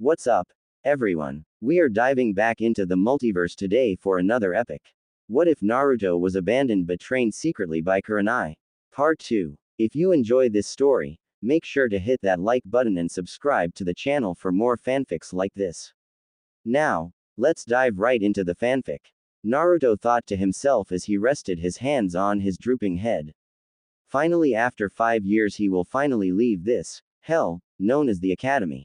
What's up, everyone? We are diving back into the multiverse today for another epic. What if Naruto was abandoned but trained secretly by Kurenai? Part 2. If you enjoy this story, make sure to hit that like button and subscribe to the channel for more fanfics like this. Now, let's dive right into the fanfic. Naruto thought to himself as he rested his hands on his drooping head. Finally, after 5 years, he will finally leave this hell known as the academy.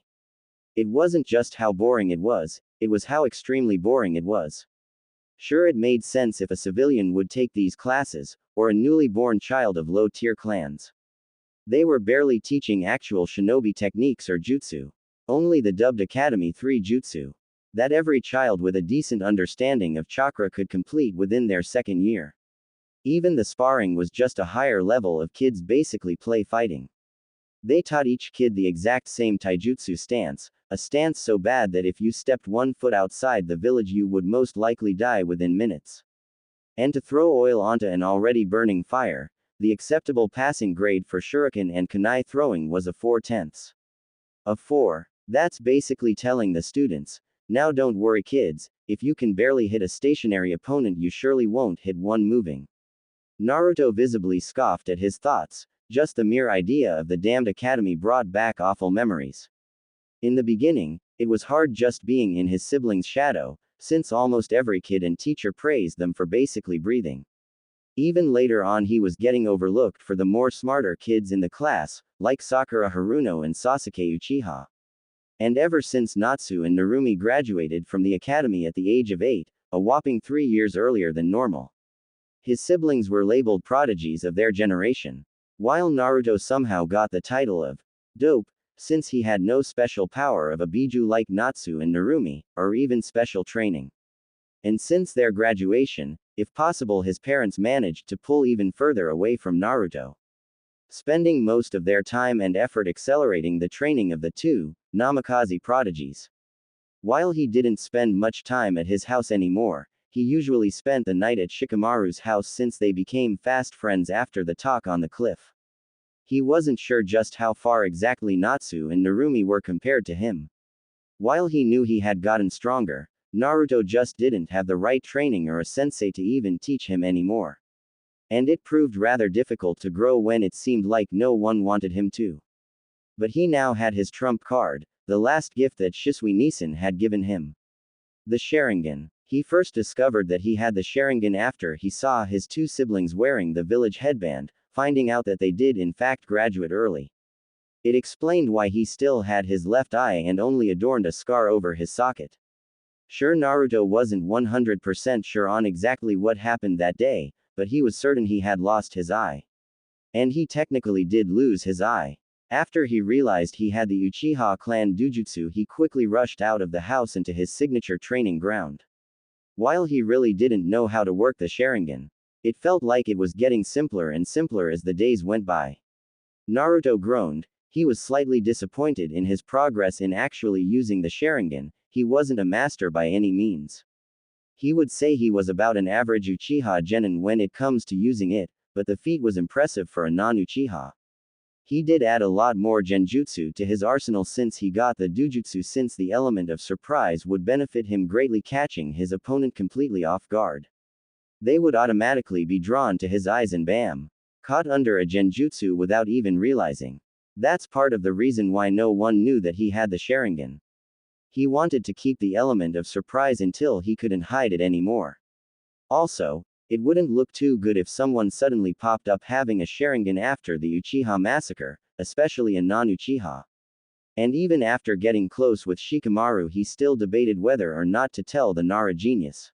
It wasn't just how boring it was how extremely boring it was. Sure, it made sense if a civilian would take these classes, or a newly born child of low-tier clans. They were barely teaching actual shinobi techniques or jutsu. Only the dubbed Academy 3 jutsu. That every child with a decent understanding of chakra could complete within their second year. Even the sparring was just a higher level of kids basically play fighting. They taught each kid the exact same taijutsu stance, a stance so bad that if you stepped 1 foot outside the village you would most likely die within minutes. And to throw oil onto an already burning fire, the acceptable passing grade for shuriken and kunai throwing was a 4/10. A 4. That's basically telling the students, now don't worry kids, if you can barely hit a stationary opponent you surely won't hit one moving. Naruto visibly scoffed at his thoughts. Just the mere idea of the damned academy brought back awful memories. In the beginning, it was hard just being in his siblings' shadow, since almost every kid and teacher praised them for basically breathing. Even later on he was getting overlooked for the more smarter kids in the class, like Sakura Haruno and Sasuke Uchiha. And ever since Natsu and Narumi graduated from the academy at the age of 8, a whopping 3 years earlier than normal, his siblings were labeled prodigies of their generation. While Naruto somehow got the title of dope, since he had no special power of a Biju like Natsu and Narumi, or even special training. And since their graduation, if possible his parents managed to pull even further away from Naruto, spending most of their time and effort accelerating the training of the two Namikaze prodigies. While he didn't spend much time at his house anymore, he usually spent the night at Shikamaru's house since they became fast friends after the talk on the cliff. He wasn't sure just how far exactly Natsu and Narumi were compared to him. While he knew he had gotten stronger, Naruto just didn't have the right training or a sensei to even teach him anymore. And it proved rather difficult to grow when it seemed like no one wanted him to. But he now had his trump card, the last gift that Shisui Nissen had given him. The Sharingan. He first discovered that he had the Sharingan after he saw his 2 siblings wearing the village headband, finding out that they did in fact graduate early. It explained why he still had his left eye and only adorned a scar over his socket. Sure, Naruto wasn't 100% sure on exactly what happened that day, but he was certain he had lost his eye. And he technically did lose his eye. After he realized he had the Uchiha clan Dujutsu, he quickly rushed out of the house into his signature training ground. While he really didn't know how to work the Sharingan, it felt like it was getting simpler and simpler as the days went by. Naruto groaned. He was slightly disappointed in his progress in actually using the Sharingan. He wasn't a master by any means. He would say he was about an average Uchiha genin when it comes to using it, but the feat was impressive for a non-Uchiha. He did add a lot more genjutsu to his arsenal since he got the dujutsu, since the element of surprise would benefit him greatly, catching his opponent completely off guard. They would automatically be drawn to his eyes and bam, caught under a genjutsu without even realizing. That's part of the reason why no one knew that he had the Sharingan. He wanted to keep the element of surprise until he couldn't hide it anymore. Also, it wouldn't look too good if someone suddenly popped up having a Sharingan after the Uchiha massacre, especially a non-Uchiha. And even after getting close with Shikamaru, he still debated whether or not to tell the Nara genius.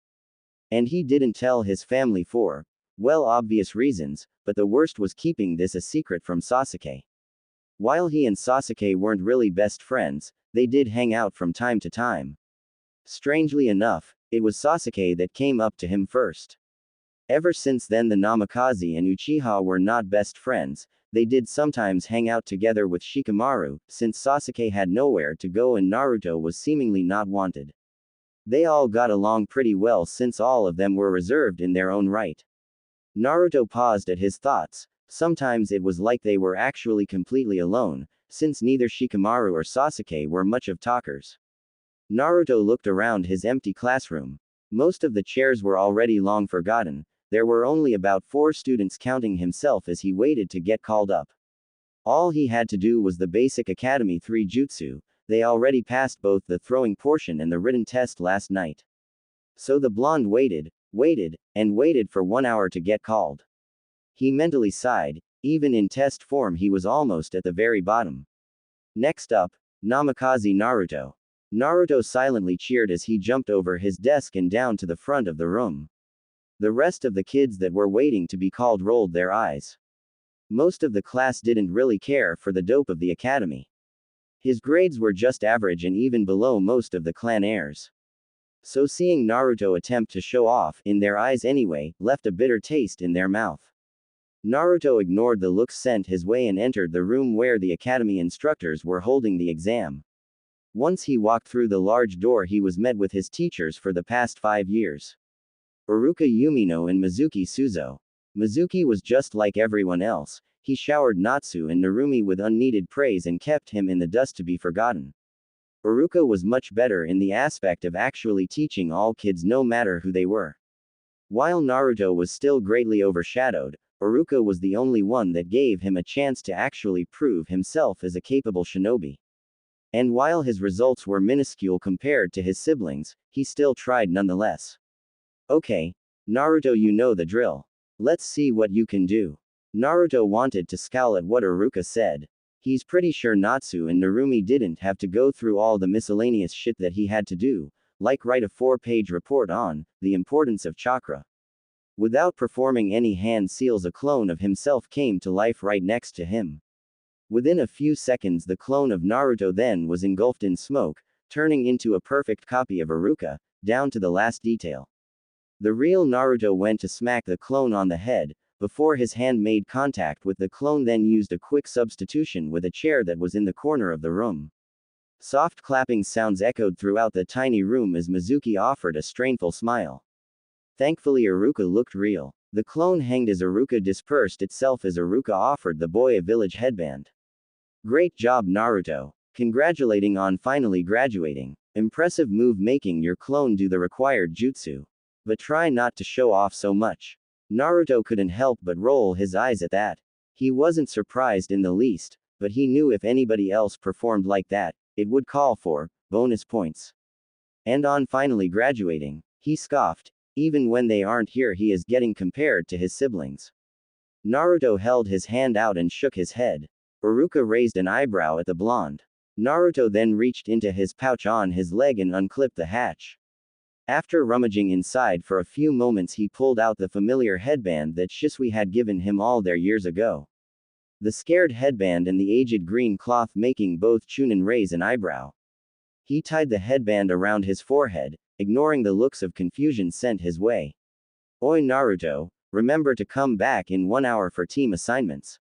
And he didn't tell his family for, well, obvious reasons, but the worst was keeping this a secret from Sasuke. While he and Sasuke weren't really best friends, they did hang out from time to time. Strangely enough, it was Sasuke that came up to him first. Ever since then the Namikaze and Uchiha were not best friends. They did sometimes hang out together with Shikamaru, since Sasuke had nowhere to go and Naruto was seemingly not wanted. They all got along pretty well since all of them were reserved in their own right. Naruto paused at his thoughts. Sometimes it was like they were actually completely alone, since neither Shikamaru or Sasuke were much of talkers. Naruto looked around his empty classroom. Most of the chairs were already long forgotten. There were only about 4 students counting himself as he waited to get called up. All he had to do was the basic Academy 3 jutsu. They already passed both the throwing portion and the written test last night. So the blonde waited, and waited for 1 hour to get called. He mentally sighed. Even in test form he was almost at the very bottom. Next up, Namikaze Naruto. Naruto silently cheered as he jumped over his desk and down to the front of the room. The rest of the kids that were waiting to be called rolled their eyes. Most of the class didn't really care for the dope of the academy. His grades were just average and even below most of the clan heirs. So seeing Naruto attempt to show off, in their eyes anyway, left a bitter taste in their mouth. Naruto ignored the looks sent his way and entered the room where the academy instructors were holding the exam. Once he walked through the large door he was met with his teachers for the past 5 years. Iruka Yumino and Mizuki Suzo. Mizuki was just like everyone else. He showered Natsu and Narumi with unneeded praise and kept him in the dust to be forgotten. Iruka was much better in the aspect of actually teaching all kids no matter who they were. While Naruto was still greatly overshadowed, Iruka was the only one that gave him a chance to actually prove himself as a capable shinobi. And while his results were minuscule compared to his siblings, he still tried nonetheless. Okay, Naruto, you know the drill. Let's see what you can do. Naruto wanted to scowl at what Iruka said. He's pretty sure Natsu and Narumi didn't have to go through all the miscellaneous shit that he had to do, like write a 4-page report on the importance of chakra. Without performing any hand seals, a clone of himself came to life right next to him. Within a few seconds the clone of Naruto then was engulfed in smoke, turning into a perfect copy of Iruka, down to the last detail. The real Naruto went to smack the clone on the head, before his hand made contact with the clone, then used a quick substitution with a chair that was in the corner of the room. Soft clapping sounds echoed throughout the tiny room as Mizuki offered a strainful smile. Thankfully Iruka looked real. The clone hanged as Iruka dispersed itself as Iruka offered the boy a village headband. Great job Naruto. Congratulating on finally graduating. Impressive move making your clone do the required jutsu. But try not to show off so much. Naruto couldn't help but roll his eyes at that. He wasn't surprised in the least, but he knew if anybody else performed like that, it would call for bonus points. And on finally graduating, he scoffed. Even when they aren't here he is getting compared to his siblings. Naruto held his hand out and shook his head. Iruka raised an eyebrow at the blonde. Naruto then reached into his pouch on his leg and unclipped the hatch. After rummaging inside for a few moments he pulled out the familiar headband that Shisui had given him all their years ago. The scared headband and the aged green cloth making both Chunin raise an eyebrow. He tied the headband around his forehead, ignoring the looks of confusion sent his way. Oi Naruto, remember to come back in 1 hour for team assignments.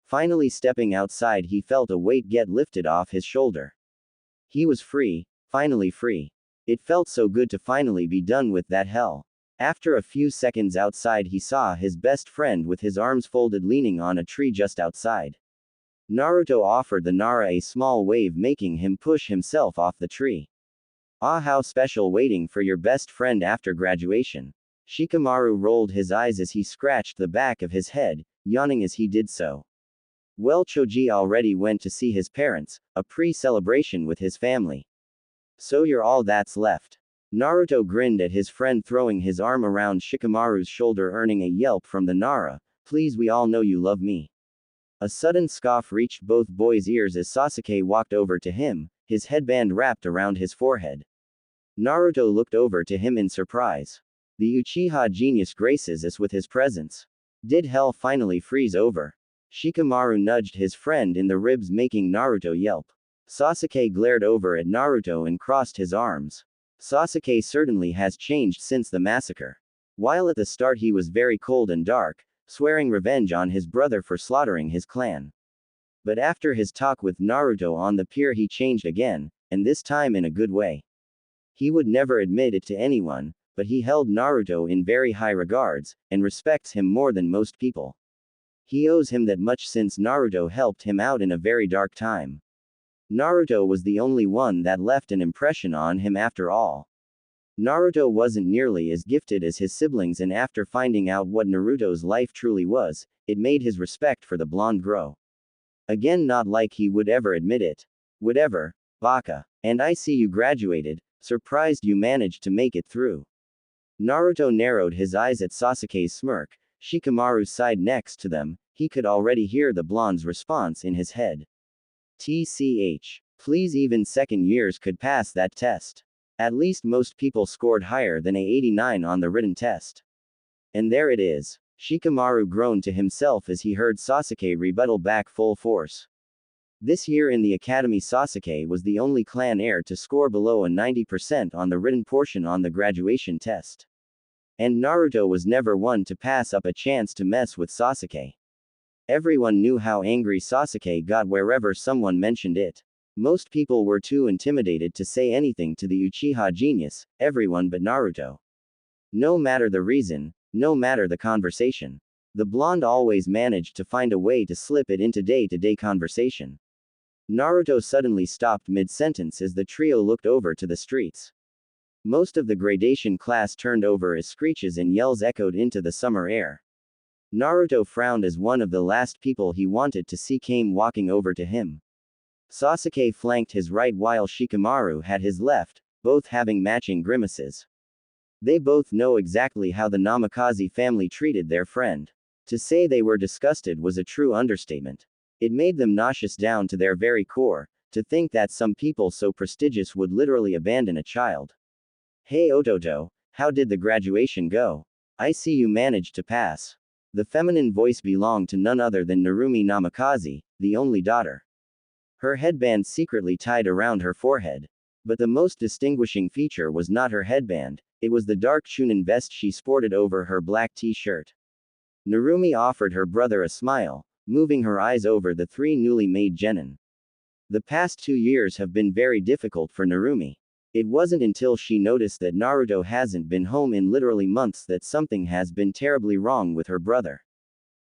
Finally stepping outside he felt a weight get lifted off his shoulder. He was free, finally free. It felt so good to finally be done with that hell. After a few seconds outside he saw his best friend with his arms folded leaning on a tree just outside. Naruto offered the Nara a small wave making him push himself off the tree. Ah, how special waiting for your best friend after graduation. Shikamaru rolled his eyes as he scratched the back of his head, yawning as he did so. Well, Choji already went to see his parents, a pre-celebration with his family. So you're all that's left. Naruto grinned at his friend throwing his arm around Shikamaru's shoulder, earning a yelp from the Nara, please we all know you love me. A sudden scoff reached both boys' ears as Sasuke walked over to him, his headband wrapped around his forehead. Naruto looked over to him in surprise. The Uchiha genius graces us with his presence. Did hell finally freeze over? Shikamaru nudged his friend in the ribs making Naruto yelp. Sasuke glared over at Naruto and crossed his arms. Sasuke certainly has changed since the massacre. While at the start he was very cold and dark, swearing revenge on his brother for slaughtering his clan. But after his talk with Naruto on the pier he changed again, and this time in a good way. He would never admit it to anyone, but he held Naruto in very high regards, and respects him more than most people. He owes him that much since Naruto helped him out in a very dark time. Naruto was the only one that left an impression on him after all. Naruto wasn't nearly as gifted as his siblings, and after finding out what Naruto's life truly was, it made his respect for the blonde grow. Again, not like he would ever admit it. Whatever, baka. And I see you graduated, surprised you managed to make it through. Naruto narrowed his eyes at Sasuke's smirk. Shikamaru sighed next to them. He could already hear the blonde's response in his head. TCH. Please, even second years could pass that test. At least most people scored higher than a 89 on the written test. And there it is. Shikamaru groaned to himself as he heard Sasuke rebuttal back full force. This year in the academy, Sasuke was the only clan heir to score below a 90% on the written portion on the graduation test. And Naruto was never one to pass up a chance to mess with Sasuke. Everyone knew how angry Sasuke got wherever someone mentioned it. Most people were too intimidated to say anything to the Uchiha genius, everyone but Naruto. No matter the reason, no matter the conversation, the blonde always managed to find a way to slip it into day-to-day conversation. Naruto suddenly stopped mid-sentence as the trio looked over to the streets. Most of the gradation class turned over as screeches and yells echoed into the summer air. Naruto frowned as one of the last people he wanted to see came walking over to him. Sasuke flanked his right while Shikamaru had his left, both having matching grimaces. They both know exactly how the Namikaze family treated their friend. To say they were disgusted was a true understatement. It made them nauseous down to their very core, to think that some people so prestigious would literally abandon a child. Hey Ototo, how did the graduation go? I see you managed to pass. The feminine voice belonged to none other than Narumi Namikaze, the only daughter. Her headband secretly tied around her forehead. But the most distinguishing feature was not her headband, it was the dark chunin vest she sported over her black t-shirt. Narumi offered her brother a smile, moving her eyes over the three newly made genin. The past 2 years have been very difficult for Narumi. It wasn't until she noticed that Naruto hasn't been home in literally months that something has been terribly wrong with her brother.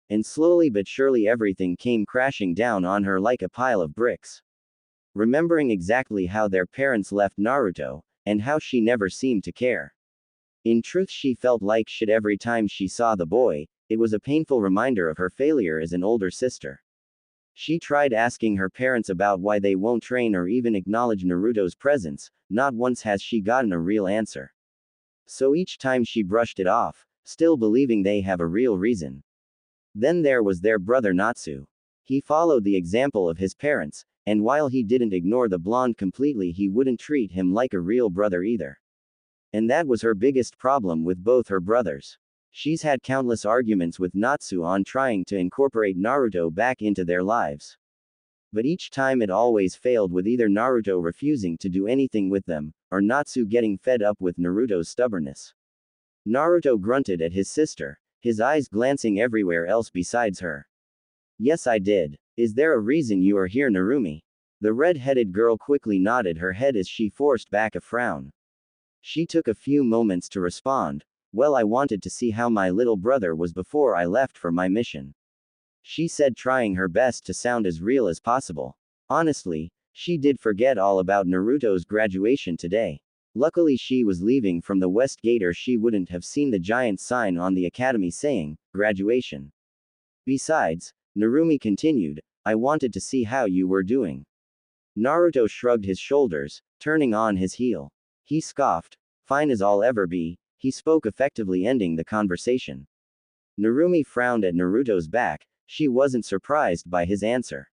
And slowly but surely everything came crashing down on her like a pile of bricks. Remembering exactly how their parents left Naruto, and how she never seemed to care. In truth, she felt like shit every time she saw the boy. It was a painful reminder of her failure as an older sister. She tried asking her parents about why they won't train or even acknowledge Naruto's presence. Not once has she gotten a real answer. So each time she brushed it off, still believing they have a real reason. Then there was their brother Natsu. He followed the example of his parents, and while he didn't ignore the blonde completely, he wouldn't treat him like a real brother either. And that was her biggest problem with both her brothers. She's had countless arguments with Natsu on trying to incorporate Naruto back into their lives. But each time it always failed, with either Naruto refusing to do anything with them, or Natsu getting fed up with Naruto's stubbornness. Naruto grunted at his sister, his eyes glancing everywhere else besides her. Yes, I did. Is there a reason you are here, Narumi? The red-headed girl quickly nodded her head as she forced back a frown. She took a few moments to respond. Well, I wanted to see how my little brother was before I left for my mission. She said, trying her best to sound as real as possible. Honestly, she did forget all about Naruto's graduation today. Luckily she was leaving from the west gate, or she wouldn't have seen the giant sign on the academy saying, graduation. Besides, Narumi continued, I wanted to see how you were doing. Naruto shrugged his shoulders, turning on his heel. He scoffed, fine as I'll ever be. He spoke, effectively ending the conversation. Narumi frowned at Naruto's back. She wasn't surprised by his answer.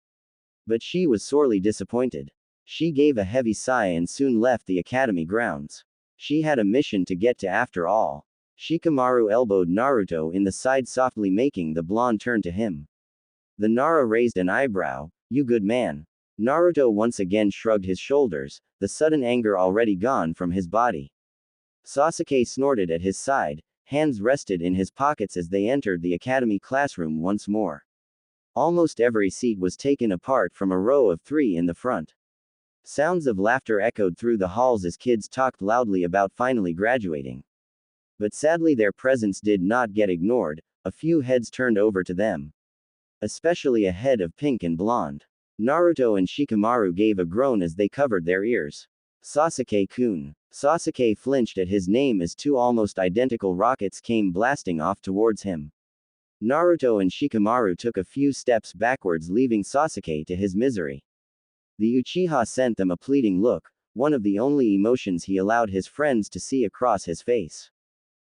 But she was sorely disappointed. She gave a heavy sigh and soon left the academy grounds. She had a mission to get to after all. Shikamaru elbowed Naruto in the side, softly making the blonde turn to him. The Nara raised an eyebrow. You good man. Naruto once again shrugged his shoulders, the sudden anger already gone from his body. Sasuke snorted at his side, hands rested in his pockets as they entered the academy classroom once more. Almost every seat was taken apart from a row of 3 in the front. Sounds of laughter echoed through the halls as kids talked loudly about finally graduating. But sadly their presence did not get ignored. A few heads turned over to them. Especially a head of pink and blonde. Naruto and Shikamaru gave a groan as they covered their ears. Sasuke-kun. Sasuke flinched at his name as two almost identical rockets came blasting off towards him. Naruto and Shikamaru took a few steps backwards, leaving Sasuke to his misery. The Uchiha sent them a pleading look, one of the only emotions he allowed his friends to see across his face.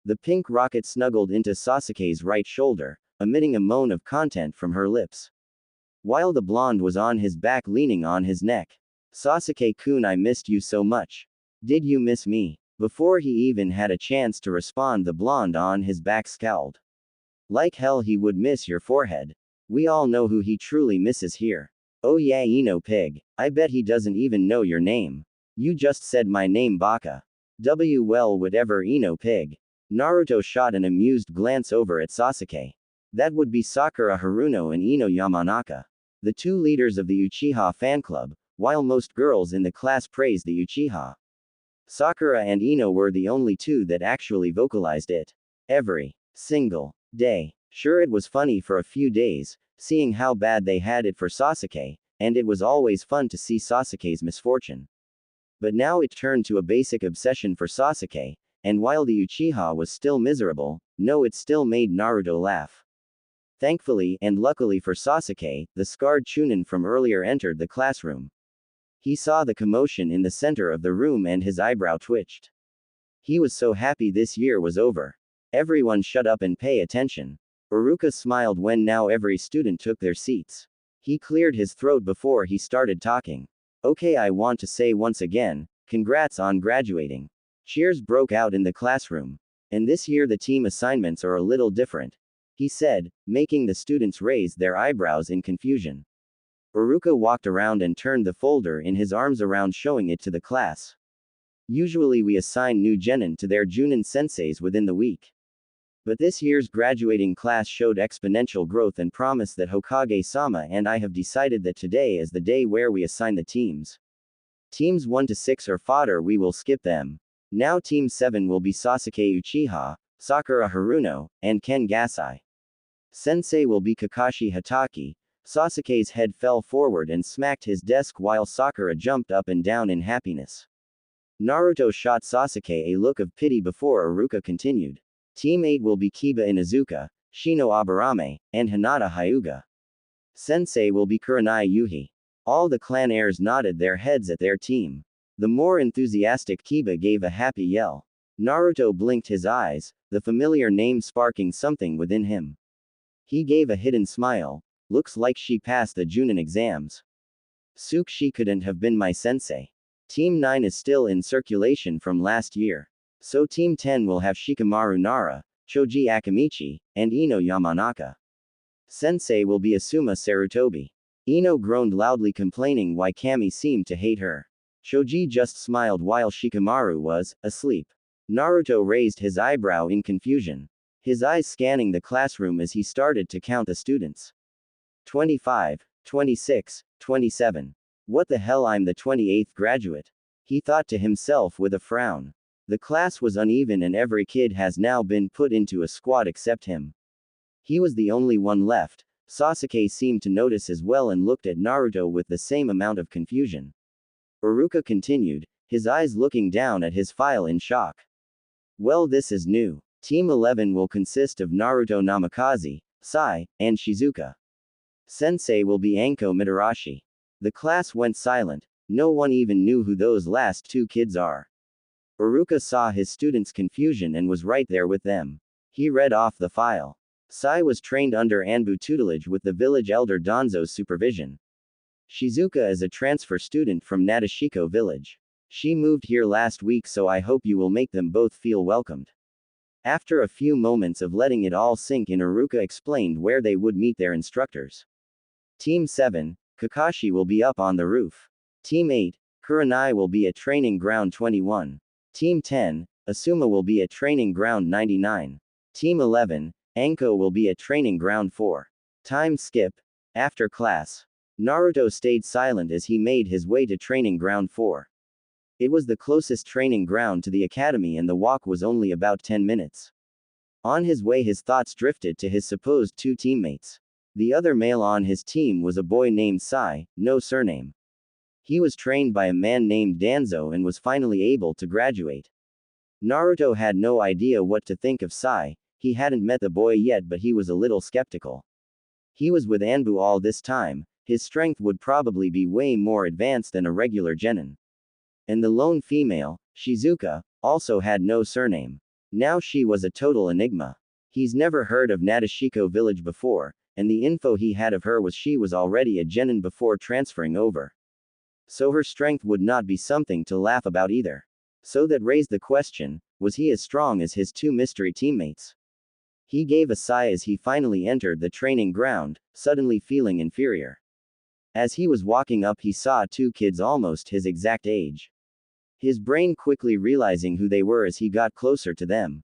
The pink rocket snuggled into Sasuke's right shoulder, emitting a moan of content from her lips. While the blonde was on his back leaning on his neck. Sasuke-kun, I missed you so much. Did you miss me? Before he even had a chance to respond, the blonde on his back scowled. Like hell he would miss your forehead. We all know who he truly misses here. Oh yeah, Ino pig. I bet he doesn't even know your name. You just said my name, Baka. Well, whatever, Ino pig. Naruto shot an amused glance over at Sasuke. That would be Sakura Haruno and Ino Yamanaka. The two leaders of the Uchiha fan club, while most girls in the class praised the Uchiha. Sakura and Ino were the only two that actually vocalized it. Every single day. Sure, it was funny for a few days, seeing how bad they had it for Sasuke, and it was always fun to see Sasuke's misfortune. But now it turned to a basic obsession for Sasuke, and while the Uchiha was still miserable, no, it still made Naruto laugh. Thankfully, and luckily for Sasuke, the scarred Chunin from earlier entered the classroom. He saw the commotion in the center of the room and his eyebrow twitched. He was so happy this year was over. Everyone shut up and pay attention. Iruka smiled when now every student took their seats. He cleared his throat before he started talking. Okay, I want to say once again, congrats on graduating. Cheers broke out in the classroom. And this year the team assignments are a little different, he said, making the students raise their eyebrows in confusion. Iruka walked around and turned the folder in his arms around, showing it to the class. Usually we assign new genin to their Junin senseis within the week. But this year's graduating class showed exponential growth and promise that Hokage-sama and I have decided that today is the day where we assign the teams. Teams 1 to 6 are fodder, we will skip them. Now Team 7 will be Sasuke Uchiha, Sakura Haruno, and Ken Gasai. Sensei will be Kakashi Hatake. Sasuke's head fell forward and smacked his desk while Sakura jumped up and down in happiness. Naruto shot Sasuke a look of pity before Iruka continued. Team 8 will be Kiba Inuzuka, Shino Aburame, and Hinata Hyuga. Sensei will be Kurenai Yuhi. All the clan heirs nodded their heads at their team. The more enthusiastic Kiba gave a happy yell. Naruto blinked his eyes, the familiar name sparking something within him. He gave a hidden smile. Looks like she passed the Junin exams. Suke, she couldn't have been my sensei. Team 9 is still in circulation from last year. So Team 10 will have Shikamaru Nara, Choji Akamichi, and Ino Yamanaka. Sensei will be Asuma Sarutobi. Ino groaned loudly, complaining why Kami seemed to hate her. Choji just smiled while Shikamaru was asleep. Naruto raised his eyebrow in confusion, his eyes scanning the classroom as he started to count the students. 25, 26, 27. What the hell, I'm the 28th graduate. He thought to himself with a frown. The class was uneven and every kid has now been put into a squad except him. He was the only one left. Sasuke seemed to notice as well and looked at Naruto with the same amount of confusion. Iruka continued, his eyes looking down at his file in shock. Well, this is new. Team 11 will consist of Naruto Namikaze, Sai, and Shizuka. Sensei will be Anko Mitarashi. The class went silent. No one even knew who those last two kids are. Iruka saw his students' confusion and was right there with them. He read off the file. Sai was trained under Anbu tutelage with the village elder Danzo's supervision. Shizuka is a transfer student from Nadeshiko village. She moved here last week, so I hope you will make them both feel welcomed. After a few moments of letting it all sink in, Iruka explained where they would meet their instructors. Team 7, Kakashi will be up on the roof. Team 8, Kurenai will be at Training Ground 21. Team 10, Asuma will be at Training Ground 99. Team 11, Anko will be at Training Ground 4. Time skip. After class. Naruto stayed silent as he made his way to Training Ground 4. It was the closest training ground to the academy and the walk was only about 10 minutes. On his way his thoughts drifted to his supposed two teammates. The other male on his team was a boy named Sai, no surname. He was trained by a man named Danzo and was finally able to graduate. Naruto had no idea what to think of Sai. He hadn't met the boy yet, but he was a little skeptical. He was with Anbu all this time, his strength would probably be way more advanced than a regular genin. And the lone female, Shizuka, also had no surname. Now she was a total enigma. He's never heard of Nadeshiko village before, and the info he had of her was she was already a genin before transferring over. So her strength would not be something to laugh about either. So that raised the question, was he as strong as his two mystery teammates? He gave a sigh as he finally entered the training ground, suddenly feeling inferior. As he was walking up, he saw two kids almost his exact age. His brain quickly realizing who they were as he got closer to them.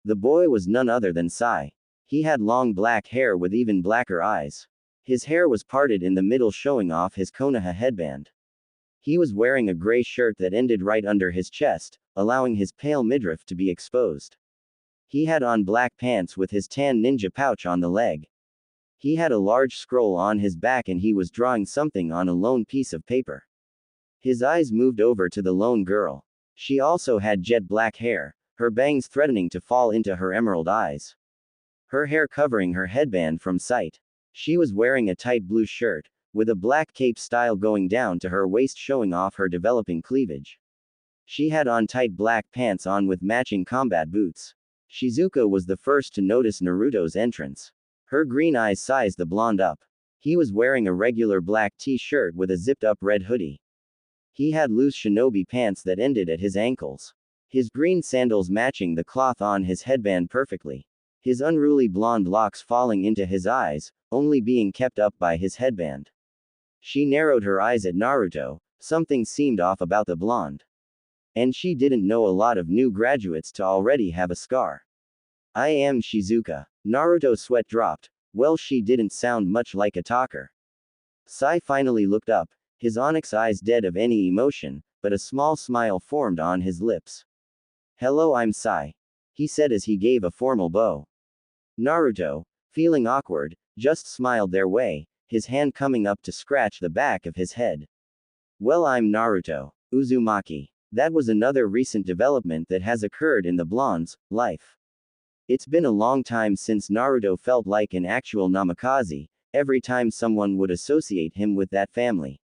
The boy was none other than Sai. He had long black hair with even blacker eyes. His hair was parted in the middle, showing off his Konoha headband. He was wearing a gray shirt that ended right under his chest, allowing his pale midriff to be exposed. He had on black pants with his tan ninja pouch on the leg. He had a large scroll on his back and he was drawing something on a lone piece of paper. His eyes moved over to the lone girl. She also had jet black hair, her bangs threatening to fall into her emerald eyes. Her hair covering her headband from sight. She was wearing a tight blue shirt, with a black cape style going down to her waist, showing off her developing cleavage. She had on tight black pants on with matching combat boots. Shizuka was the first to notice Naruto's entrance. Her green eyes sized the blonde up. He was wearing a regular black t-shirt with a zipped-up red hoodie. He had loose shinobi pants that ended at his ankles. His green sandals matching the cloth on his headband perfectly. His unruly blonde locks falling into his eyes, only being kept up by his headband. She narrowed her eyes at Naruto. Something seemed off about the blonde. And she didn't know a lot of new graduates to already have a scar. I am Shizuka. Naruto's sweat dropped. Well, she didn't sound much like a talker. Sai finally looked up, his onyx eyes dead of any emotion, but a small smile formed on his lips. Hello, I'm Sai, he said as he gave a formal bow. Naruto, feeling awkward, just smiled their way, his hand coming up to scratch the back of his head. Well, I'm Naruto, Uzumaki. That was another recent development that has occurred in the blonde's life. It's been a long time since Naruto felt like an actual namikaze. Every time someone would associate him with that family,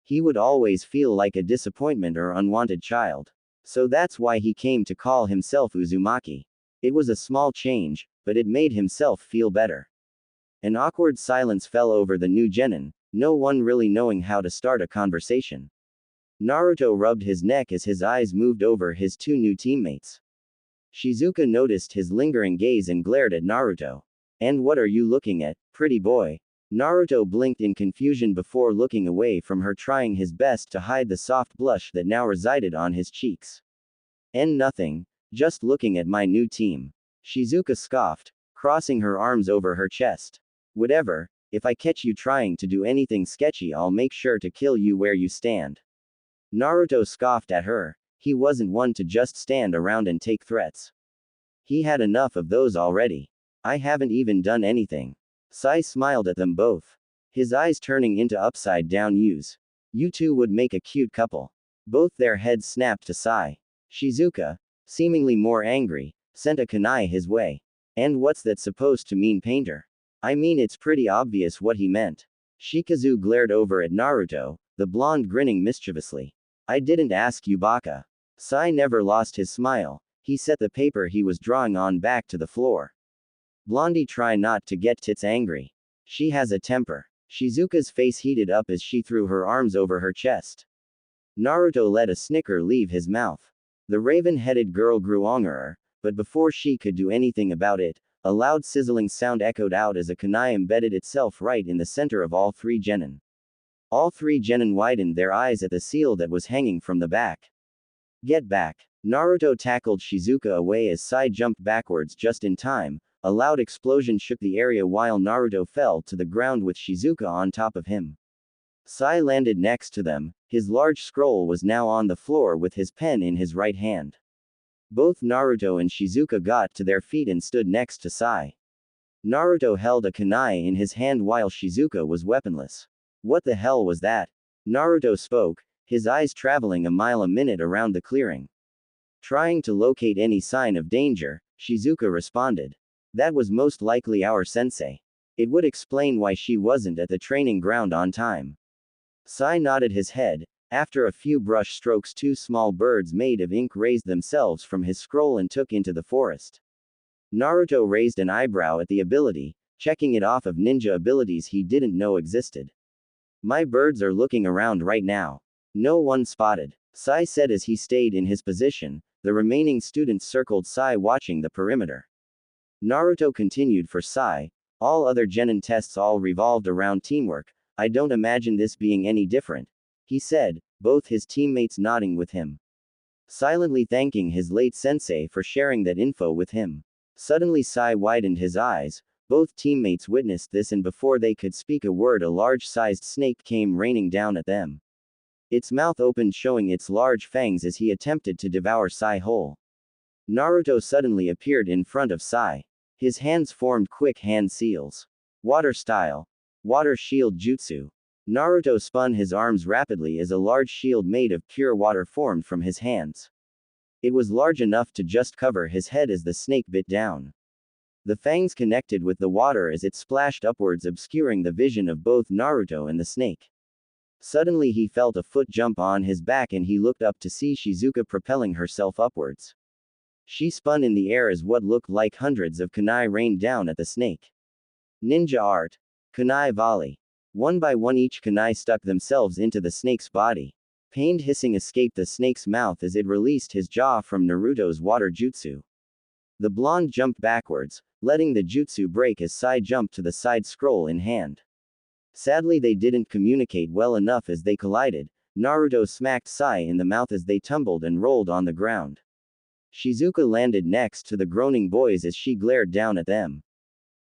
he would always feel like a disappointment or unwanted child. So that's why he came to call himself Uzumaki. It was a small change, but it made himself feel better. An awkward silence fell over the new genin, no one really knowing how to start a conversation. Naruto rubbed his neck as his eyes moved over his two new teammates. Shizuka noticed his lingering gaze and glared at Naruto. And what are you looking at, pretty boy? Naruto blinked in confusion before looking away from her, trying his best to hide the soft blush that now resided on his cheeks. And nothing, just looking at my new team. Shizuka scoffed, crossing her arms over her chest. Whatever, if I catch you trying to do anything sketchy, I'll make sure to kill you where you stand. Naruto scoffed at her. He wasn't one to just stand around and take threats. He had enough of those already. I haven't even done anything. Sai smiled at them both, his eyes turning into upside down U's. You two would make a cute couple. Both their heads snapped to Sai. Shizuka, seemingly more angry, sent a kunai his way. And what's that supposed to mean, painter? I mean, it's pretty obvious what he meant. Shikazu glared over at Naruto, the blonde grinning mischievously. I didn't ask you, Baka. Sai never lost his smile. He set the paper he was drawing on back to the floor. Blondie, try not to get tits angry. She has a temper. Shizuka's face heated up as she threw her arms over her chest. Naruto let a snicker leave his mouth. The raven-headed girl grew angrier, but before she could do anything about it, a loud sizzling sound echoed out as a kunai embedded itself right in the center of all three genin. All three genin widened their eyes at the seal that was hanging from the back. Get back. Naruto tackled Shizuka away as Sai jumped backwards just in time. A loud explosion shook the area while Naruto fell to the ground with Shizuka on top of him. Sai landed next to them. His large scroll was now on the floor with his pen in his right hand. Both Naruto and Shizuka got to their feet and stood next to Sai. Naruto held a kunai in his hand while Shizuka was weaponless. What the hell was that? Naruto spoke, his eyes traveling a mile a minute around the clearing. Trying to locate any sign of danger, Shizuka responded. That was most likely our sensei. It would explain why she wasn't at the training ground on time. Sai nodded his head. After a few brush strokes, two small birds made of ink raised themselves from his scroll and took into the forest. Naruto raised an eyebrow at the ability, checking it off of ninja abilities he didn't know existed. My birds are looking around right now. No one spotted, Sai said as he stayed in his position. The remaining students circled Sai, watching the perimeter. Naruto continued for Sai. All other genin tests all revolved around teamwork. I don't imagine this being any different, he said, both his teammates nodding with him. Silently thanking his late sensei for sharing that info with him. Suddenly Sai widened his eyes. Both teammates witnessed this, and before they could speak a word, a large-sized snake came raining down at them. Its mouth opened, showing its large fangs as he attempted to devour Sai whole. Naruto suddenly appeared in front of Sai. His hands formed quick hand seals. Water style. Water shield jutsu. Naruto spun his arms rapidly as a large shield made of pure water formed from his hands. It was large enough to just cover his head as the snake bit down. The fangs connected with the water as it splashed upwards, obscuring the vision of both Naruto and the snake. Suddenly he felt a foot jump on his back and he looked up to see Shizuka propelling herself upwards. She spun in the air as what looked like hundreds of kunai rained down at the snake. Ninja art. Kunai volley. One by one each kunai stuck themselves into the snake's body. Pained hissing escaped the snake's mouth as it released his jaw from Naruto's water jutsu. The blonde jumped backwards, letting the jutsu break as Sai jumped to the side, scroll in hand. Sadly, they didn't communicate well enough as they collided. Naruto smacked Sai in the mouth as they tumbled and rolled on the ground. Shizuka landed next to the groaning boys as she glared down at them.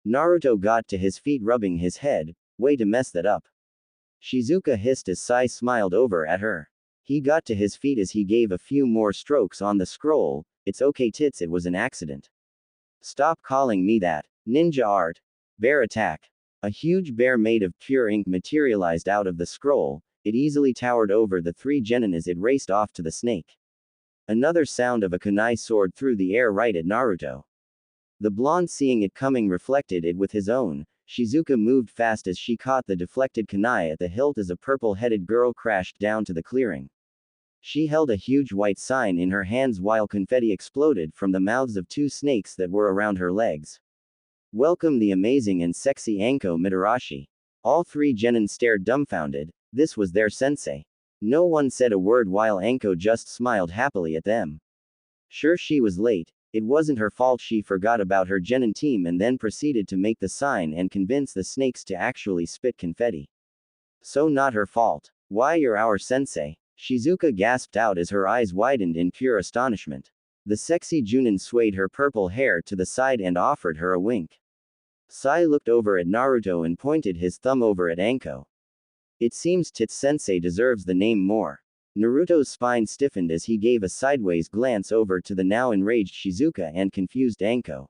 Naruto got to his feet, rubbing his head. Way to mess that up. Shizuka hissed as Sai smiled over at her. He got to his feet as he gave a few more strokes on the scroll. It's okay tits, it was an accident. Stop calling me that. Ninja art. Bear attack. A huge bear made of pure ink materialized out of the scroll. It easily towered over the three genin as it raced off to the snake. Another sound of a kunai soared through the air right at Naruto. The blonde, seeing it coming, reflected it with his own. Shizuka moved fast as she caught the deflected kunai at the hilt as a purple-headed girl crashed down to the clearing. She held a huge white sign in her hands while confetti exploded from the mouths of two snakes that were around her legs. Welcome the amazing and sexy Anko Mitarashi. All three genin stared dumbfounded. This was their sensei. No one said a word while Anko just smiled happily at them. Sure, she was late. It wasn't her fault. She forgot about her genin team and then proceeded to make the sign and convince the snakes to actually spit confetti. So not her fault. Why, you're our sensei. Shizuka gasped out as her eyes widened in pure astonishment. The sexy Junin swayed her purple hair to the side and offered her a wink. Sai looked over at Naruto and pointed his thumb over at Anko. It seems Tits Sensei deserves the name more. Naruto's spine stiffened as he gave a sideways glance over to the now enraged Shizuka and confused Anko.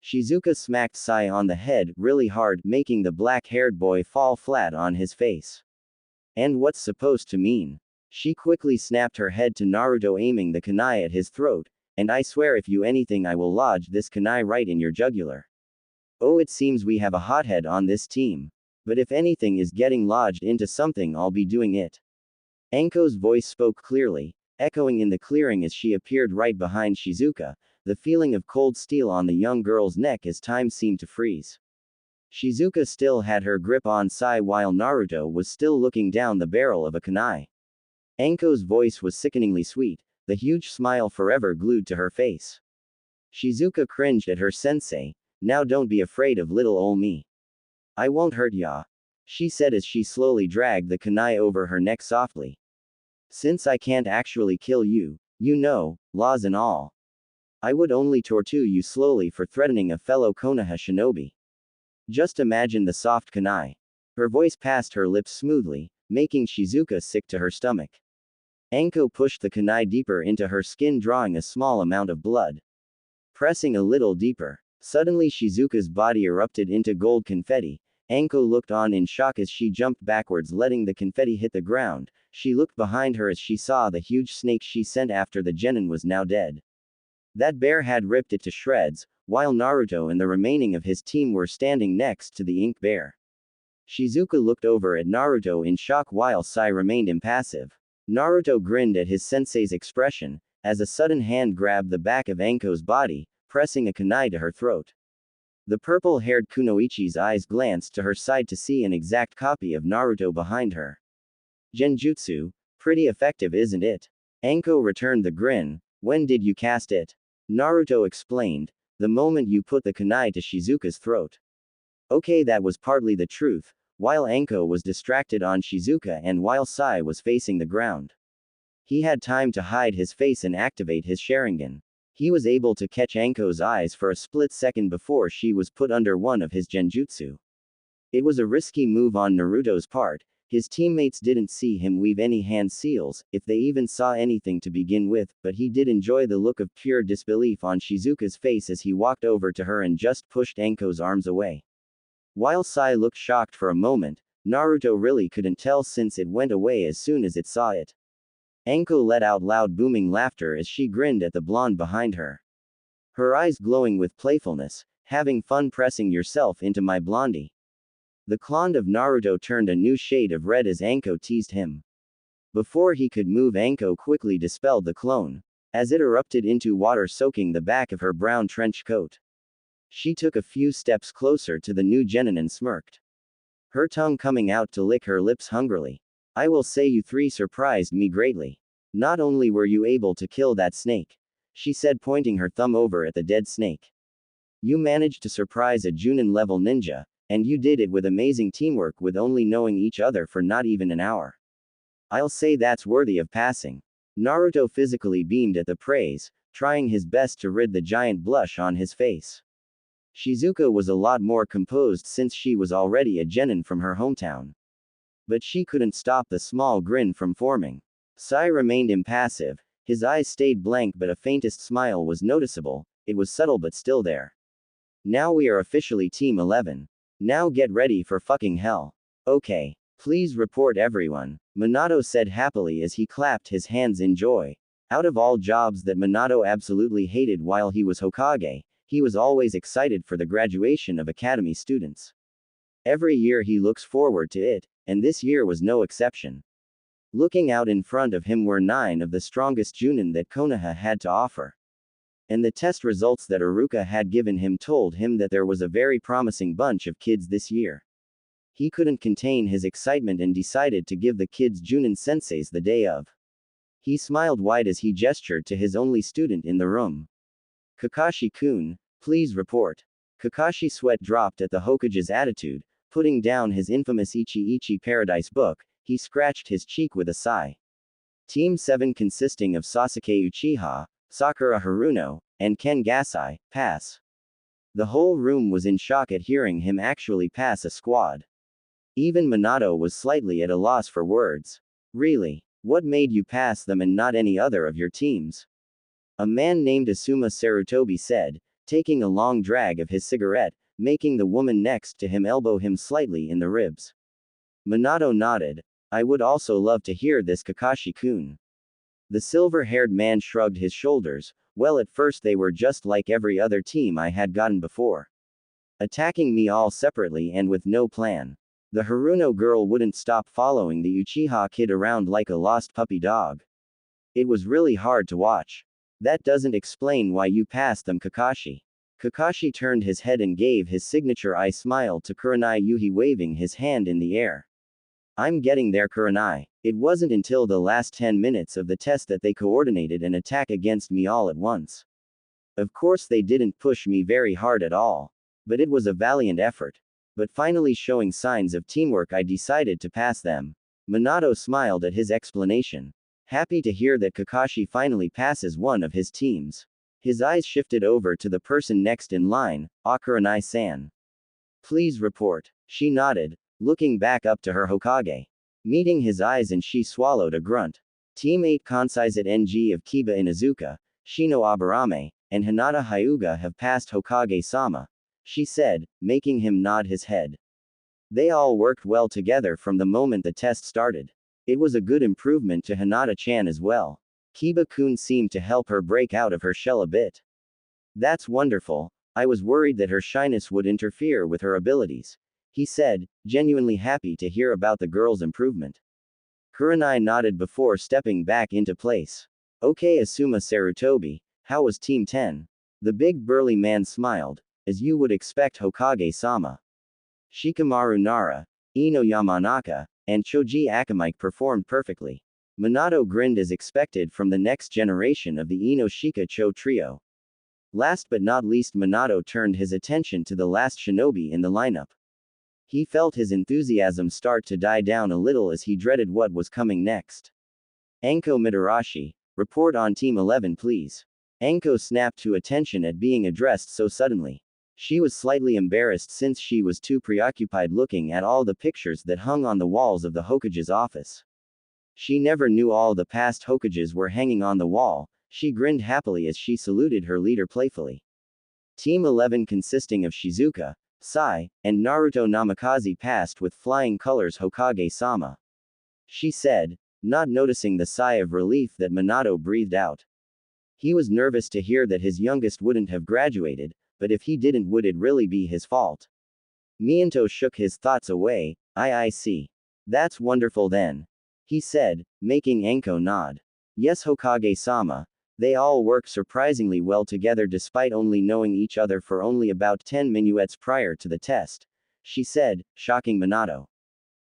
Shizuka smacked Sai on the head really hard, making the black-haired boy fall flat on his face. And what's supposed to mean? She quickly snapped her head to Naruto, aiming the kunai at his throat. And I swear if you anything, I will lodge this kunai right in your jugular. Oh, it seems we have a hothead on this team. But if anything is getting lodged into something, I'll be doing it. Anko's voice spoke clearly, echoing in the clearing as she appeared right behind Shizuka, the feeling of cold steel on the young girl's neck as time seemed to freeze. Shizuka still had her grip on Sai while Naruto was still looking down the barrel of a kunai. Anko's voice was sickeningly sweet, the huge smile forever glued to her face. Shizuka cringed at her sensei. Now don't be afraid of little ol' me. I won't hurt ya, she said as she slowly dragged the kunai over her neck softly. Since I can't actually kill you, you know, laws and all. I would only torture you slowly for threatening a fellow Konoha shinobi. Just imagine the soft kunai. Her voice passed her lips smoothly, making Shizuka sick to her stomach. Anko pushed the kunai deeper into her skin, drawing a small amount of blood. Pressing a little deeper, Suddenly Shizuka's body erupted into gold confetti. Anko looked on in shock as she jumped backwards, letting the confetti hit the ground. She looked behind her as she saw the huge snake she sent after the genin was now dead. That bear had ripped it to shreds, while Naruto and the remaining of his team were standing next to the ink bear. Shizuka looked over at Naruto in shock while Sai remained impassive. Naruto grinned at his sensei's expression, as a sudden hand grabbed the back of Anko's body, pressing a kunai to her throat. The purple-haired Kunoichi's eyes glanced to her side to see an exact copy of Naruto behind her. Genjutsu, pretty effective, isn't it? Anko returned the grin. When did you cast it? Naruto explained. The moment you put the kunai to Shizuka's throat. Okay, that was partly the truth, while Anko was distracted on Shizuka and while Sai was facing the ground. He had time to hide his face and activate his Sharingan. He was able to catch Anko's eyes for a split second before she was put under one of his genjutsu. It was a risky move on Naruto's part. His teammates didn't see him weave any hand seals, if they even saw anything to begin with, but he did enjoy the look of pure disbelief on Shizuka's face as he walked over to her and just pushed Anko's arms away. While Sai looked shocked for a moment, Naruto really couldn't tell since it went away as soon as it saw it. Anko let out loud booming laughter as she grinned at the blonde behind her. Her eyes glowing with playfulness. Having fun pressing yourself into my blondie? The clone of Naruto turned a new shade of red as Anko teased him. Before he could move, Anko quickly dispelled the clone, as it erupted into water, soaking the back of her brown trench coat. She took a few steps closer to the new genin and smirked, her tongue coming out to lick her lips hungrily. I will say you three surprised me greatly. Not only were you able to kill that snake, she said, pointing her thumb over at the dead snake. You managed to surprise a Junin level ninja, and you did it with amazing teamwork with only knowing each other for not even an hour. I'll say that's worthy of passing. Naruto physically beamed at the praise, trying his best to rid the giant blush on his face. Shizuka was a lot more composed since she was already a genin from her hometown. But she couldn't stop the small grin from forming. Sai remained impassive, his eyes stayed blank, but a faintest smile was noticeable. It was subtle but still there. Now we are officially Team 11. Now get ready for fucking hell. Okay. Please report, everyone, Minato said happily as he clapped his hands in joy. Out of all jobs that Minato absolutely hated while he was Hokage, he was always excited for the graduation of academy students. Every year he looks forward to it, and this year was no exception. Looking out in front of him were 9 of the strongest Junin that Konoha had to offer. And the test results that Iruka had given him told him that there was a very promising bunch of kids this year. He couldn't contain his excitement and decided to give the kids Junin senseis the day of. He smiled wide as he gestured to his only student in the room. Kakashi-kun, please report. Kakashi sweat dropped at the Hokage's attitude. Putting down his infamous Ichi Paradise book, he scratched his cheek with a sigh. Team 7 consisting of Sasuke Uchiha, Sakura Haruno, and Ken Gasai, pass. The whole room was in shock at hearing him actually pass a squad. Even Minato was slightly at a loss for words. Really? What made you pass them and not any other of your teams? A man named Asuma Sarutobi said, taking a long drag of his cigarette, making the woman next to him elbow him slightly in the ribs. Minato nodded. I would also love to hear this, Kakashi-kun. The silver-haired man shrugged his shoulders. Well, at first they were just like every other team I had gotten before. Attacking me all separately and with no plan. The Haruno girl wouldn't stop following the Uchiha kid around like a lost puppy dog. It was really hard to watch. That doesn't explain why you passed them, Kakashi. Kakashi turned his head and gave his signature eye smile to Kurenai Yuhi, waving his hand in the air. I'm getting there, Kurenai. It wasn't until the last 10 minutes of the test that they coordinated an attack against me all at once. Of course they didn't push me very hard at all. But it was a valiant effort. But finally showing signs of teamwork, I decided to pass them. Minato smiled at his explanation. Happy to hear that Kakashi finally passes one of his teams. His eyes shifted over to the person next in line, Kurenai-san. Please report. She nodded, looking back up to her Hokage. Meeting his eyes, and she swallowed a grunt. Team 8 Kansai NG of Kiba Inuzuka, Shino Aburame, and Hinata Hyuga have passed Hokage-sama, she said, making him nod his head. They all worked well together from the moment the test started. It was a good improvement to Hinata-chan as well. Kiba-kun seemed to help her break out of her shell a bit. That's wonderful. I was worried that her shyness would interfere with her abilities, he said, genuinely happy to hear about the girl's improvement. Kurenai nodded before stepping back into place. Okay, Asuma Sarutobi, how was Team 10? The big burly man smiled, as you would expect Hokage-sama. Shikamaru Nara, Ino Yamanaka, and Choji Akamike performed perfectly. Minato grinned as expected from the next generation of the Ino Shika Cho trio. Last but not least, Minato turned his attention to the last shinobi in the lineup. He felt his enthusiasm start to die down a little as he dreaded what was coming next. Anko Mitarashi, report on Team 11 please. Anko snapped to attention at being addressed so suddenly. She was slightly embarrassed since she was too preoccupied looking at all the pictures that hung on the walls of the Hokage's office. She never knew all the past Hokages were hanging on the wall. She grinned happily as she saluted her leader playfully. Team 11 consisting of Shizuka, Sai, and Naruto Namikaze passed with flying colors Hokage-sama. She said, not noticing the sigh of relief that Minato breathed out. He was nervous to hear that his youngest wouldn't have graduated, but if he didn't, would it really be his fault? Miento shook his thoughts away. I see. That's wonderful then, he said, making Anko nod. Yes, Hokage-sama. They all work surprisingly well together despite only knowing each other for only about 10 minuets prior to the test, she said, shocking Minato.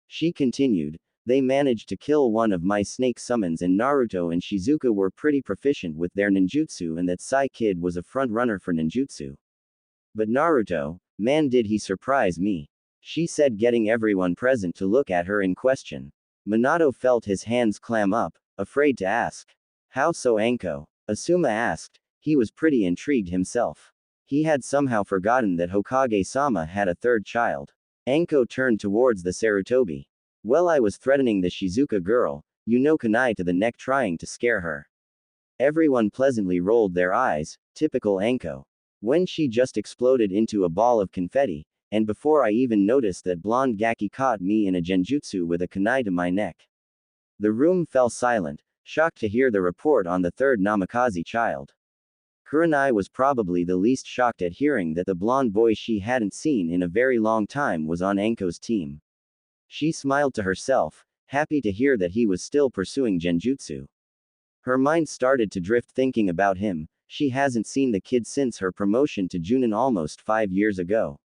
She continued, they managed to kill one of my snake summons and Naruto and Shizuka were pretty proficient with their ninjutsu and that Sai Kid was a front runner for ninjutsu. But Naruto, man did he surprise me, she said, getting everyone present to look at her in question. Minato felt his hands clam up, afraid to ask. How so, Anko? Asuma asked. He was pretty intrigued himself. He had somehow forgotten that Hokage-sama had a third child. Anko turned towards the Sarutobi. Well, I was threatening the Shizuka girl, you know, kunai to the neck, trying to scare her. Everyone pleasantly rolled their eyes, typical Anko. When she just exploded into a ball of confetti, and before I even noticed that blonde Gaki caught me in a genjutsu with a kunai to my neck. The room fell silent, shocked to hear the report on the third Namikaze child. Kurenai was probably the least shocked at hearing that the blonde boy she hadn't seen in a very long time was on Anko's team. She smiled to herself, happy to hear that he was still pursuing genjutsu. Her mind started to drift thinking about him. She hasn't seen the kid since her promotion to Junin almost 5 years ago.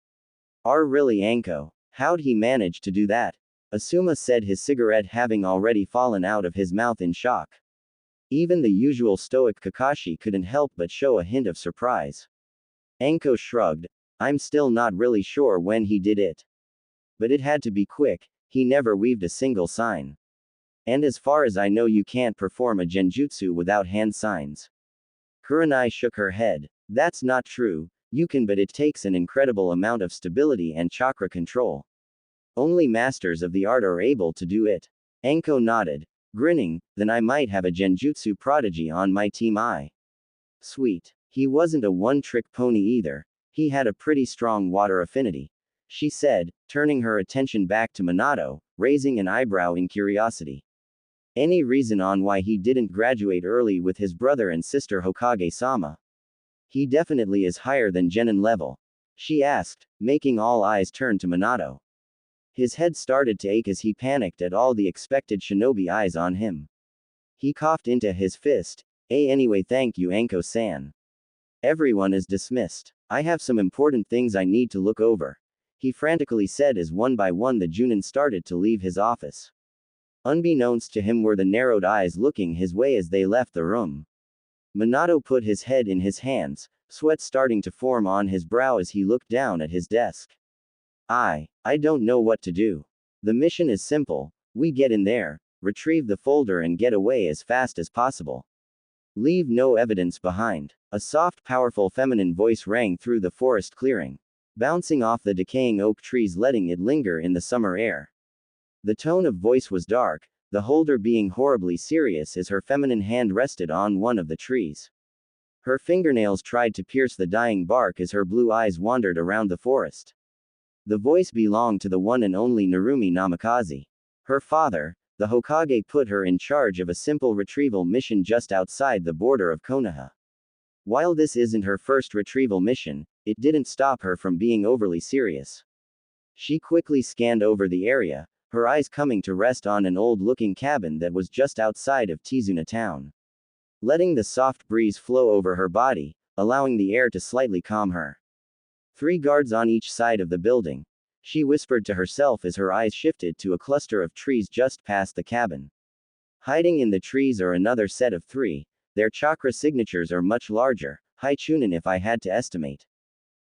Really, Anko? How'd he manage to do that? Asuma said, his cigarette having already fallen out of his mouth in shock. Even the usual stoic Kakashi couldn't help but show a hint of surprise. Anko shrugged. I'm still not really sure when he did it. But it had to be quick, he never weaved a single sign. And as far as I know, you can't perform a genjutsu without hand signs. Kurenai shook her head. That's not true, you can, but it takes an incredible amount of stability and chakra control. Only masters of the art are able to do it. Anko nodded, grinning, then I might have a genjutsu prodigy on my team. Sweet. He wasn't a one-trick pony either, he had a pretty strong water affinity, she said, turning her attention back to Minato, raising an eyebrow in curiosity. Any reason on why he didn't graduate early with his brother and sister Hokage-sama? He definitely is higher than genin level, she asked, making all eyes turn to Minato. His head started to ache as he panicked at all the expected shinobi eyes on him. He coughed into his fist. Anyway, thank you, Anko-san. Everyone is dismissed. I have some important things I need to look over, he frantically said as one by one the Junin started to leave his office. Unbeknownst to him were the narrowed eyes looking his way as they left the room. Minato put his head in his hands, sweat starting to form on his brow as he looked down at his desk. I don't know what to do. The mission is simple, we get in there, retrieve the folder and get away as fast as possible. Leave no evidence behind. A soft, powerful feminine voice rang through the forest clearing, bouncing off the decaying oak trees, letting it linger in the summer air. The tone of voice was dark, the holder being horribly serious as her feminine hand rested on one of the trees. Her fingernails tried to pierce the dying bark as her blue eyes wandered around the forest. The voice belonged to the one and only Narumi Namikaze. Her father, the Hokage, put her in charge of a simple retrieval mission just outside the border of Konoha. While this isn't her first retrieval mission, it didn't stop her from being overly serious. She quickly scanned over the area, her eyes coming to rest on an old-looking cabin that was just outside of Tizuna town. Letting the soft breeze flow over her body, allowing the air to slightly calm her. 3 guards on each side of the building, she whispered to herself as her eyes shifted to a cluster of trees just past the cabin. Hiding in the trees are another set of 3, their chakra signatures are much larger, high chunin if I had to estimate.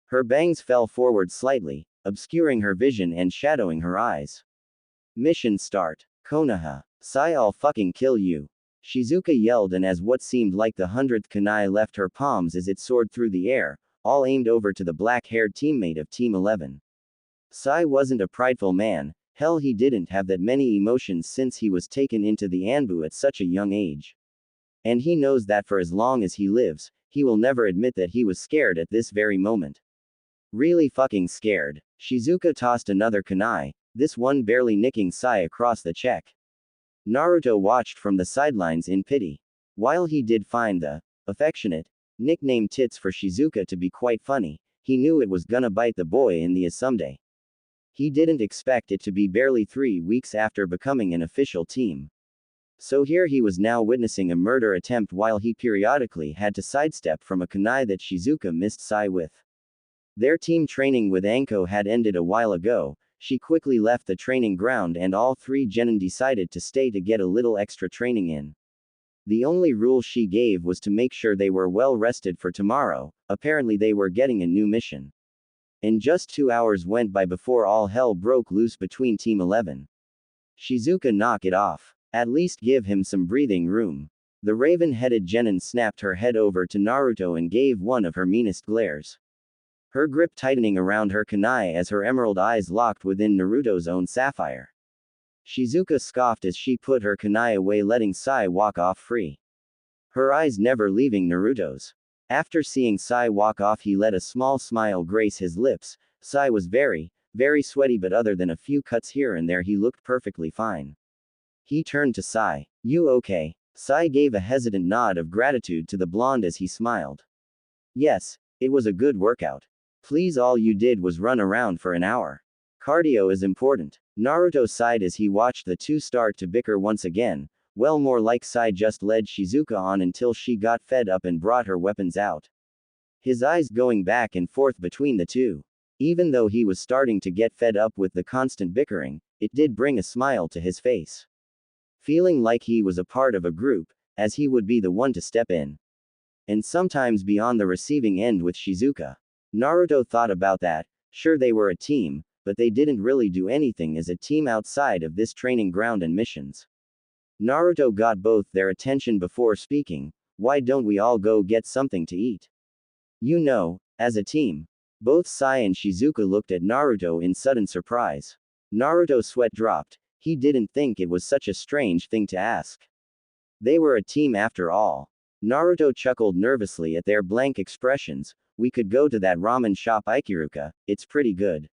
Her bangs fell forward slightly, obscuring her vision and shadowing her eyes. Mission start. Konoha. Sai, I'll fucking kill you. Shizuka yelled, and as what seemed like the 100th kunai left her palms as it soared through the air, all aimed over to the black-haired teammate of Team 11. Sai wasn't a prideful man, hell he didn't have that many emotions since he was taken into the Anbu at such a young age. And he knows that for as long as he lives, he will never admit that he was scared at this very moment. Really fucking scared. Shizuka tossed another kunai, this one barely nicking Sai across the cheek. Naruto watched from the sidelines in pity. While he did find the affectionate nickname Tits for Shizuka to be quite funny, he knew it was gonna bite the boy in the ass someday. He didn't expect it to be barely 3 weeks after becoming an official team. So here he was now witnessing a murder attempt while he periodically had to sidestep from a kunai that Shizuka missed Sai with. Their team training with Anko had ended a while ago. She quickly left the training ground and all 3 genin decided to stay to get a little extra training in. The only rule she gave was to make sure they were well rested for tomorrow, apparently they were getting a new mission. And just 2 hours went by before all hell broke loose between Team 11. Shizuka, knock it off. At least give him some breathing room. The raven-headed genin snapped her head over to Naruto and gave one of her meanest glares. Her grip tightening around her kunai as her emerald eyes locked within Naruto's own sapphire. Shizuka scoffed as she put her kunai away, letting Sai walk off free. Her eyes never leaving Naruto's. After seeing Sai walk off, he let a small smile grace his lips. Sai was very, very sweaty, but other than a few cuts here and there, he looked perfectly fine. He turned to Sai. You okay? Sai gave a hesitant nod of gratitude to the blonde as he smiled. Yes, it was a good workout. Please, all you did was run around for an hour. Cardio is important. Naruto sighed as he watched the 2 start to bicker once again. Well, more like Sai just led Shizuka on until she got fed up and brought her weapons out. His eyes going back and forth between the 2. Even though he was starting to get fed up with the constant bickering, it did bring a smile to his face. Feeling like he was a part of a group, as he would be the one to step in. And sometimes be on the receiving end with Shizuka. Naruto thought about that. Sure, they were a team, but they didn't really do anything as a team outside of this training ground and missions. Naruto got both their attention before speaking. Why don't we all go get something to eat? You know, as a team. Both Sai and Shizuka looked at Naruto in sudden surprise. Naruto's sweat dropped. He didn't think it was such a strange thing to ask. They were a team after all. Naruto chuckled nervously at their blank expressions. We could go to that ramen shop Ikiruka, it's pretty good.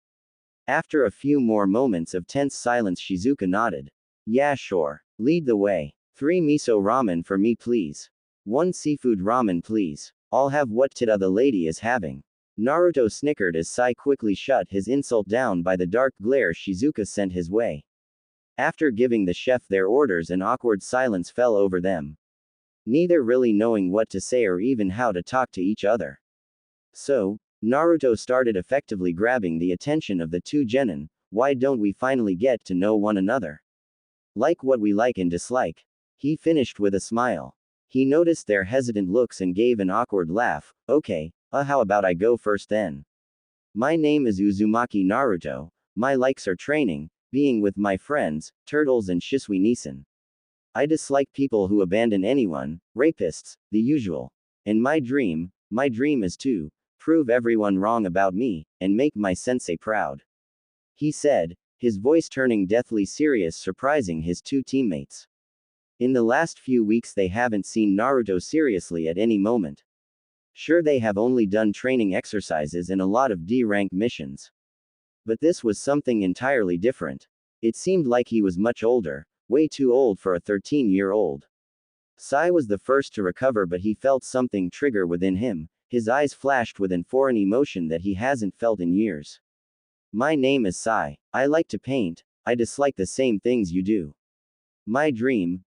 After a few more moments of tense silence, Shizuka nodded. Yeah, sure. Lead the way. 3 miso ramen for me, please. 1 seafood ramen, please. I'll have what Tita the lady is having. Naruto snickered as Sai quickly shut his insult down by the dark glare Shizuka sent his way. After giving the chef their orders, an awkward silence fell over them. Neither really knowing what to say or even how to talk to each other. So, Naruto started effectively grabbing the attention of the 2 genin. Why don't we finally get to know one another? Like what we like and dislike. He finished with a smile. He noticed their hesitant looks and gave an awkward laugh. Okay, how about I go first then? My name is Uzumaki Naruto. My likes are training, being with my friends, turtles and Shisui Nisan. I dislike people who abandon anyone, rapists, the usual. And my dream is to prove everyone wrong about me, and make my sensei proud. He said, his voice turning deathly serious, surprising his 2 teammates. In the last few weeks they haven't seen Naruto seriously at any moment. Sure, they have only done training exercises and a lot of D-rank missions. But this was something entirely different. It seemed like he was much older, way too old for a 13-year-old. Sai was the first to recover, but he felt something trigger within him. His eyes flashed with an foreign emotion that he hasn't felt in years. My name is Sai. I like to paint. I dislike the same things you do. My dream.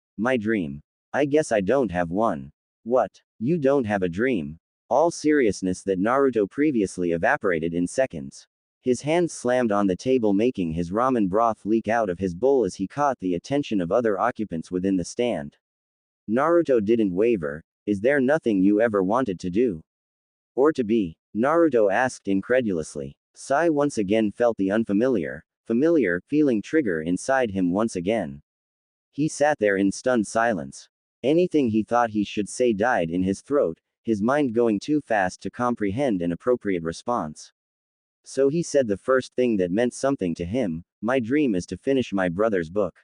I guess I don't have one. What? You don't have a dream? All seriousness, that Naruto previously evaporated in seconds. His hand slammed on the table, making his ramen broth leak out of his bowl as he caught the attention of other occupants within the stand. Naruto didn't waver. Is there nothing you ever wanted to do? Or to be? Naruto asked incredulously. Sai once again felt the familiar feeling trigger inside him once again. He sat there in stunned silence. Anything he thought he should say died in his throat, his mind going too fast to comprehend an appropriate response. So he said the first thing that meant something to him: my dream is to finish my brother's book.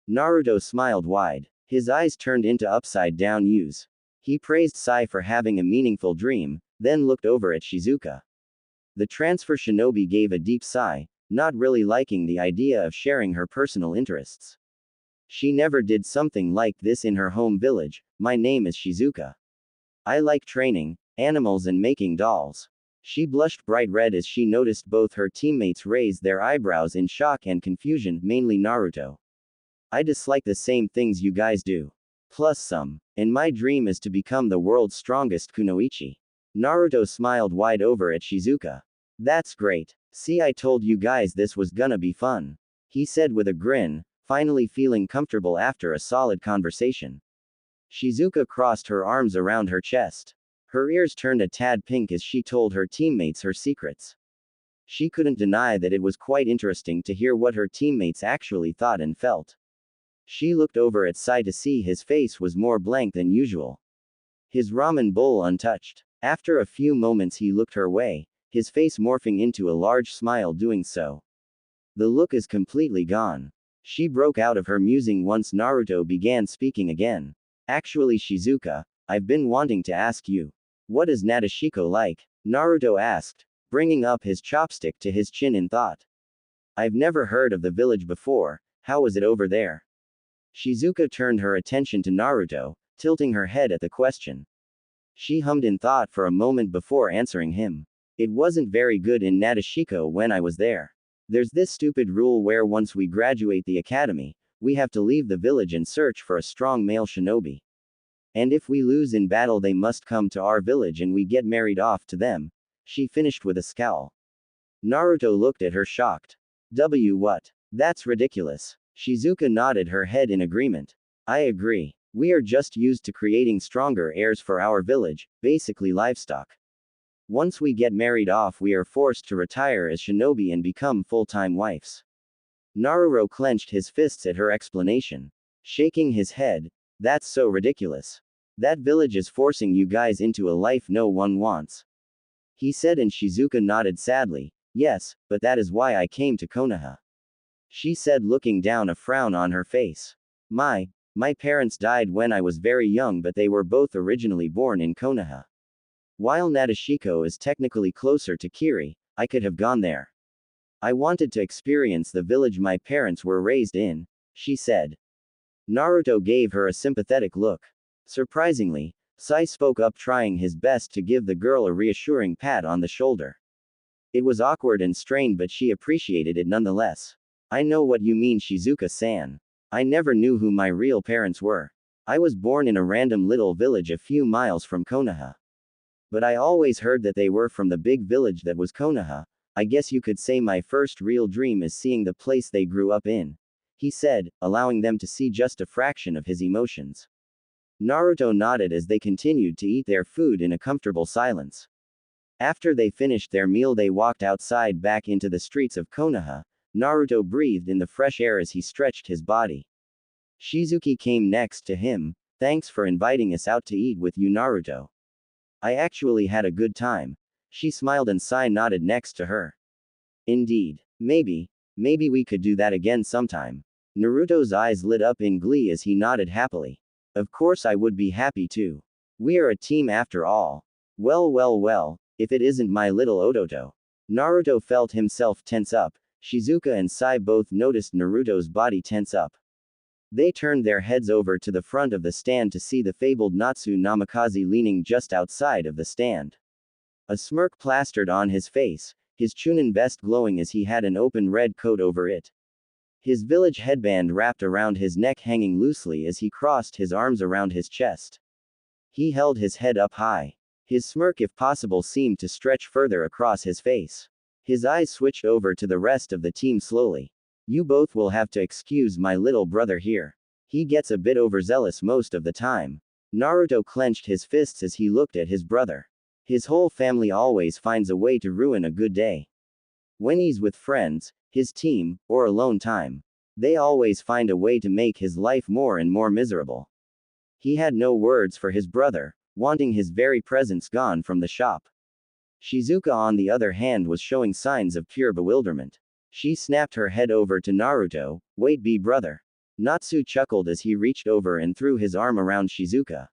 Naruto smiled wide. His eyes turned into upside-down U's. He praised Sai for having a meaningful dream, then looked over at Shizuka. The transfer shinobi gave a deep sigh, not really liking the idea of sharing her personal interests. She never did something like this in her home village. My name is Shizuka. I like training animals and making dolls. She blushed bright red as she noticed both her teammates raise their eyebrows in shock and confusion, mainly Naruto. I dislike the same things you guys do. Plus some. And my dream is to become the world's strongest kunoichi. Naruto smiled wide over at Shizuka. That's great. See, I told you guys this was gonna be fun. He said with a grin, finally feeling comfortable after a solid conversation. Shizuka crossed her arms around her chest. Her ears turned a tad pink as she told her teammates her secrets. She couldn't deny that it was quite interesting to hear what her teammates actually thought and felt. She looked over at Sai to see his face was more blank than usual. His ramen bowl untouched. After a few moments he looked her way, his face morphing into a large smile doing so. The look is completely gone. She broke out of her musing once Naruto began speaking again. Actually, Shizuka, I've been wanting to ask you. What is Nadeshiko like? Naruto asked, bringing up his chopstick to his chin in thought. I've never heard of the village before. How is it over there? Shizuka turned her attention to Naruto, tilting her head at the question. She hummed in thought for a moment before answering him. It wasn't very good in Nadeshiko when I was there. There's this stupid rule where once we graduate the academy, we have to leave the village and search for a strong male shinobi. And if we lose in battle, they must come to our village and we get married off to them. She finished with a scowl. Naruto looked at her shocked. What? That's ridiculous. Shizuka nodded her head in agreement. I agree. We are just used to creating stronger heirs for our village, basically livestock. Once we get married off, we are forced to retire as shinobi and become full-time wives. Naruto clenched his fists at her explanation. Shaking his head. That's so ridiculous. That village is forcing you guys into a life no one wants. He said, and Shizuka nodded sadly. Yes, but that is why I came to Konoha. She said, looking down, a frown on her face. My parents died when I was very young, but they were both originally born in Konoha. While Nadeshiko is technically closer to Kiri, I could have gone there. I wanted to experience the village my parents were raised in, she said. Naruto gave her a sympathetic look. Surprisingly, Sai spoke up, trying his best to give the girl a reassuring pat on the shoulder. It was awkward and strained, but she appreciated it nonetheless. I know what you mean, Shizuka-san. I never knew who my real parents were. I was born in a random little village a few miles from Konoha. But I always heard that they were from the big village that was Konoha. I guess you could say my first real dream is seeing the place they grew up in, he said, allowing them to see just a fraction of his emotions. Naruto nodded as they continued to eat their food in a comfortable silence. After they finished their meal, they walked outside back into the streets of Konoha. Naruto breathed in the fresh air as he stretched his body. Shizuki came next to him. Thanks for inviting us out to eat with you, Naruto. I actually had a good time. She smiled and Sai nodded next to her. Indeed. Maybe we could do that again sometime. Naruto's eyes lit up in glee as he nodded happily. Of course I would be happy to. We are a team after all. Well, well, well, if it isn't my little Odoto. Naruto felt himself tense up. Shizuka and Sai both noticed Naruto's body tense up. They turned their heads over to the front of the stand to see the fabled Natsu Namikaze leaning just outside of the stand. A smirk plastered on his face, his Chunin vest glowing as he had an open red coat over it. His village headband wrapped around his neck hanging loosely as he crossed his arms around his chest. He held his head up high. His smirk, if possible, seemed to stretch further across his face. His eyes switched over to the rest of the team slowly. You both will have to excuse my little brother here. He gets a bit overzealous most of the time. Naruto clenched his fists as he looked at his brother. His whole family always finds a way to ruin a good day. When he's with friends, his team, or alone time, they always find a way to make his life more and more miserable. He had no words for his brother, wanting his very presence gone from the shop. Shizuka, on the other hand, was showing signs of pure bewilderment. She snapped her head over to Naruto. Wait, be brother. Natsu chuckled as he reached over and threw his arm around Shizuka.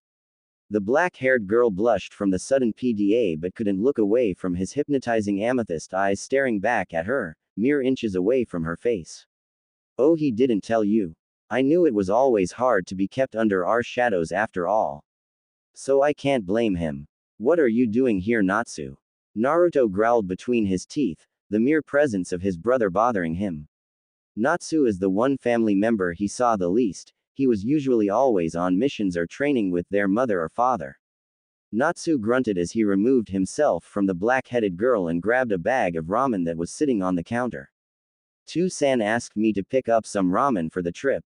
The black-haired girl blushed from the sudden PDA but couldn't look away from his hypnotizing amethyst eyes staring back at her, mere inches away from her face. Oh, he didn't tell you. I knew it was always hard to be kept under our shadows after all. So I can't blame him. What are you doing here, Natsu? Naruto growled between his teeth, the mere presence of his brother bothering him. Natsu is the one family member he saw the least. He was usually always on missions or training with their mother or father. Natsu grunted as he removed himself from the black-headed girl and grabbed a bag of ramen that was sitting on the counter. Tu-san asked me to pick up some ramen for the trip.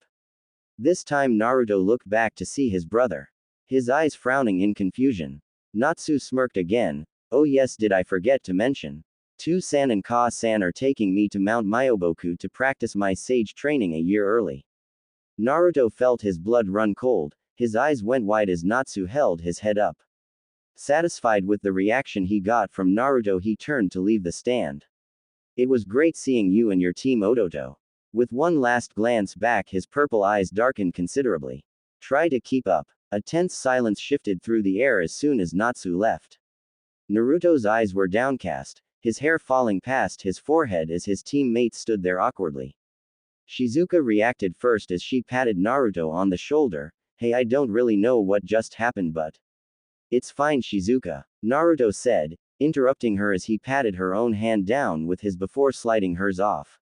This time Naruto looked back to see his brother. His eyes frowning in confusion. Natsu smirked again. Oh yes, did I forget to mention. Tu-san and Ka-san are taking me to Mount Myoboku to practice my sage training a year early. Naruto felt his blood run cold, his eyes went wide as Natsu held his head up. Satisfied with the reaction he got from Naruto, he turned to leave the stand. It was great seeing you and your team, Odoto. With one last glance back, his purple eyes darkened considerably. Try to keep up. A tense silence shifted through the air as soon as Natsu left. Naruto's eyes were downcast, his hair falling past his forehead as his teammates stood there awkwardly. Shizuka reacted first as she patted Naruto on the shoulder. Hey, I don't really know what just happened, but. It's fine, Shizuka, Naruto said, interrupting her as he patted her own hand down with his before sliding hers off.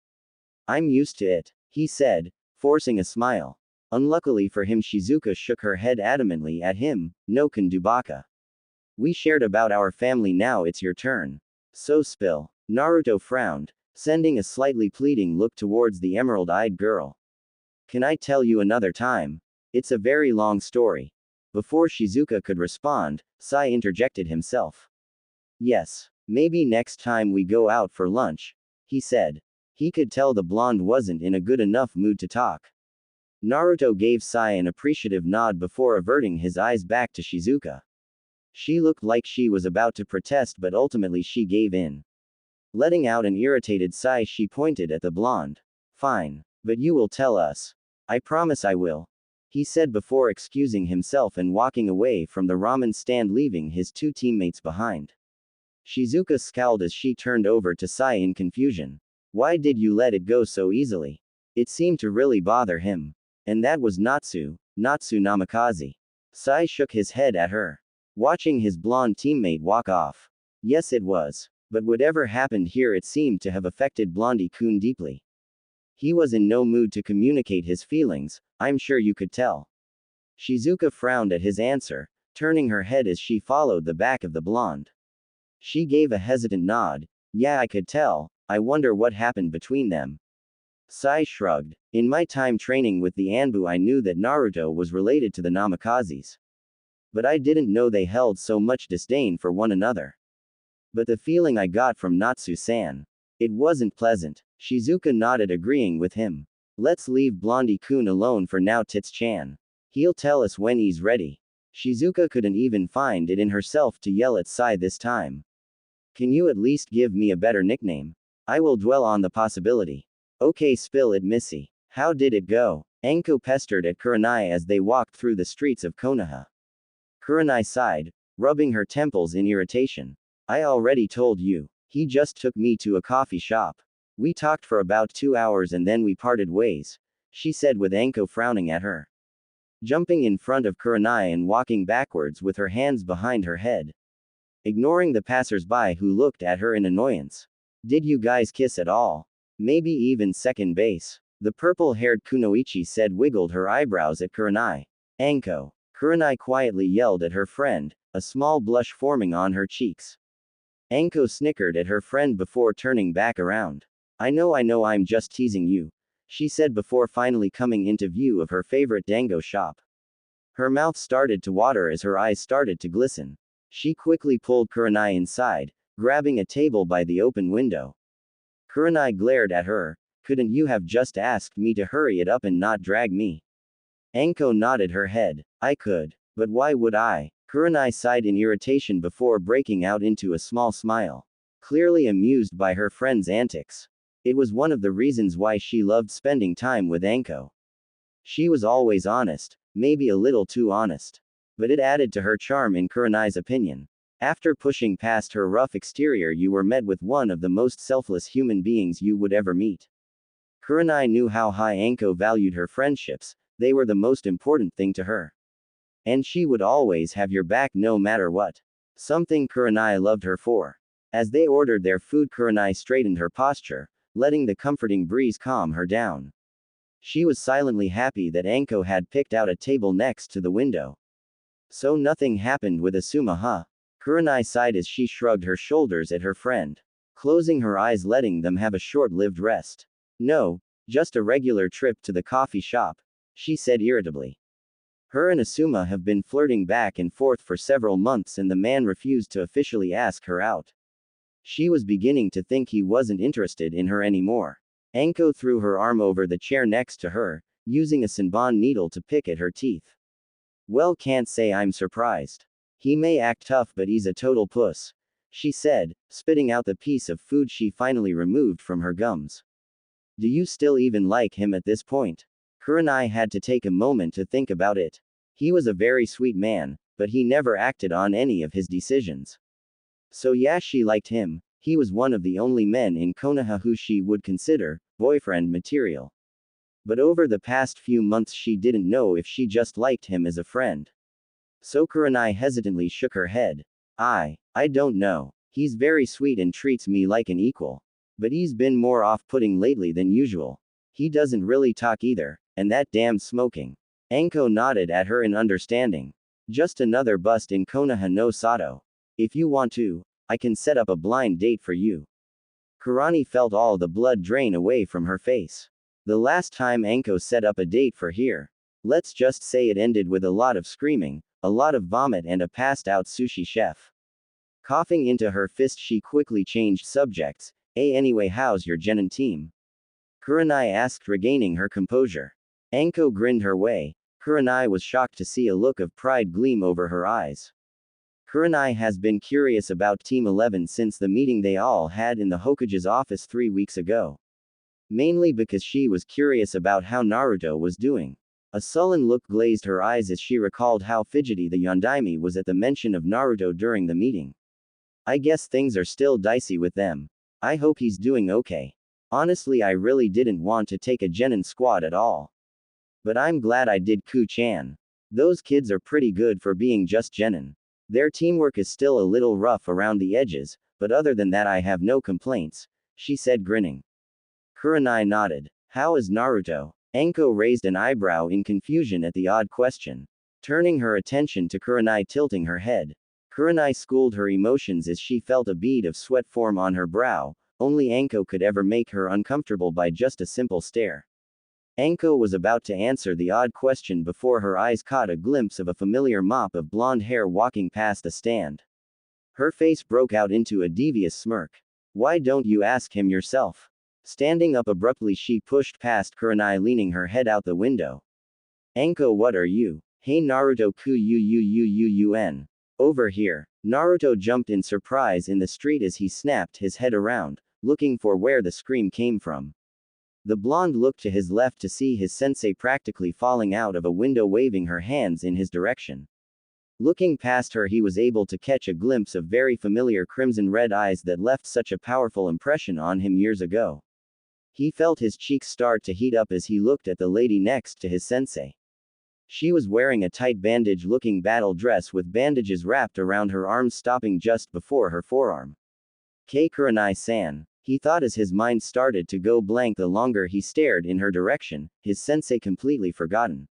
I'm used to it, he said, forcing a smile. Unluckily for him, Shizuka shook her head adamantly at him. No Kandubaka. We shared about our family, now it's your turn. So spill. Naruto frowned, sending a slightly pleading look towards the emerald-eyed girl. Can I tell you another time? It's a very long story. Before Shizuka could respond, Sai interjected himself. Yes, maybe next time we go out for lunch, he said. He could tell the blonde wasn't in a good enough mood to talk. Naruto gave Sai an appreciative nod before averting his eyes back to Shizuka. She looked like she was about to protest, but ultimately she gave in. Letting out an irritated sigh, she pointed at the blonde. Fine. But you will tell us. I promise I will, he said before excusing himself and walking away from the ramen stand, leaving his two teammates behind. Shizuka scowled as she turned over to Sai in confusion. Why did you let it go so easily? It seemed to really bother him. And that was Natsu Namikaze. Sai shook his head at her, watching his blonde teammate walk off. Yes, it was. But whatever happened here, it seemed to have affected Blondie-kun deeply. He was in no mood to communicate his feelings, I'm sure you could tell. Shizuka frowned at his answer, turning her head as she followed the back of the blonde. She gave a hesitant nod. Yeah, I could tell. I wonder what happened between them. Sai shrugged. In my time training with the Anbu, I knew that Naruto was related to the Namikazes. But I didn't know they held so much disdain for one another. But the feeling I got from Natsu-san, it wasn't pleasant. Shizuka nodded, agreeing with him. Let's leave Blondie-kun alone for now, Tits-chan. He'll tell us when he's ready. Shizuka couldn't even find it in herself to yell at Sai this time. Can you at least give me a better nickname? I will dwell on the possibility. Okay, spill it, Missy. How did it go? Anko pestered at Kurenai as they walked through the streets of Konoha. Kurenai sighed. rubbing her temples in irritation. I already told you. He just took me to a coffee shop. We talked for about 2 hours and then we parted ways, she said with Anko frowning at her. Jumping in front of Kurenai and walking backwards with her hands behind her head. Ignoring the passers-by who looked at her in annoyance. Did you guys kiss at all? Maybe even second base? The purple-haired Kunoichi said, wiggled her eyebrows at Kurenai. Anko. Kurenai quietly yelled at her friend, a small blush forming on her cheeks. Anko snickered at her friend before turning back around. I know, I'm just teasing you, she said before finally coming into view of her favorite dango shop. Her mouth started to water as her eyes started to glisten. She quickly pulled Kurenai inside, grabbing a table by the open window. Kurenai glared at her. Couldn't you have just asked me to hurry it up and not drag me? Anko nodded her head. I could. But why would I? Kurenai sighed in irritation before breaking out into a small smile. Clearly amused by her friend's antics. It was one of the reasons why she loved spending time with Anko. She was always honest, maybe a little too honest. But it added to her charm in Kurenai's opinion. After pushing past her rough exterior, you were met with one of the most selfless human beings you would ever meet. Kurenai knew how high Anko valued her friendships, they were the most important thing to her. And she would always have your back no matter what. Something Kurenai loved her for. As they ordered their food, Kurenai straightened her posture, letting the comforting breeze calm her down. She was silently happy that Anko had picked out a table next to the window. So nothing happened with Asuma, huh? Kurenai sighed as she shrugged her shoulders at her friend, closing her eyes, letting them have a short-lived rest. No, just a regular trip to the coffee shop, she said irritably. Her and Asuma have been flirting back and forth for several months and the man refused to officially ask her out. She was beginning to think he wasn't interested in her anymore. Anko threw her arm over the chair next to her, using a Senbon needle to pick at her teeth. Well, can't say I'm surprised. He may act tough but he's a total puss, she said, spitting out the piece of food she finally removed from her gums. Do you still even like him at this point? Kurenai had to take a moment to think about it. He was a very sweet man, but he never acted on any of his decisions. So yeah, she liked him. He was one of the only men in Konoha who she would consider boyfriend material. But over the past few months she didn't know if she just liked him as a friend. So Kurenai hesitantly shook her head. I don't know. He's very sweet and treats me like an equal. But he's been more off-putting lately than usual. He doesn't really talk either, and that damn smoking. Anko nodded at her in understanding. Just another bust in Konoha no Sato. If you want to, I can set up a blind date for you. Kurani felt all the blood drain away from her face. The last time Anko set up a date for here, let's just say it ended with a lot of screaming, a lot of vomit and a passed-out sushi chef. Coughing into her fist, she quickly changed subjects. Anyway, how's your genin team? Kurenai asked, regaining her composure. Anko grinned her way. Kurenai was shocked to see a look of pride gleam over her eyes. Kurenai has been curious about Team 11 since the meeting they all had in the Hokage's office 3 weeks ago. Mainly because she was curious about how Naruto was doing. A sullen look glazed her eyes as she recalled how fidgety the Yondaime was at the mention of Naruto during the meeting. I guess things are still dicey with them. I hope he's doing okay. Honestly, I really didn't want to take a genin squad at all. But I'm glad I did, Ku-chan. Those kids are pretty good for being just genin. Their teamwork is still a little rough around the edges, but other than that I have no complaints, she said, grinning. Kurenai nodded. How is Naruto? Anko raised an eyebrow in confusion at the odd question. Turning her attention to Kurenai, tilting her head. Kurenai schooled her emotions as she felt a bead of sweat form on her brow. Only Anko could ever make her uncomfortable by just a simple stare. Anko was about to answer the odd question before her eyes caught a glimpse of a familiar mop of blonde hair walking past the stand. Her face broke out into a devious smirk. Why don't you ask him yourself? Standing up abruptly, she pushed past Kurenai, leaning her head out the window. Anko, what are you? Hey Naruto, Ku-u-u-u-u-un. Over here. Naruto jumped in surprise in the street as he snapped his head around, looking for where the scream came from. The blonde looked to his left to see his sensei practically falling out of a window, waving her hands in his direction. Looking past her, he was able to catch a glimpse of very familiar crimson-red eyes that left such a powerful impression on him years ago. He felt his cheeks start to heat up as he looked at the lady next to his sensei. She was wearing a tight bandage-looking battle dress with bandages wrapped around her arms stopping just before her forearm. Kurenai-san. He thought as his mind started to go blank the longer he stared in her direction, his sensei completely forgotten.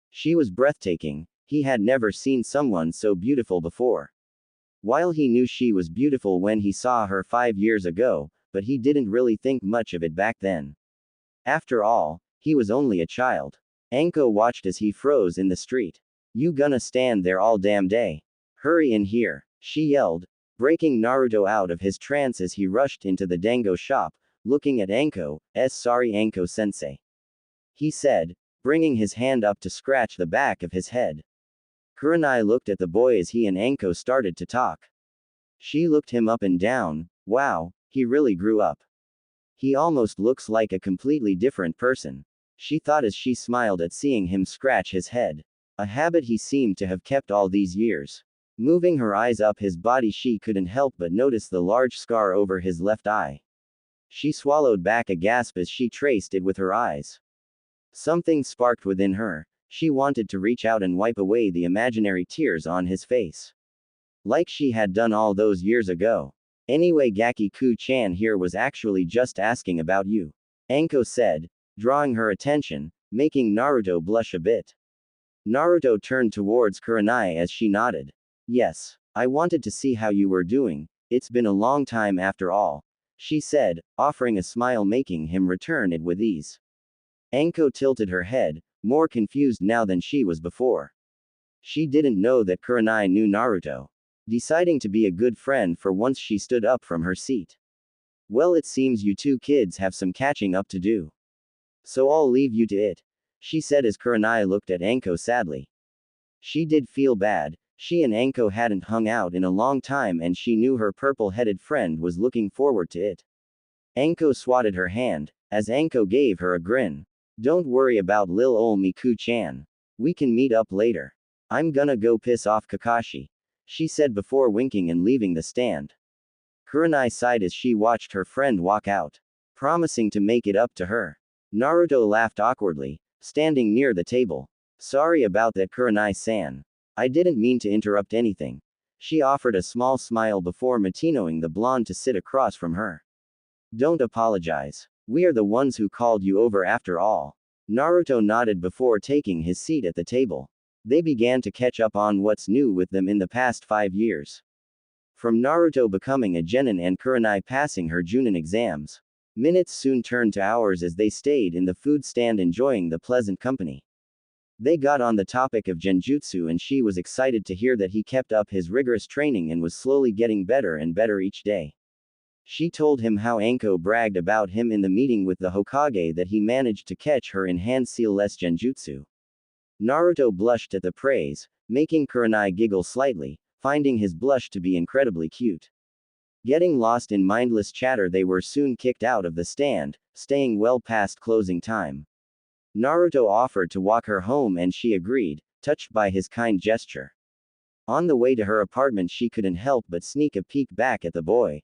She was breathtaking. He had never seen someone so beautiful before. While he knew she was beautiful when he saw her 5 years ago, but he didn't really think much of it back then. After all, he was only a child. Anko watched as he froze in the street. "You gonna stand there all damn day? Hurry in here," she yelled, breaking Naruto out of his trance as he rushed into the dango shop, looking at Sorry Anko-sensei. He said, bringing his hand up to scratch the back of his head. Kurenai looked at the boy as he and Anko started to talk. She looked him up and down. Wow, he really grew up. He almost looks like a completely different person, she thought as she smiled at seeing him scratch his head. A habit he seemed to have kept all these years. Moving her eyes up his body, she couldn't help but notice the large scar over his left eye. She swallowed back a gasp as she traced it with her eyes. Something sparked within her. She wanted to reach out and wipe away the imaginary tears on his face. Like she had done all those years ago. "Anyway, Gaki-ku-chan here was actually just asking about you," Anko said, drawing her attention, making Naruto blush a bit. Naruto turned towards Kurenai as she nodded. "Yes, I wanted to see how you were doing, it's been a long time after all," she said, offering a smile making him return it with ease. Anko tilted her head, more confused now than she was before. She didn't know that Kurenai knew Naruto. Deciding to be a good friend for once, she stood up from her seat. "Well, it seems you two kids have some catching up to do. So I'll leave you to it," she said as Kurenai looked at Anko sadly. She did feel bad. She and Anko hadn't hung out in a long time and she knew her purple-headed friend was looking forward to it. Anko swatted her hand, as Anko gave her a grin. "Don't worry about Lil ol Miku-chan. We can meet up later. I'm gonna go piss off Kakashi," she said before winking and leaving the stand. Kurenai sighed as she watched her friend walk out, promising to make it up to her. Naruto laughed awkwardly, standing near the table. "Sorry about that, Kurenai-san. I didn't mean to interrupt anything." She offered a small smile before matinoing the blonde to sit across from her. "Don't apologize. We are the ones who called you over after all." Naruto nodded before taking his seat at the table. They began to catch up on what's new with them in the past 5 years. From Naruto becoming a genin and Kurenai passing her Junin exams. Minutes soon turned to hours as they stayed in the food stand enjoying the pleasant company. They got on the topic of genjutsu and she was excited to hear that he kept up his rigorous training and was slowly getting better and better each day. She told him how Anko bragged about him in the meeting with the Hokage that he managed to catch her in hand seal-less genjutsu. Naruto blushed at the praise, making Kurenai giggle slightly, finding his blush to be incredibly cute. Getting lost in mindless chatter, they were soon kicked out of the stand, staying well past closing time. Naruto offered to walk her home and she agreed, touched by his kind gesture. On the way to her apartment, she couldn't help but sneak a peek back at the boy.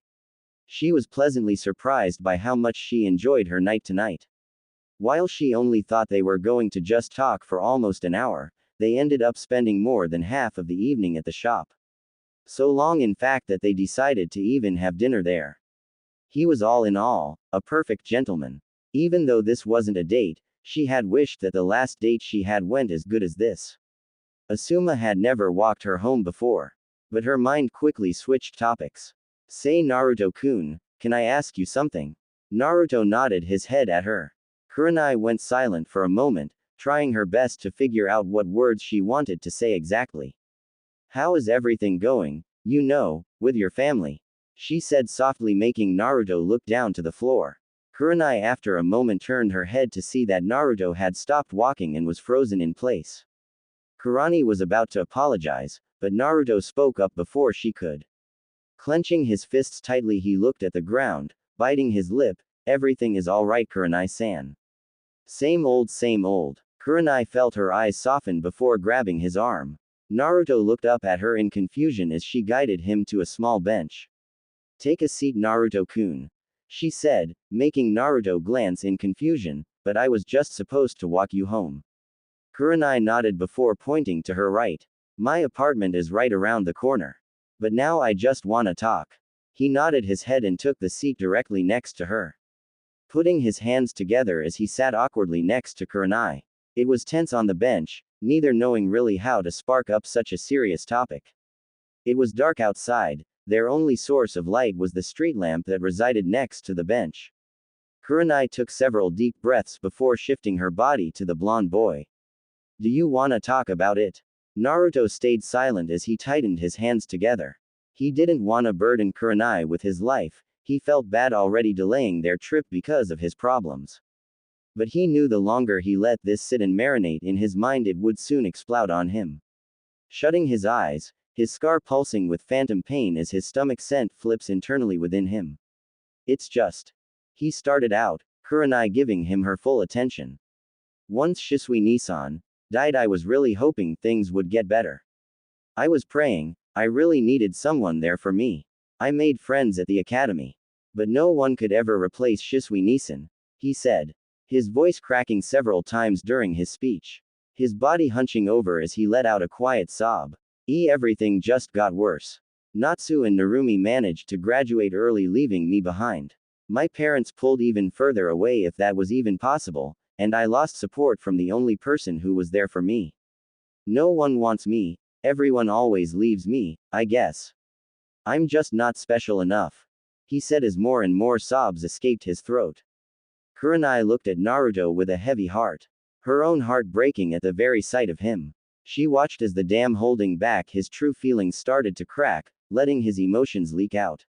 She was pleasantly surprised by how much she enjoyed her night tonight. While she only thought they were going to just talk for almost an hour, they ended up spending more than half of the evening at the shop. So long in fact that they decided to even have dinner there. He was all in all, a perfect gentleman. Even though this wasn't a date, she had wished that the last date she had went as good as this. Asuma had never walked her home before. But her mind quickly switched topics. "Say, Naruto-kun, can I ask you something?" Naruto nodded his head at her. Kurenai went silent for a moment, trying her best to figure out what words she wanted to say exactly. "How is everything going, with your family?" she said softly, making Naruto look down to the floor. Kurenai after a moment turned her head to see that Naruto had stopped walking and was frozen in place. Kurani was about to apologize, but Naruto spoke up before she could. Clenching his fists tightly, he looked at the ground, biting his lip. "Everything is alright, Kurenai-san." Same old, same old. Kurenai felt her eyes soften before grabbing his arm. Naruto looked up at her in confusion as she guided him to a small bench. Take a seat, Naruto-kun, she said, making Naruto glance in confusion, but I was just supposed to walk you home. Kurenai nodded before pointing to her right. My apartment is right around the corner. But now I just wanna talk. He nodded his head and took the seat directly next to her. Putting his hands together as he sat awkwardly next to Kurenai. It was tense on the bench, neither knowing really how to spark up such a serious topic. It was dark outside, their only source of light was the street lamp that resided next to the bench. Kurenai took several deep breaths before shifting her body to the blonde boy. Do you wanna talk about it? Naruto stayed silent as he tightened his hands together. He didn't wanna burden Kurenai with his life, he felt bad already delaying their trip because of his problems. But he knew the longer he let this sit and marinate in his mind it would soon explode on him. Shutting his eyes, his scar pulsing with phantom pain as his stomach sent flips internally within him. It's just. He started out, Kurenai giving him her full attention. Once Shisui Nissan died I was really hoping things would get better. I was praying, I really needed someone there for me. I made friends at the academy. But no one could ever replace Shisui Nissan, he said. His voice cracking several times during his speech. His body hunching over as he let out a quiet sob. Everything just got worse. Natsu and Narumi managed to graduate early leaving me behind. My parents pulled even further away if that was even possible, and I lost support from the only person who was there for me. No one wants me, everyone always leaves me, I guess. I'm just not special enough, he said as more and more sobs escaped his throat. Kurenai looked at Naruto with a heavy heart. Her own heart breaking at the very sight of him. She watched as the dam holding back his true feelings started to crack, letting his emotions leak out.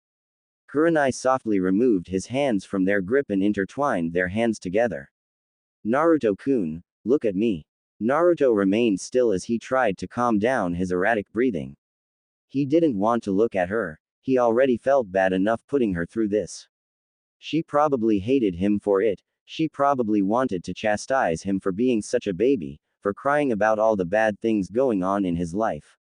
Kurenai softly removed his hands from their grip and intertwined their hands together. Naruto-kun, look at me. Naruto remained still as he tried to calm down his erratic breathing. He didn't want to look at her, he already felt bad enough putting her through this. She probably hated him for it, she probably wanted to chastise him for being such a baby, for crying about all the bad things going on in his life.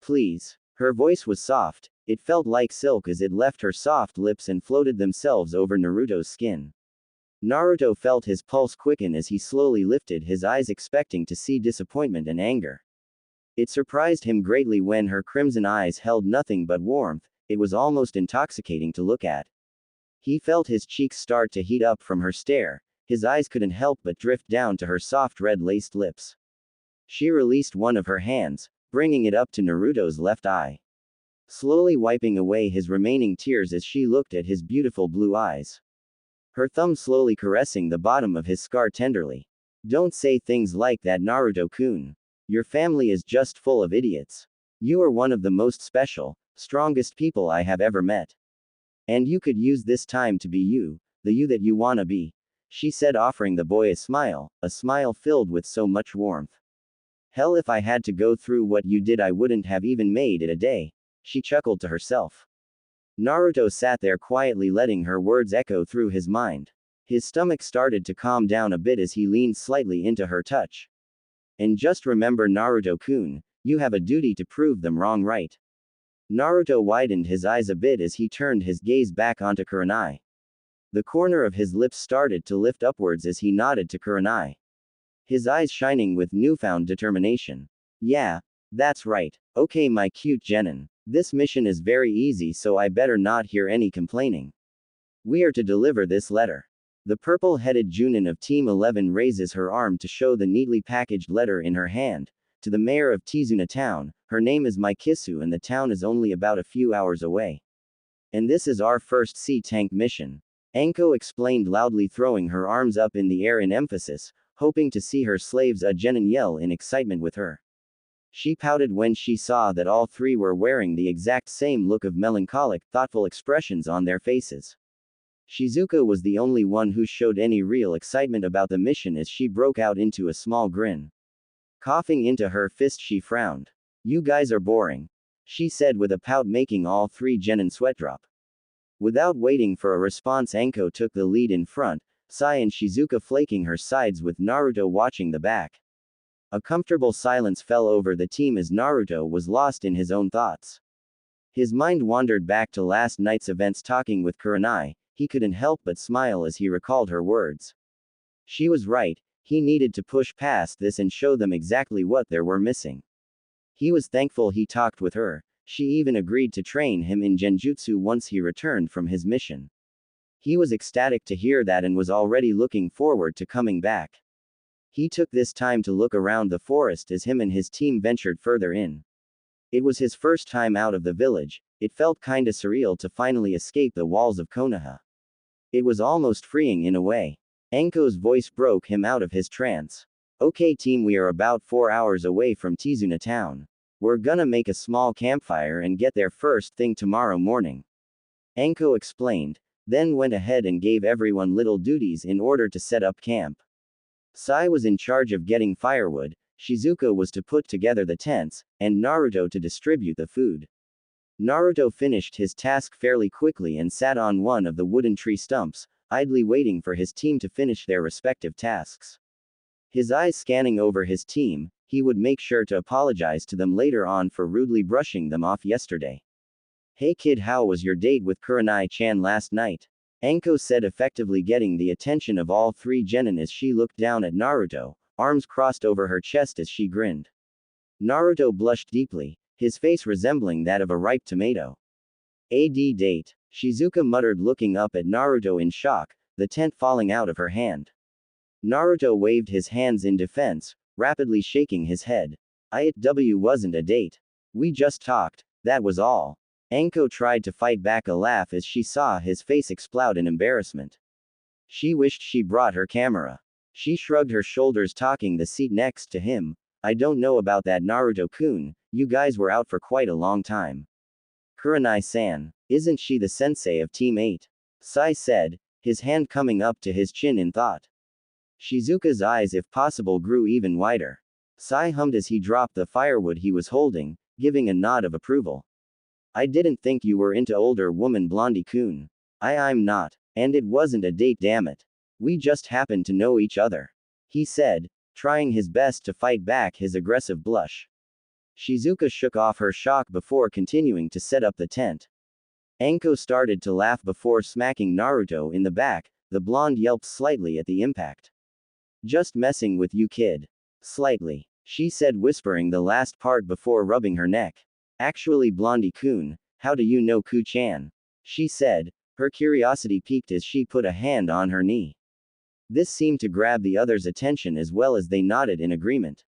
Please. Her voice was soft, it felt like silk as it left her soft lips and floated themselves over Naruto's skin. Naruto felt his pulse quicken as he slowly lifted his eyes expecting to see disappointment and anger. It surprised him greatly when her crimson eyes held nothing but warmth, it was almost intoxicating to look at. He felt his cheeks start to heat up from her stare, his eyes couldn't help but drift down to her soft red-laced lips. She released one of her hands, bringing it up to Naruto's left eye. Slowly wiping away his remaining tears as she looked at his beautiful blue eyes. Her thumb slowly caressing the bottom of his scar tenderly. Don't say things like that, Naruto-kun. Your family is just full of idiots. You are one of the most special, strongest people I have ever met. And you could use this time to be you, the you that you wanna be, she said, offering the boy a smile filled with so much warmth. Hell, if I had to go through what you did I wouldn't have even made it a day, she chuckled to herself. Naruto sat there quietly letting her words echo through his mind. His stomach started to calm down a bit as he leaned slightly into her touch. And just remember, Naruto-kun, you have a duty to prove them wrong, right? Naruto widened his eyes a bit as he turned his gaze back onto Kurenai. The corner of his lips started to lift upwards as he nodded to Kurenai. His eyes shining with newfound determination. Yeah, that's right. Okay, my cute genin. This mission is very easy, so I better not hear any complaining. We are to deliver this letter. The purple-headed Junin of Team 11 raises her arm to show the neatly packaged letter in her hand. To the mayor of Tizuna town, her name is Maikisu and the town is only about a few hours away. And this is our first sea tank mission. Anko explained loudly, throwing her arms up in the air in emphasis, hoping to see her slaves Genin yell in excitement with her. She pouted when she saw that all three were wearing the exact same look of melancholic, thoughtful expressions on their faces. Shizuka was the only one who showed any real excitement about the mission as she broke out into a small grin. Coughing into her fist, she frowned. You guys are boring, she said with a pout, making all three genin sweat drop. Without waiting for a response, Anko took the lead in front, Sai and Shizuka flaking her sides with Naruto watching the back. A comfortable silence fell over the team as Naruto was lost in his own thoughts. His mind wandered back to last night's events talking with Kurenai. He couldn't help but smile as he recalled her words. She was right, he needed to push past this and show them exactly what they were missing. He was thankful he talked with her. She even agreed to train him in genjutsu once he returned from his mission. He was ecstatic to hear that and was already looking forward to coming back. He took this time to look around the forest as him and his team ventured further in. It was his first time out of the village. It felt kinda surreal to finally escape the walls of Konoha. It was almost freeing in a way. Anko's voice broke him out of his trance. Okay team, we are about 4 hours away from Tizuna town. We're gonna make a small campfire and get there first thing tomorrow morning. Anko explained, then went ahead and gave everyone little duties in order to set up camp. Sai was in charge of getting firewood, Shizuka was to put together the tents, and Naruto to distribute the food. Naruto finished his task fairly quickly and sat on one of the wooden tree stumps, idly waiting for his team to finish their respective tasks. His eyes scanning over his team, he would make sure to apologize to them later on for rudely brushing them off yesterday. Hey kid, how was your date with Kurenai-chan last night? Anko said, effectively getting the attention of all three genin as she looked down at Naruto, arms crossed over her chest as she grinned. Naruto blushed deeply, his face resembling that of a ripe tomato. Date. Shizuka muttered, looking up at Naruto in shock, the tent falling out of her hand. Naruto waved his hands in defense, rapidly shaking his head. It wasn't a date. We just talked, that was all. Anko tried to fight back a laugh as she saw his face explode in embarrassment. She wished she brought her camera. She shrugged her shoulders, taking the seat next to him. I don't know about that, Naruto-kun, you guys were out for quite a long time. Kurenai-san, isn't she the sensei of Team 8? Sai said, his hand coming up to his chin in thought. Shizuka's eyes, if possible, grew even wider. Sai hummed as he dropped the firewood he was holding, giving a nod of approval. I didn't think you were into older woman, Blondie-kun. I'm not. And it wasn't a date, damn it. We just happened to know each other. He said, trying his best to fight back his aggressive blush. Shizuka shook off her shock before continuing to set up the tent. Anko started to laugh before smacking Naruto in the back. The blonde yelped slightly at the impact. Just messing with you, kid. Slightly, she said, whispering the last part before rubbing her neck. Actually, Blondie-kun, how do you know Ku-chan? She said, her curiosity piqued as she put a hand on her knee. This seemed to grab the others' attention as well as they nodded in agreement.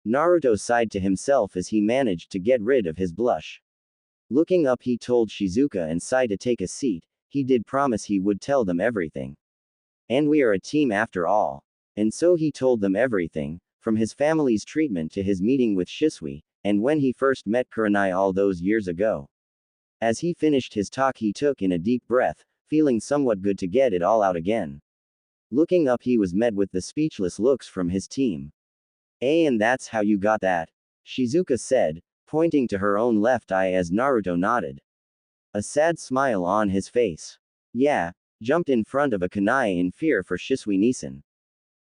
Naruto sighed to himself as he managed to get rid of his blush. Looking up, he told Shizuka and Sai to take a seat. He did promise he would tell them everything. And we are a team after all. And so he told them everything, from his family's treatment to his meeting with Shisui, and when he first met Kurenai all those years ago. As he finished his talk, he took in a deep breath, feeling somewhat good to get it all out again. Looking up, he was met with the speechless looks from his team. And that's how you got that? Shizuka said, pointing to her own left eye as Naruto nodded. A sad smile on his face. Yeah, jumped in front of a kunai in fear for Shisui-nisan.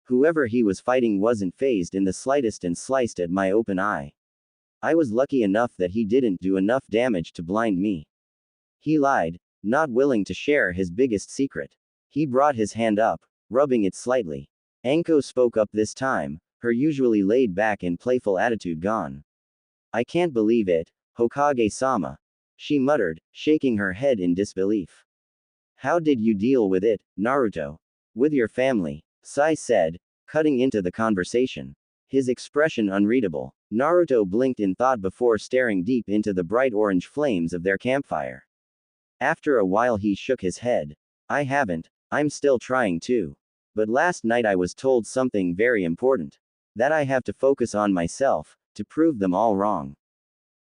Whoever he was fighting wasn't fazed in the slightest and sliced at my open eye. I was lucky enough that he didn't do enough damage to blind me. He lied, not willing to share his biggest secret. He brought his hand up, rubbing it slightly. Anko spoke up this time, her usually laid back and playful attitude gone. I can't believe it, Hokage-sama. She muttered, shaking her head in disbelief. How did you deal with it, Naruto? With your family, Sai said, cutting into the conversation. His expression unreadable. Naruto blinked in thought before staring deep into the bright orange flames of their campfire. After a while he shook his head. I haven't, I'm still trying to. But last night I was told something very important. That I have to focus on myself, to prove them all wrong.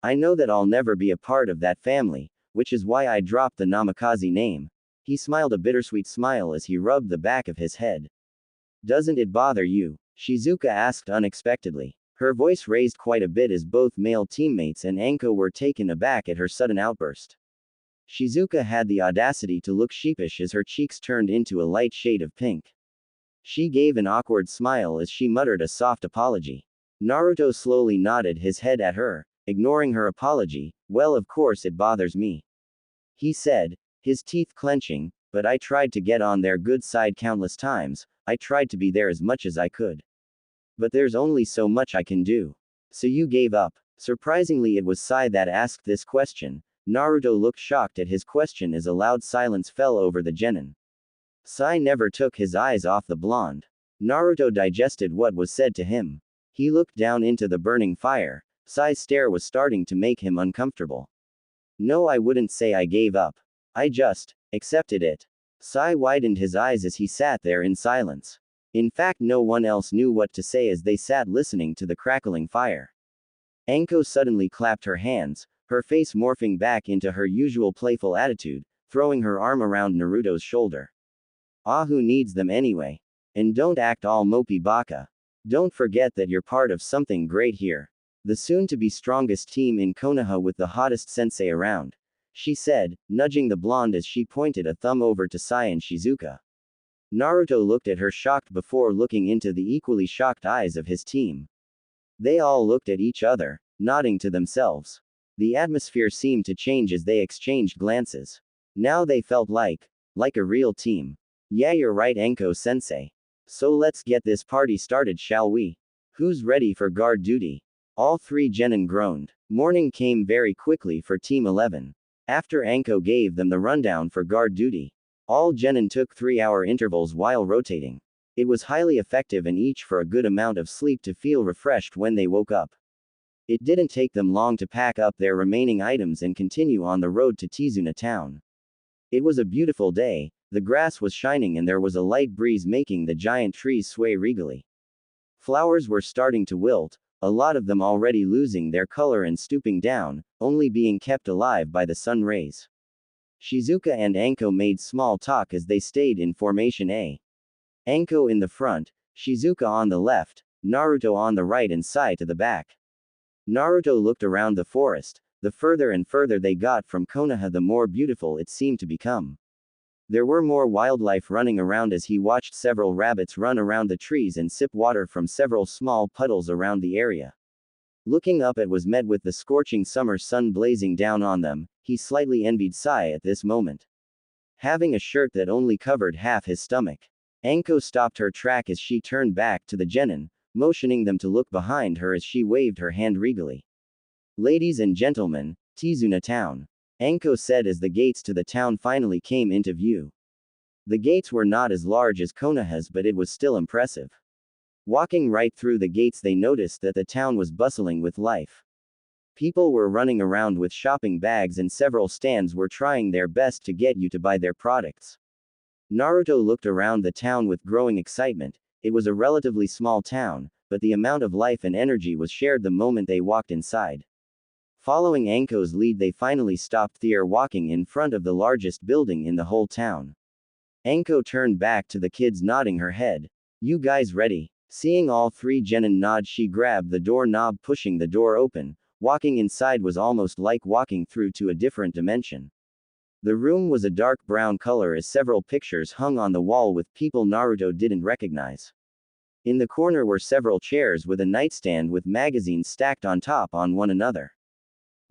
I know that I'll never be a part of that family, which is why I dropped the Namikaze name. He smiled a bittersweet smile as he rubbed the back of his head. Doesn't it bother you? Shizuka asked unexpectedly. Her voice raised quite a bit as both male teammates and Anko were taken aback at her sudden outburst. Shizuka had the audacity to look sheepish as her cheeks turned into a light shade of pink. She gave an awkward smile as she muttered a soft apology. Naruto slowly nodded his head at her, ignoring her apology. Well, of course it bothers me, he said, his teeth clenching, but I tried to get on their good side countless times. I tried to be there as much as I could. But there's only so much I can do. So you gave up. Surprisingly, it was Sai that asked this question. Naruto looked shocked at his question as a loud silence fell over the genin. Sai never took his eyes off the blonde. Naruto digested what was said to him. He looked down into the burning fire. Sai's stare was starting to make him uncomfortable. No, I wouldn't say I gave up. I just accepted it. Sai widened his eyes as he sat there in silence. In fact, no one else knew what to say as they sat listening to the crackling fire. Anko suddenly clapped her hands, her face morphing back into her usual playful attitude, throwing her arm around Naruto's shoulder. Ah, who needs them anyway? And don't act all mopey baka. Don't forget that you're part of something great here. The soon-to-be strongest team in Konoha with the hottest sensei around, she said, nudging the blonde as she pointed a thumb over to Sai and Shizuka. Naruto looked at her shocked before looking into the equally shocked eyes of his team. They all looked at each other, nodding to themselves. The atmosphere seemed to change as they exchanged glances. Now they felt like a real team. Yeah, you're right, Enko-sensei. So let's get this party started, shall we? Who's ready for guard duty? All three genin groaned. Morning came very quickly for Team 11. After Anko gave them the rundown for guard duty, all genin took 3-hour intervals while rotating. It was highly effective and each for a good amount of sleep to feel refreshed when they woke up. It didn't take them long to pack up their remaining items and continue on the road to Tizuna town. It was a beautiful day, the grass was shining and there was a light breeze making the giant trees sway regally. Flowers were starting to wilt, a lot of them already losing their color and stooping down, only being kept alive by the sun rays. Shizuka and Anko made small talk as they stayed in formation A. Anko in the front, Shizuka on the left, Naruto on the right and Sai to the back. Naruto looked around the forest. The further and further they got from Konoha, the more beautiful it seemed to become. There were more wildlife running around as he watched several rabbits run around the trees and sip water from several small puddles around the area. Looking up, it was met with the scorching summer sun blazing down on them. He slightly envied Sai at this moment. Having a shirt that only covered half his stomach. Anko stopped her track as she turned back to the genin, motioning them to look behind her as she waved her hand regally. Ladies and gentlemen, Tizuna town, Anko said as the gates to the town finally came into view. The gates were not as large as Konoha's, but it was still impressive. Walking right through the gates, they noticed that the town was bustling with life. People were running around with shopping bags and several stands were trying their best to get you to buy their products. Naruto looked around the town with growing excitement. It was a relatively small town, but the amount of life and energy was shared the moment they walked inside. Following Anko's lead, they finally stopped there, walking in front of the largest building in the whole town. Anko turned back to the kids, nodding her head. You guys ready? Seeing all three genin nod, she grabbed the door knob, pushing the door open. Walking inside was almost like walking through to a different dimension. The room was a dark brown color as several pictures hung on the wall with people Naruto didn't recognize. In the corner were several chairs with a nightstand with magazines stacked on top on one another.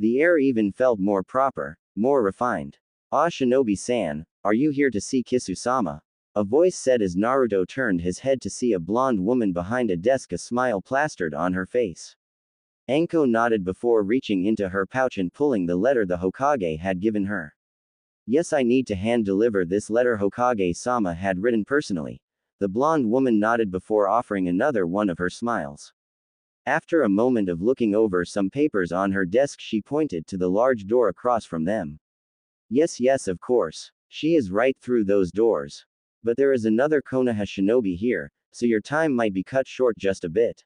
The air even felt more proper, more refined. Ah, Shinobi-san, are you here to see Kisu-sama? A voice said as Naruto turned his head to see a blonde woman behind a desk, a smile plastered on her face. Anko nodded before reaching into her pouch and pulling the letter the Hokage had given her. Yes, I need to hand deliver this letter Hokage-sama had written personally. The blonde woman nodded before offering another one of her smiles. After a moment of looking over some papers on her desk, she pointed to the large door across from them. Yes, of course. She is right through those doors. But there is another Konoha shinobi here, so your time might be cut short just a bit.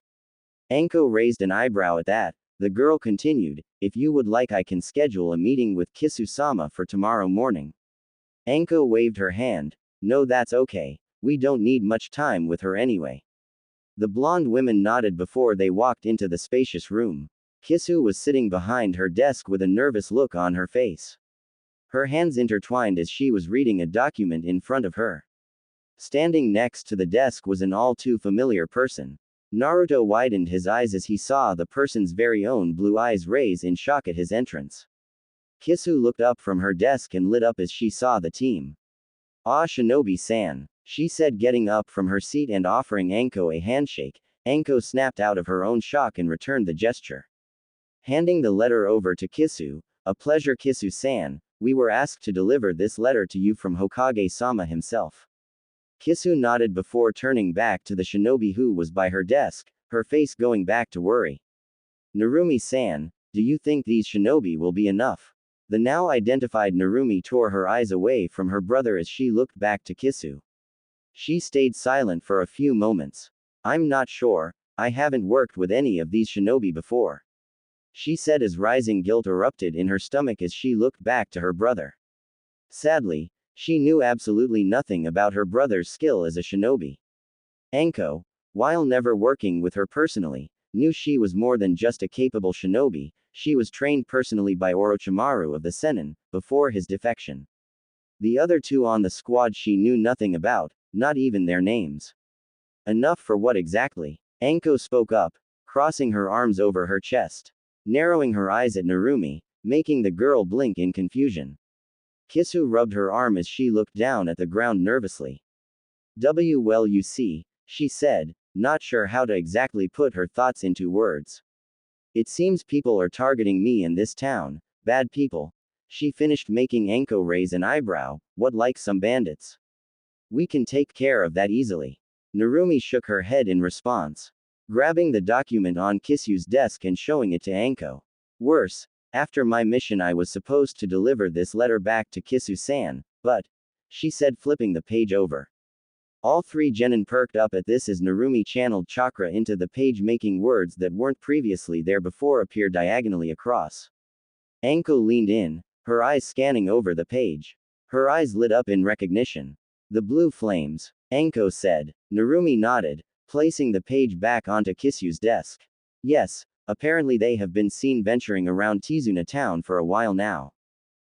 Anko raised an eyebrow at that. The girl continued, if you would like, I can schedule a meeting with Kisu-sama for tomorrow morning. Anko waved her hand. No, that's okay. We don't need much time with her anyway. The blonde woman nodded before they walked into the spacious room. Kisu was sitting behind her desk with a nervous look on her face. Her hands intertwined as she was reading a document in front of her. Standing next to the desk was an all too familiar person. Naruto widened his eyes as he saw the person's very own blue eyes raise in shock at his entrance. Kisu looked up from her desk and lit up as she saw the team. "Ah, Shinobi-san," she said, getting up from her seat and offering Anko a handshake. Anko snapped out of her own shock and returned the gesture. Handing the letter over to Kisu, "A pleasure, Kisu-san. We were asked to deliver this letter to you from Hokage-sama himself." Kisu nodded before turning back to the shinobi who was by her desk, her face going back to worry. "Narumi-san, do you think these shinobi will be enough?" The now identified Narumi tore her eyes away from her brother as she looked back to Kisu. She stayed silent for a few moments. "I'm not sure, I haven't worked with any of these shinobi before," she said as rising guilt erupted in her stomach as she looked back to her brother. Sadly, she knew absolutely nothing about her brother's skill as a shinobi. Anko, while never working with her personally, knew she was more than just a capable shinobi. She was trained personally by Orochimaru of the Sennin, before his defection. The other two on the squad she knew nothing about, not even their names. "Enough for what exactly?" Anko spoke up, crossing her arms over her chest, narrowing her eyes at Narumi, making the girl blink in confusion. Kisu rubbed her arm as she looked down at the ground nervously. Well, you see," she said, not sure how to exactly put her thoughts into words. "It seems people are targeting me in this town, bad people." She finished, making Anko raise an eyebrow. "What, like some bandits?" "We can take care of that easily." Narumi shook her head in response, grabbing the document on Kisu's desk and showing it to Anko. "Worse, after my mission I was supposed to deliver this letter back to Kisu-san, but," she said, flipping the page over. All three genin perked up at this as Narumi channeled chakra into the page, making words that weren't previously there before appear diagonally across. Anko leaned in, her eyes scanning over the page. Her eyes lit up in recognition. "The blue flames," Anko said. Narumi nodded, placing the page back onto Kisu's desk. "Yes, apparently they have been seen venturing around Tizuna town for a while now.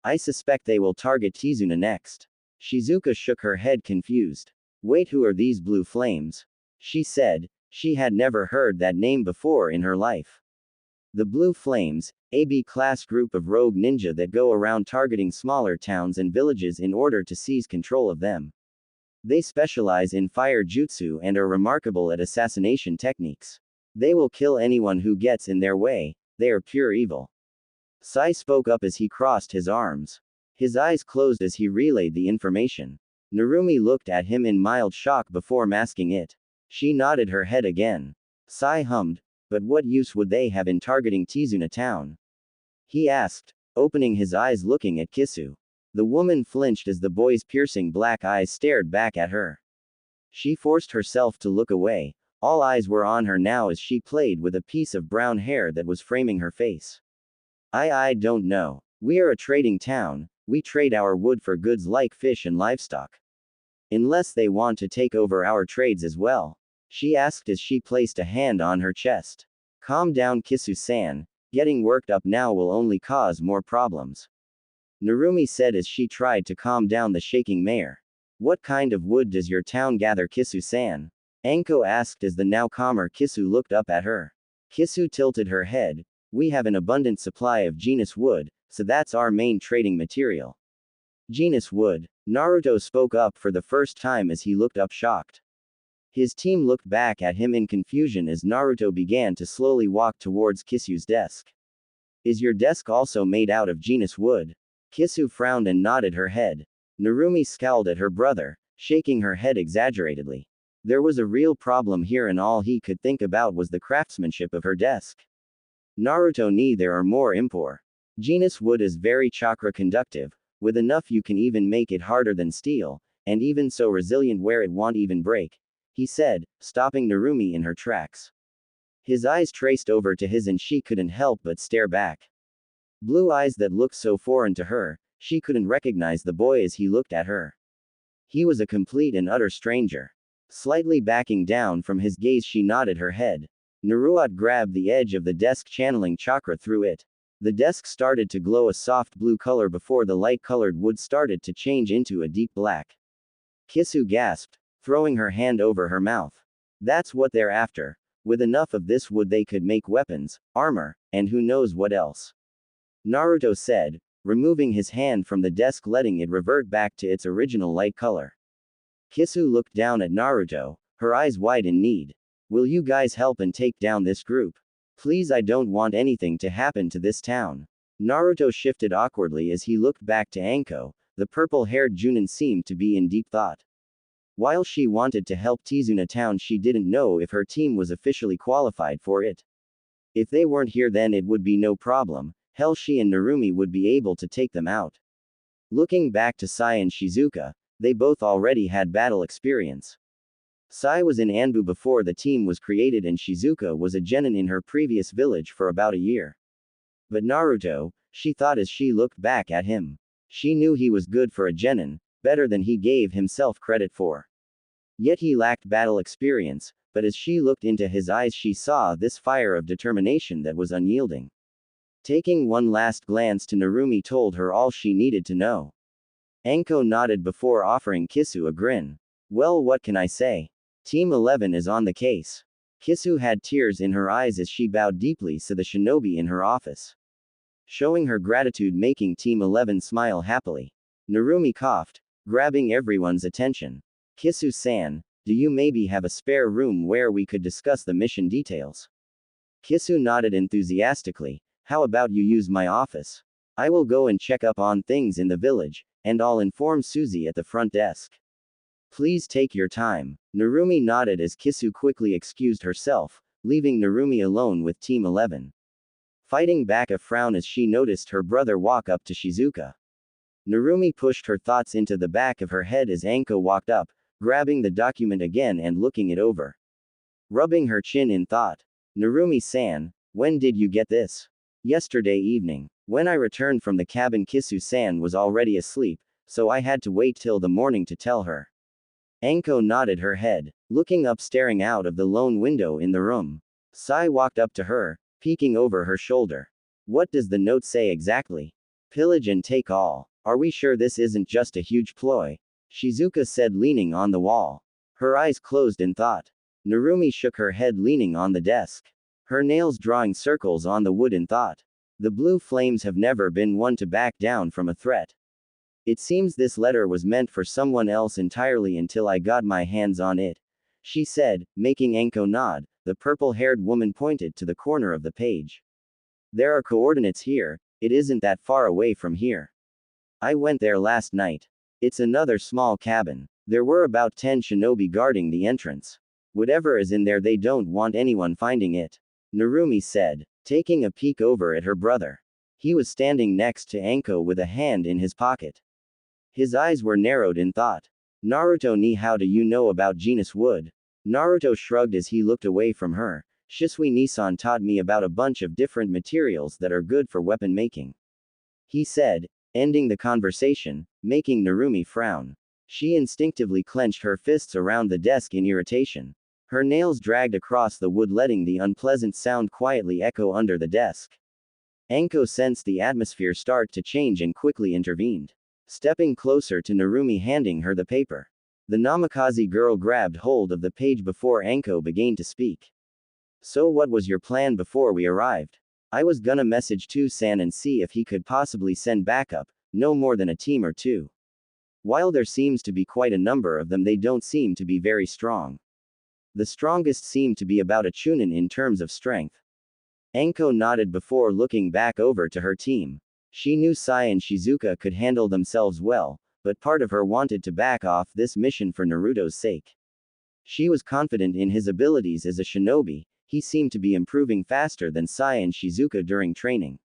I suspect they will target Tizuna next." Shizuka shook her head confused. "Wait, who are these blue flames?" she said. She had never heard that name before in her life. "The Blue Flames, a B-class group of rogue ninja that go around targeting smaller towns and villages in order to seize control of them. They specialize in fire jutsu and are remarkable at assassination techniques. They will kill anyone who gets in their way. They are pure evil." Sai spoke up as he crossed his arms. His eyes closed as he relayed the information. Narumi looked at him in mild shock before masking it. She nodded her head again. Sai hummed, "But what use would they have in targeting Tizuna town?" he asked, opening his eyes looking at Kisu. The woman flinched as the boy's piercing black eyes stared back at her. She forced herself to look away. All eyes were on her now as she played with a piece of brown hair that was framing her face. I don't know. We are a trading town. We trade our wood for goods like fish and livestock. Unless they want to take over our trades as well?" she asked as she placed a hand on her chest. "Calm down, Kisu-san. Getting worked up now will only cause more problems," Narumi said as she tried to calm down the shaking mayor. "What kind of wood does your town gather, Kisu-san?" Anko asked as the now calmer Kisu looked up at her. Kisu tilted her head. "We have an abundant supply of genus wood, so that's our main trading material." "Genus wood?" Naruto spoke up for the first time as he looked up shocked. His team looked back at him in confusion as Naruto began to slowly walk towards Kisu's desk. "Is your desk also made out of genus wood?" Kisu frowned and nodded her head. Narumi scowled at her brother, shaking her head exaggeratedly. There was a real problem here and all he could think about was the craftsmanship of her desk. Naruto knew there are more impor. Genus wood is very chakra conductive, with enough you can even make it harder than steel, and even so resilient where it won't even break, he said, stopping Narumi in her tracks. His eyes traced over to his and she couldn't help but stare back. Blue eyes that looked so foreign to her, she couldn't recognize the boy as he looked at her. He was a complete and utter stranger. Slightly backing down from his gaze, she nodded her head. Naruto grabbed the edge of the desk, channeling chakra through it. The desk started to glow a soft blue color before the light-colored wood started to change into a deep black. Kisu gasped, throwing her hand over her mouth. "That's what they're after. With enough of this wood they could make weapons, armor, and who knows what else. Naruto said, removing his hand from the desk letting it revert back to its original light color. Kisu looked down at Naruto, her eyes wide in need. Will you guys help and take down this group? Please, I don't want anything to happen to this town. Naruto shifted awkwardly as he looked back to Anko. The purple-haired Junin seemed to be in deep thought. While she wanted to help Tizuna town, she didn't know if her team was officially qualified for it. If they weren't here, then it would be no problem. Hell, she and Narumi would be able to take them out. Looking back to Sai and Shizuka, they both already had battle experience. Sai was in Anbu before the team was created and Shizuka was a genin in her previous village for about a year. But Naruto, she thought as she looked back at him. She knew he was good for a genin, better than he gave himself credit for. Yet he lacked battle experience, but as she looked into his eyes she saw this fire of determination that was unyielding. Taking one last glance to Narumi told her all she needed to know. Anko nodded before offering Kisu a grin. Well, what can I say? Team 11 is on the case. Kisu had tears in her eyes as she bowed deeply to the shinobi in her office, showing her gratitude, making Team 11 smile happily. Narumi coughed, grabbing everyone's attention. Kisu-san, do you maybe have a spare room where we could discuss the mission details? Kisu nodded enthusiastically. How about you use my office? I will go and check up on things in the village, and I'll inform Suzy at the front desk. Please take your time. Narumi nodded as Kisu quickly excused herself, leaving Narumi alone with Team 11. Fighting back a frown as she noticed her brother walk up to Shizuka. Narumi pushed her thoughts into the back of her head as Anko walked up, grabbing the document again and looking it over. Rubbing her chin in thought. Narumi-san, when did you get this? Yesterday evening. When I returned from the cabin, Kisu-san was already asleep, so I had to wait till the morning to tell her. Anko nodded her head, looking up, staring out of the lone window in the room. Sai walked up to her, peeking over her shoulder. What does the note say exactly? Pillage and take all. Are we sure this isn't just a huge ploy? Shizuka said, leaning on the wall. Her eyes closed in thought. Narumi shook her head, leaning on the desk, her nails drawing circles on the wood in thought. The blue flames have never been one to back down from a threat. It seems this letter was meant for someone else entirely until I got my hands on it, she said, making Anko nod. The purple-haired woman pointed to the corner of the page. There are coordinates here, it isn't that far away from here. I went there last night. It's another small cabin. There were about 10 shinobi guarding the entrance. Whatever is in there, they don't want anyone finding it. Narumi said, taking a peek over at her brother. He was standing next to Anko with a hand in his pocket. His eyes were narrowed in thought. Naruto ni, how do you know about genus wood? Naruto shrugged as he looked away from her. Shisui Nisan taught me about a bunch of different materials that are good for weapon making, he said, ending the conversation, making Narumi frown. She instinctively clenched her fists around the desk in irritation. Her nails dragged across the wood, letting the unpleasant sound quietly echo under the desk. Anko sensed the atmosphere start to change and quickly intervened, stepping closer to Narumi, handing her the paper. The Namikaze girl grabbed hold of the page before Anko began to speak. So what was your plan before we arrived? I was gonna message To-san and see if he could possibly send backup, no more than a team or two. While there seems to be quite a number of them, they don't seem to be very strong. The strongest seem to be about a chunin in terms of strength. Anko nodded before looking back over to her team. She knew Sai and Shizuka could handle themselves well, but part of her wanted to back off this mission for Naruto's sake. She was confident in his abilities as a shinobi. He seemed to be improving faster than Sai and Shizuka during training.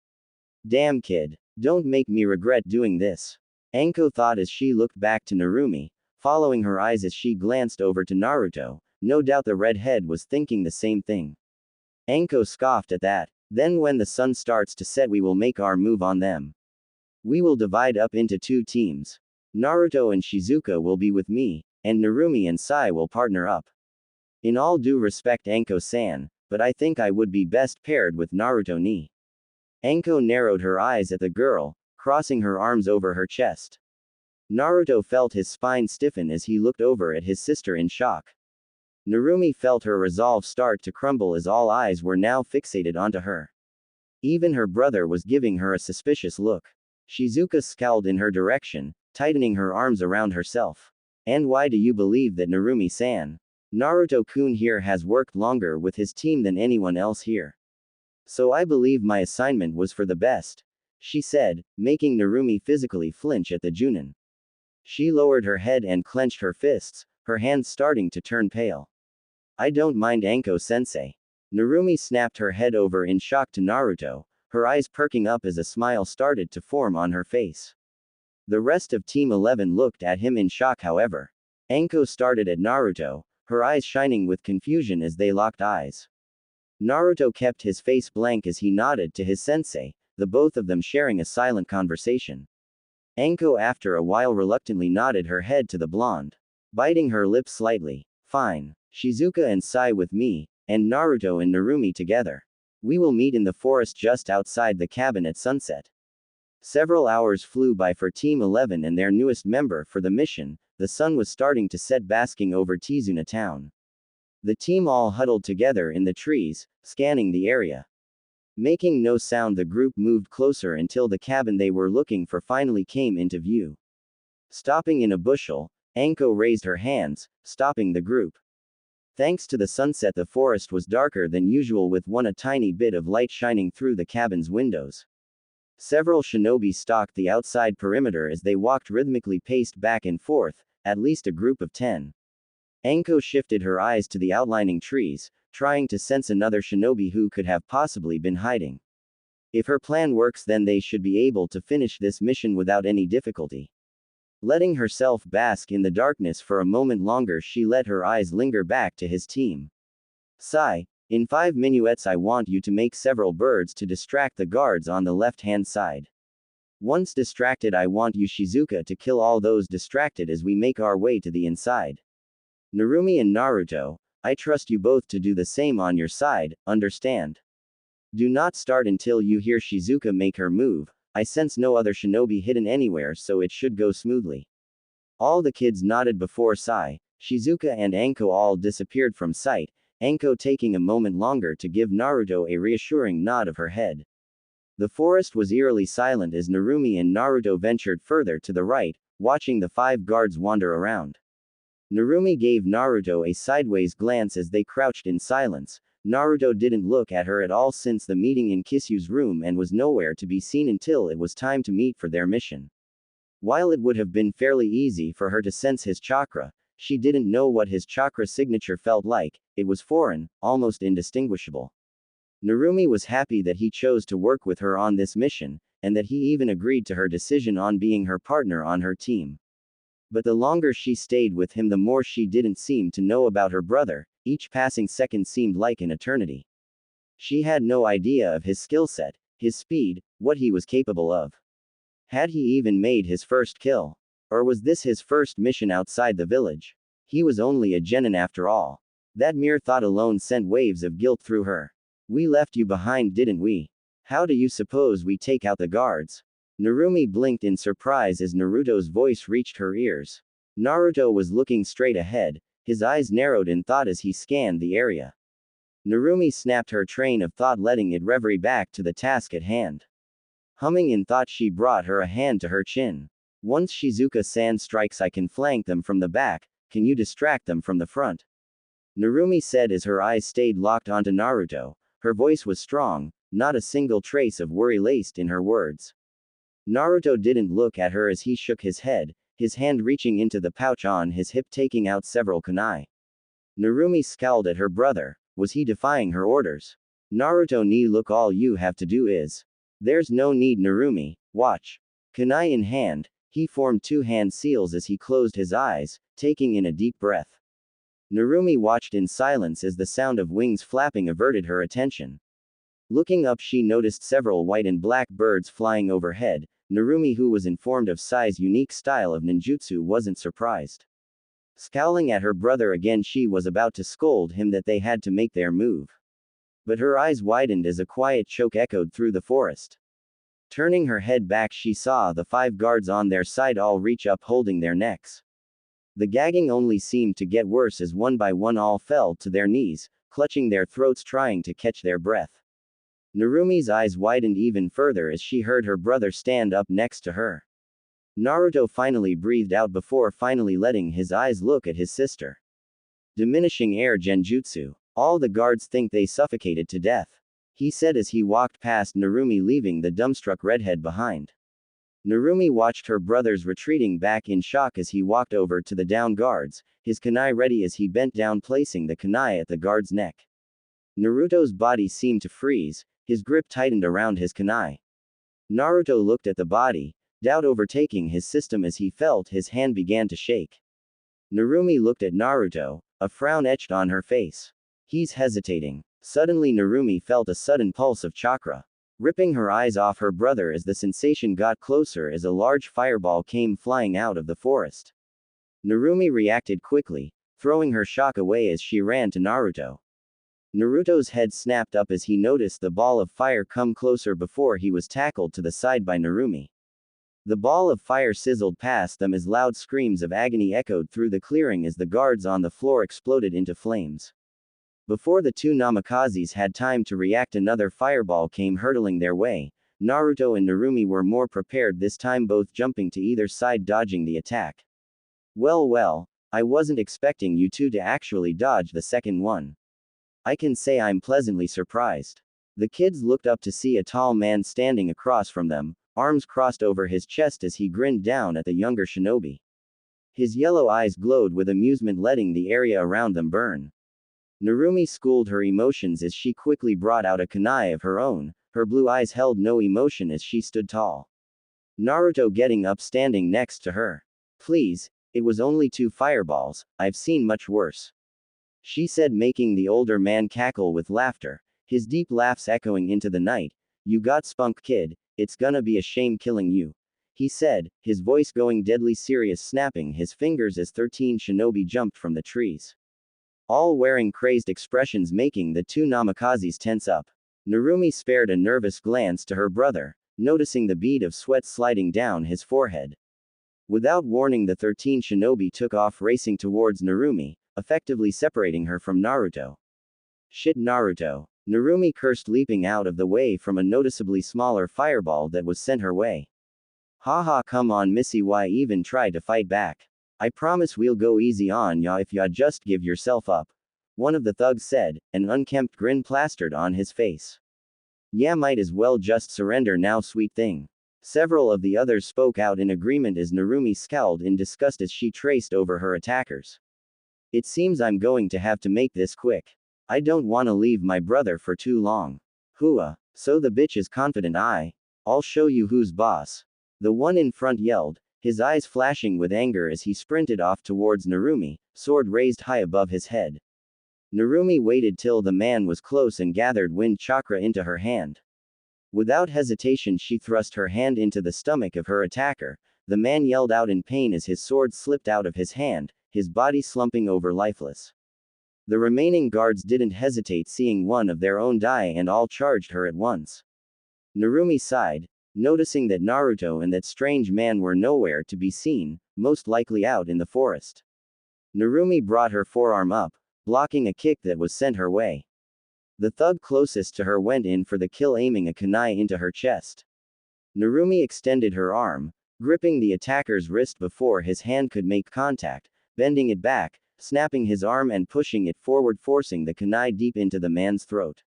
Damn kid. Don't make me regret doing this. Anko thought as she looked back to Narumi, following her eyes as she glanced over to Naruto. No doubt the redhead was thinking the same thing. Anko scoffed at that. Then when the sun starts to set, we will make our move on them. We will divide up into 2 teams. Naruto and Shizuka will be with me, and Narumi and Sai will partner up. In all due respect, Anko-san, but I think I would be best paired with Naruto ni. Anko narrowed her eyes at the girl, crossing her arms over her chest. Naruto felt his spine stiffen as he looked over at his sister in shock. Narumi felt her resolve start to crumble as all eyes were now fixated onto her. Even her brother was giving her a suspicious look. Shizuka scowled in her direction, tightening her arms around herself. And why do you believe that Narumi-san? Naruto-kun here has worked longer with his team than anyone else here. So I believe my assignment was for the best, she said, making Narumi physically flinch at the Junin. She lowered her head and clenched her fists, her hands starting to turn pale. I don't mind Anko-sensei. Narumi snapped her head over in shock to Naruto, her eyes perking up as a smile started to form on her face. The rest of Team 11 looked at him in shock however. Anko started at Naruto, her eyes shining with confusion as they locked eyes. Naruto kept his face blank as he nodded to his sensei, the both of them sharing a silent conversation. Anko after a while reluctantly nodded her head to the blonde, biting her lips slightly. Fine. Shizuka and Sai with me, and Naruto and Narumi together. We will meet in the forest just outside the cabin at sunset. Several hours flew by for Team 11 and their newest member for the mission. The sun was starting to set basking over Tizuna town. The team all huddled together in the trees, scanning the area. Making no sound, the group moved closer until the cabin they were looking for finally came into view. Stopping in a bushel, Anko raised her hands, stopping the group. Thanks to the sunset, the forest was darker than usual with a tiny bit of light shining through the cabin's windows. Several shinobi stalked the outside perimeter as they walked rhythmically paced back and forth, at least a group of 10. Anko shifted her eyes to the outlining trees, trying to sense another shinobi who could have possibly been hiding. If her plan works, then they should be able to finish this mission without any difficulty. Letting herself bask in the darkness for a moment longer, she let her eyes linger back to his team. Sai, in 5 minuets I want you to make several birds to distract the guards on the left-hand side. Once distracted, I want you Shizuka to kill all those distracted as we make our way to the inside. Narumi and Naruto, I trust you both to do the same on your side, understand? Do not start until you hear Shizuka make her move. I sense no other shinobi hidden anywhere, so it should go smoothly. All the kids nodded before Sai, Shizuka and Anko all disappeared from sight, Anko taking a moment longer to give Naruto a reassuring nod of her head. The forest was eerily silent as Narumi and Naruto ventured further to the right, watching the 5 guards wander around. Narumi gave Naruto a sideways glance as they crouched in silence. Naruto didn't look at her at all since the meeting in Kisu's room and was nowhere to be seen until it was time to meet for their mission. While it would have been fairly easy for her to sense his chakra, she didn't know what his chakra signature felt like. It was foreign, almost indistinguishable. Narumi was happy that he chose to work with her on this mission, and that he even agreed to her decision on being her partner on her team. But the longer she stayed with him, the more she didn't seem to know about her brother. Each passing second seemed like an eternity. She had no idea of his skill set, his speed, what he was capable of. Had he even made his first kill? Or was this his first mission outside the village? He was only a genin after all. That mere thought alone sent waves of guilt through her. We left you behind, didn't we? How do you suppose we take out the guards? Narumi blinked in surprise as Naruto's voice reached her ears. Naruto was looking straight ahead, his eyes narrowed in thought as he scanned the area. Narumi snapped her train of thought, letting it reverie back to the task at hand. Humming in thought, she brought her a hand to her chin. Once Shizuka-san strikes, I can flank them from the back. Can you distract them from the front? Narumi said as her eyes stayed locked onto Naruto. Her voice was strong, not a single trace of worry laced in her words. Naruto didn't look at her as he shook his head, his hand reaching into the pouch on his hip, taking out several kunai. Narumi scowled at her brother. Was he defying her orders? Naruto ni look, all you have to do is. There's no need, Narumi, watch. Kunai in hand, he formed 2 hand seals as he closed his eyes, taking in a deep breath. Narumi watched in silence as the sound of wings flapping averted her attention. Looking up, she noticed several white and black birds flying overhead. Narumi, who was informed of Sai's unique style of ninjutsu, wasn't surprised. Scowling at her brother again, she was about to scold him that they had to make their move. But her eyes widened as a quiet choke echoed through the forest. Turning her head back, she saw the 5 guards on their side all reach up, holding their necks. The gagging only seemed to get worse as one by one all fell to their knees, clutching their throats trying to catch their breath. Narumi's eyes widened even further as she heard her brother stand up next to her. Naruto finally breathed out before finally letting his eyes look at his sister. Diminishing air genjutsu. All the guards think they suffocated to death, he said as he walked past Narumi, leaving the dumbstruck redhead behind. Narumi watched her brothers retreating back in shock as he walked over to the down guards, his kunai ready as he bent down, placing the kunai at the guard's neck. Naruto's body seemed to freeze, his grip tightened around his kunai. Naruto looked at the body, doubt overtaking his system as he felt his hand began to shake. Narumi looked at Naruto, a frown etched on her face. He's hesitating. Suddenly Narumi felt a sudden pulse of chakra, ripping her eyes off her brother as the sensation got closer as a large fireball came flying out of the forest. Narumi reacted quickly, throwing her shock away as she ran to Naruto. Naruto's head snapped up as he noticed the ball of fire come closer before he was tackled to the side by Narumi. The ball of fire sizzled past them as loud screams of agony echoed through the clearing as the guards on the floor exploded into flames. Before the two Namakazes had time to react, another fireball came hurtling their way. Naruto and Narumi were more prepared this time, both jumping to either side, dodging the attack. Well, I wasn't expecting you two to actually dodge the second one. I can say I'm pleasantly surprised. The kids looked up to see a tall man standing across from them, arms crossed over his chest as he grinned down at the younger shinobi. His yellow eyes glowed with amusement, letting the area around them burn. Narumi schooled her emotions as she quickly brought out a kunai of her own, her blue eyes held no emotion as she stood tall. Naruto getting up, standing next to her. Please, it was only 2 fireballs, I've seen much worse, she said, making the older man cackle with laughter, his deep laughs echoing into the night. You got spunk, kid, it's gonna be a shame killing you, he said, his voice going deadly serious, snapping his fingers as 13 shinobi jumped from the trees, all wearing crazed expressions, making the two Namakazes tense up. Narumi spared a nervous glance to her brother, noticing the bead of sweat sliding down his forehead. Without warning, the 13 shinobi took off, racing towards Narumi, effectively separating her from Naruto. Shit, Naruto, Narumi cursed, leaping out of the way from a noticeably smaller fireball that was sent her way. Haha, come on Missy, why even try to fight back? I promise we'll go easy on ya if ya just give yourself up, one of the thugs said, an unkempt grin plastered on his face. Yeah, might as well just surrender now, sweet thing. Several of the others spoke out in agreement as Narumi scowled in disgust as she traced over her attackers. It seems I'm going to have to make this quick. I don't wanna leave my brother for too long. Hooah, so the bitch is confident. I'll show you who's boss, the one in front yelled, his eyes flashing with anger as he sprinted off towards Narumi, sword raised high above his head. Narumi waited till the man was close and gathered wind chakra into her hand. Without hesitation, she thrust her hand into the stomach of her attacker. The man yelled out in pain as his sword slipped out of his hand, his body slumping over lifeless. The remaining guards didn't hesitate, seeing one of their own die, and all charged her at once. Narumi sighed, noticing that Naruto and that strange man were nowhere to be seen, most likely out in the forest. Narumi brought her forearm up, blocking a kick that was sent her way. The thug closest to her went in for the kill, aiming a kunai into her chest. Narumi extended her arm, gripping the attacker's wrist before his hand could make contact, bending it back, snapping his arm and pushing it forward, forcing the kunai deep into the man's throat.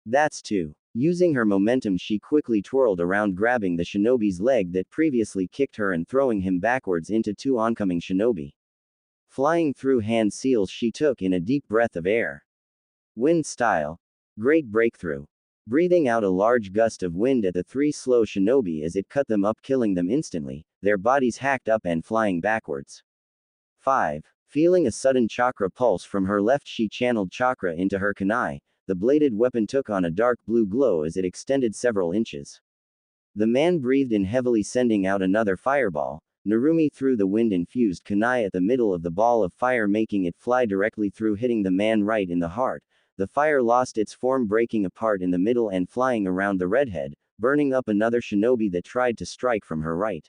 That's 2. Using her momentum, she quickly twirled around, grabbing the shinobi's leg that previously kicked her and throwing him backwards into 2 oncoming shinobi. Flying through hand seals, she took in a deep breath of air. Wind style. Great breakthrough. Breathing out a large gust of wind at the 3 slow shinobi as it cut them up, killing them instantly, their bodies hacked up and flying backwards. 5. Feeling a sudden chakra pulse from her left, she channeled chakra into her kunai. The bladed weapon took on a dark blue glow as it extended several inches. The man breathed in heavily, sending out another fireball. Narumi threw the wind-infused kunai at the middle of the ball of fire, making it fly directly through, hitting the man right in the heart. The fire lost its form, breaking apart in the middle and flying around the redhead, burning up another shinobi that tried to strike from her right.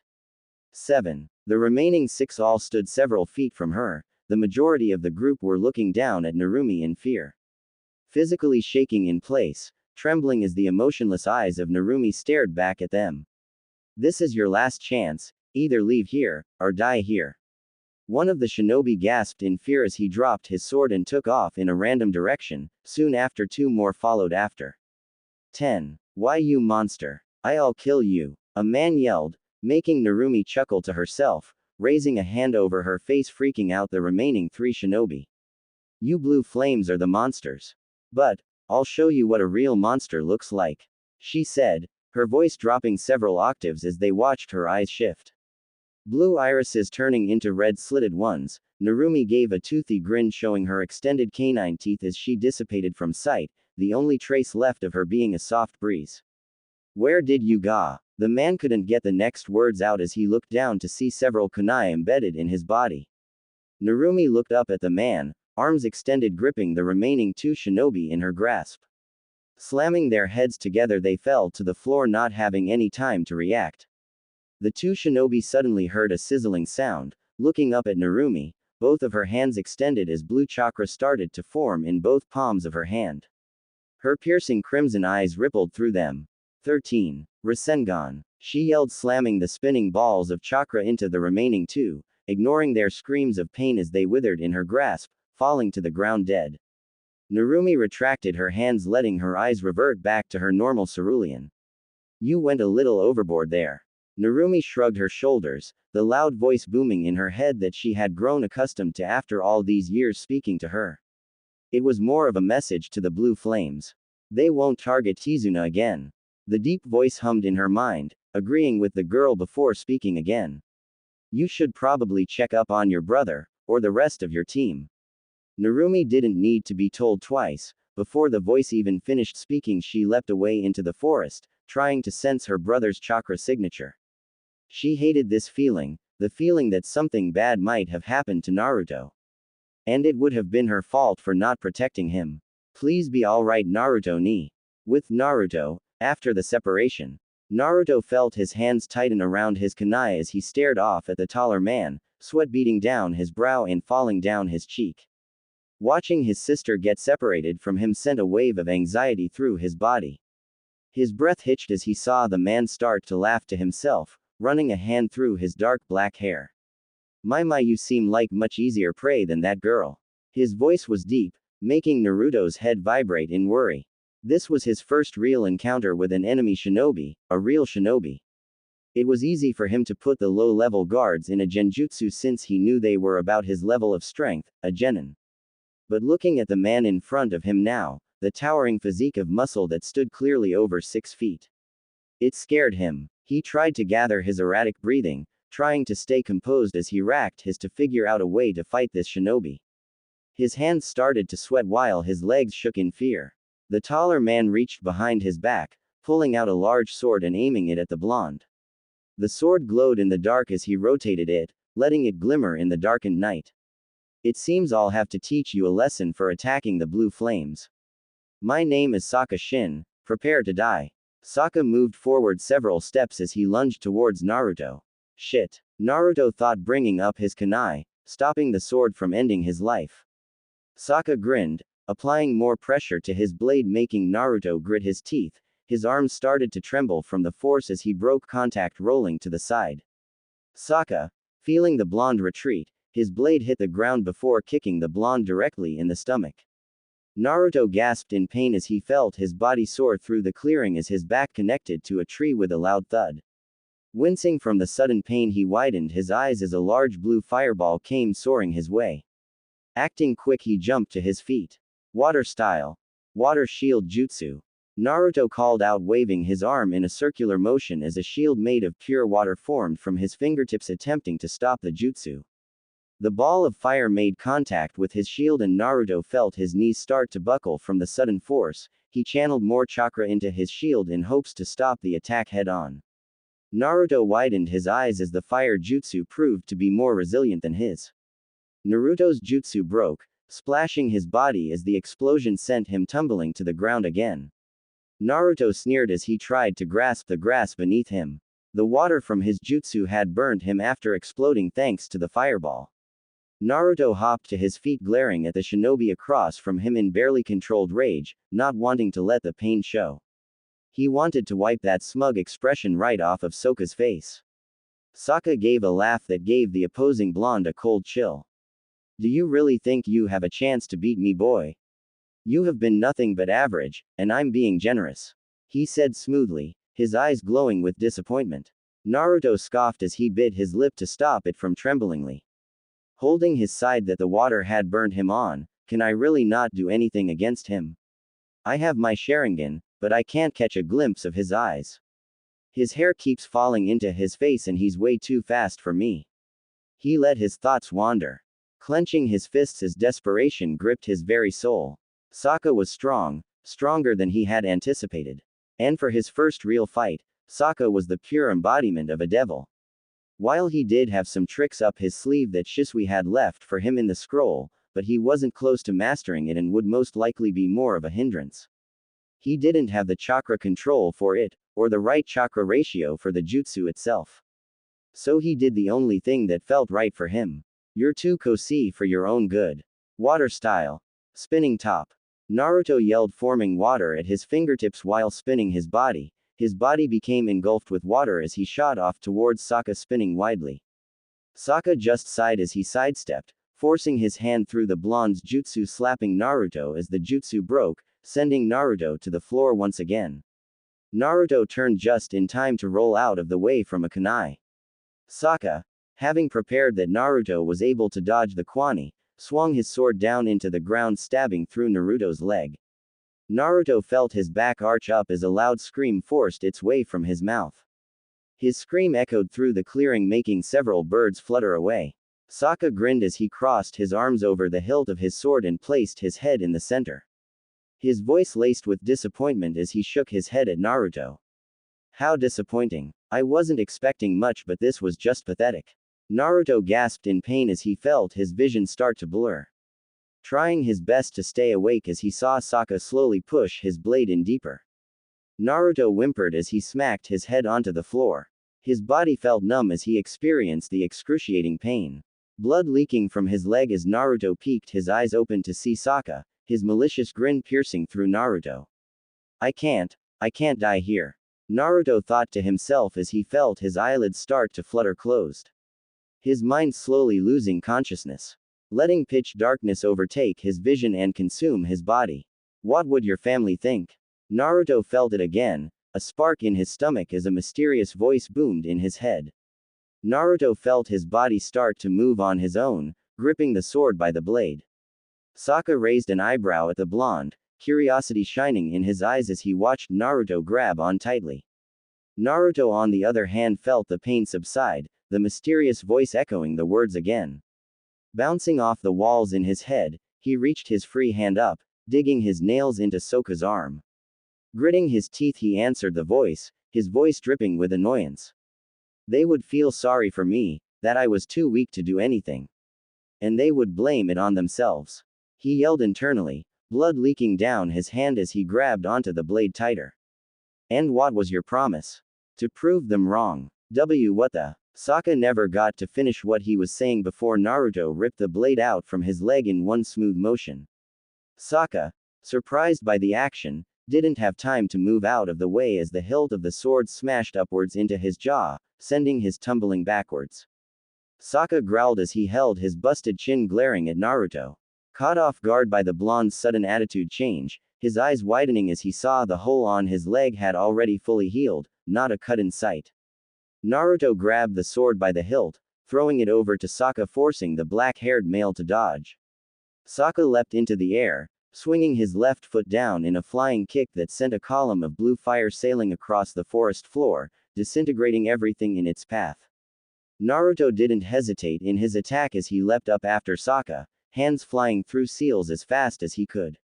7. The remaining 6 all stood several feet from her. The majority of the group were looking down at Narumi in fear. Physically shaking in place, trembling as the emotionless eyes of Narumi stared back at them. This is your last chance, either leave here, or die here. One of the shinobi gasped in fear as he dropped his sword and took off in a random direction. Soon after 2 more followed after. 10. Why you monster? I'll kill you. A man yelled, making Narumi chuckle to herself, raising a hand over her face, freaking out the remaining 3 shinobi. You blue flames are the monsters. But, I'll show you what a real monster looks like, she said, her voice dropping several octaves as they watched her eyes shift. Blue irises turning into red slitted ones, Narumi gave a toothy grin showing her extended canine teeth as she dissipated from sight, the only trace left of her being a soft breeze. Where did you go? The man couldn't get the next words out as he looked down to see several kunai embedded in his body. Narumi looked up at the man, arms extended gripping the remaining 2 shinobi in her grasp. Slamming their heads together they fell to the floor, not having any time to react. The 2 shinobi suddenly heard a sizzling sound, looking up at Narumi, both of her hands extended as blue chakra started to form in both palms of her hand. Her piercing crimson eyes rippled through them. 13. Rasengan, she yelled, slamming the spinning balls of chakra into the remaining 2, ignoring their screams of pain as they withered in her grasp, falling to the ground dead. Narumi retracted her hands, letting her eyes revert back to her normal cerulean. You went a little overboard there. Narumi shrugged her shoulders, the loud voice booming in her head that she had grown accustomed to after all these years speaking to her. It was more of a message to the blue flames. They won't target Tizuna again. The deep voice hummed in her mind, agreeing with the girl before speaking again. You should probably check up on your brother, or the rest of your team. Narumi didn't need to be told twice. Before the voice even finished speaking, she leapt away into the forest, trying to sense her brother's chakra signature. She hated this feeling, the feeling that something bad might have happened to Naruto. And it would have been her fault for not protecting him. Please be alright, Naruto ni. With Naruto, after the separation, Naruto felt his hands tighten around his kunai as he stared off at the taller man, sweat beating down his brow and falling down his cheek. Watching his sister get separated from him sent a wave of anxiety through his body. His breath hitched as he saw the man start to laugh to himself, running a hand through his dark black hair. My, you seem like much easier prey than that girl. His voice was deep, making Naruto's head vibrate in worry. This was his first real encounter with an enemy shinobi, a real shinobi. It was easy for him to put the low-level guards in a genjutsu since he knew they were about his level of strength, a genin. But looking at the man in front of him now, the towering physique of muscle that stood clearly over 6 feet. It scared him. He tried to gather his erratic breathing, trying to stay composed as he racked his to figure out a way to fight this shinobi. His hands started to sweat while his legs shook in fear. The taller man reached behind his back, pulling out a large sword and aiming it at the blonde. The sword glowed in the dark as he rotated it, letting it glimmer in the darkened night. It seems I'll have to teach you a lesson for attacking the blue flames. My name is Sokka Shin, prepare to die. Sokka moved forward several steps as he lunged towards Naruto. Shit. Naruto thought, bringing up his kunai, stopping the sword from ending his life. Sokka grinned, applying more pressure to his blade, making Naruto grit his teeth. His arms started to tremble from the force as he broke contact, rolling to the side. Sokka, feeling the blonde retreat, his blade hit the ground before kicking the blonde directly in the stomach. Naruto gasped in pain as he felt his body soar through the clearing as his back connected to a tree with a loud thud. Wincing from the sudden pain, he widened his eyes as a large blue fireball came soaring his way. Acting quick, he jumped to his feet. Water style. Water shield jutsu. Naruto called out, waving his arm in a circular motion as a shield made of pure water formed from his fingertips, attempting to stop the jutsu. The ball of fire made contact with his shield and Naruto felt his knees start to buckle from the sudden force. He channeled more chakra into his shield in hopes to stop the attack head-on. Naruto widened his eyes as the fire jutsu proved to be more resilient than his. Naruto's jutsu broke, splashing his body as the explosion sent him tumbling to the ground again. Naruto sneered as he tried to grasp the grass beneath him. The water from his jutsu had burned him after exploding thanks to the fireball. Naruto hopped to his feet, glaring at the shinobi across from him in barely controlled rage, not wanting to let the pain show. He wanted to wipe that smug expression right off of Sokka's face. Sokka gave a laugh that gave the opposing blonde a cold chill. Do you really think you have a chance to beat me, boy? You have been nothing but average, and I'm being generous. He said smoothly, his eyes glowing with disappointment. Naruto scoffed as he bit his lip to stop it from tremblingly. Holding his side that the water had burned him on, can I really not do anything against him? I have my Sharingan, but I can't catch a glimpse of his eyes. His hair keeps falling into his face and he's way too fast for me. He let his thoughts wander. Clenching his fists as desperation gripped his very soul. Sokka was strong, stronger than he had anticipated. And for his first real fight, Sokka was the pure embodiment of a devil. While he did have some tricks up his sleeve that Shisui had left for him in the scroll, but he wasn't close to mastering it and would most likely be more of a hindrance. He didn't have the chakra control for it, or the right chakra ratio for the jutsu itself. So he did the only thing that felt right for him. You're too cozy for your own good. Water style. Spinning top. Naruto yelled, forming water at his fingertips while spinning his body. His body became engulfed with water as he shot off towards Sokka, spinning widely. Sokka just sighed as he sidestepped, forcing his hand through the blonde's jutsu, slapping Naruto as the jutsu broke, sending Naruto to the floor once again. Naruto turned just in time to roll out of the way from a kunai. Sokka, having prepared that Naruto was able to dodge the kwani, swung his sword down into the ground, stabbing through Naruto's leg. Naruto felt his back arch up as a loud scream forced its way from his mouth. His scream echoed through the clearing, making several birds flutter away. Sokka grinned as he crossed his arms over the hilt of his sword and placed his head in the center. His voice laced with disappointment as he shook his head at Naruto. How disappointing. I wasn't expecting much, but this was just pathetic. Naruto gasped in pain as he felt his vision start to blur. Trying his best to stay awake as he saw Sokka slowly push his blade in deeper. Naruto whimpered as he smacked his head onto the floor. His body felt numb as he experienced the excruciating pain. Blood leaking from his leg as Naruto peeked his eyes open to see Sokka, his malicious grin piercing through Naruto. I can't die here. Naruto thought to himself as he felt his eyelids start to flutter closed. His mind slowly losing consciousness. Letting pitch darkness overtake his vision and consume his body. What would your family think? Naruto felt it again, a spark in his stomach as a mysterious voice boomed in his head. Naruto felt his body start to move on his own, gripping the sword by the blade. Sokka raised an eyebrow at the blonde, curiosity shining in his eyes as he watched Naruto grab on tightly. Naruto on the other hand felt the pain subside, the mysterious voice echoing the words again. Bouncing off the walls in his head, he reached his free hand up, digging his nails into Sokka's arm. Gritting his teeth he answered the voice, his voice dripping with annoyance. They would feel sorry for me, that I was too weak to do anything. And they would blame it on themselves. He yelled internally, blood leaking down his hand as he grabbed onto the blade tighter. And what was your promise? To prove them wrong. What the? Sokka never got to finish what he was saying before Naruto ripped the blade out from his leg in one smooth motion. Sokka, surprised by the action, didn't have time to move out of the way as the hilt of the sword smashed upwards into his jaw, sending his tumbling backwards. Sokka growled as he held his busted chin, glaring at Naruto. Caught off guard by the blonde's sudden attitude change, his eyes widening as he saw the hole on his leg had already fully healed, not a cut in sight. Naruto grabbed the sword by the hilt, throwing it over to Sokka, forcing the black-haired male to dodge. Sokka leapt into the air, swinging his left foot down in a flying kick that sent a column of blue fire sailing across the forest floor, disintegrating everything in its path. Naruto didn't hesitate in his attack as he leapt up after Sokka, hands flying through seals as fast as he could.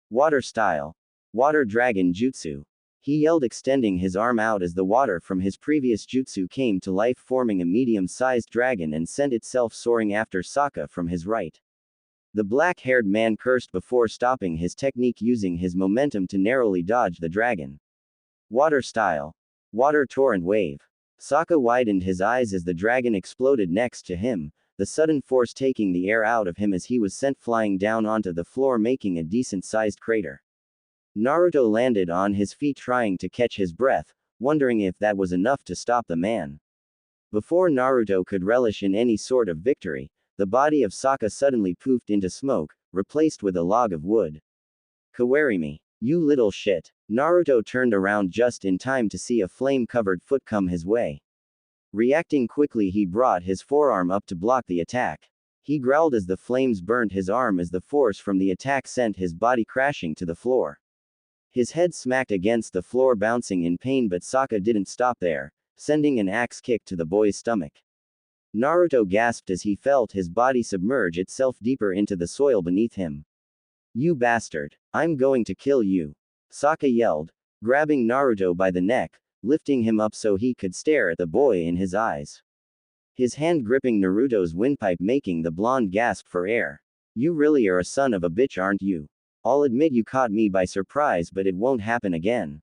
Water style. Water dragon jutsu. He yelled, extending his arm out as the water from his previous jutsu came to life, forming a medium-sized dragon and sent itself soaring after Sokka from his right. The black-haired man cursed before stopping his technique, using his momentum to narrowly dodge the dragon. Water style. Water torrent wave. Sokka widened his eyes as the dragon exploded next to him, the sudden force taking the air out of him as he was sent flying down onto the floor, making a decent-sized crater. Naruto landed on his feet trying to catch his breath, wondering if that was enough to stop the man. Before Naruto could relish in any sort of victory, the body of Sokka suddenly poofed into smoke, replaced with a log of wood. Kawarimi, you little shit. Naruto turned around just in time to see a flame-covered foot come his way. Reacting quickly, he brought his forearm up to block the attack. He growled as the flames burned his arm as the force from the attack sent his body crashing to the floor. His head smacked against the floor, bouncing in pain, but Sokka didn't stop there, sending an axe kick to the boy's stomach. Naruto gasped as he felt his body submerge itself deeper into the soil beneath him. You bastard! I'm going to kill you! Sokka yelled, grabbing Naruto by the neck, lifting him up so he could stare at the boy in his eyes. His hand gripping Naruto's windpipe, making the blonde gasp for air. You really are a son of a bitch, aren't you? I'll admit you caught me by surprise, but it won't happen again.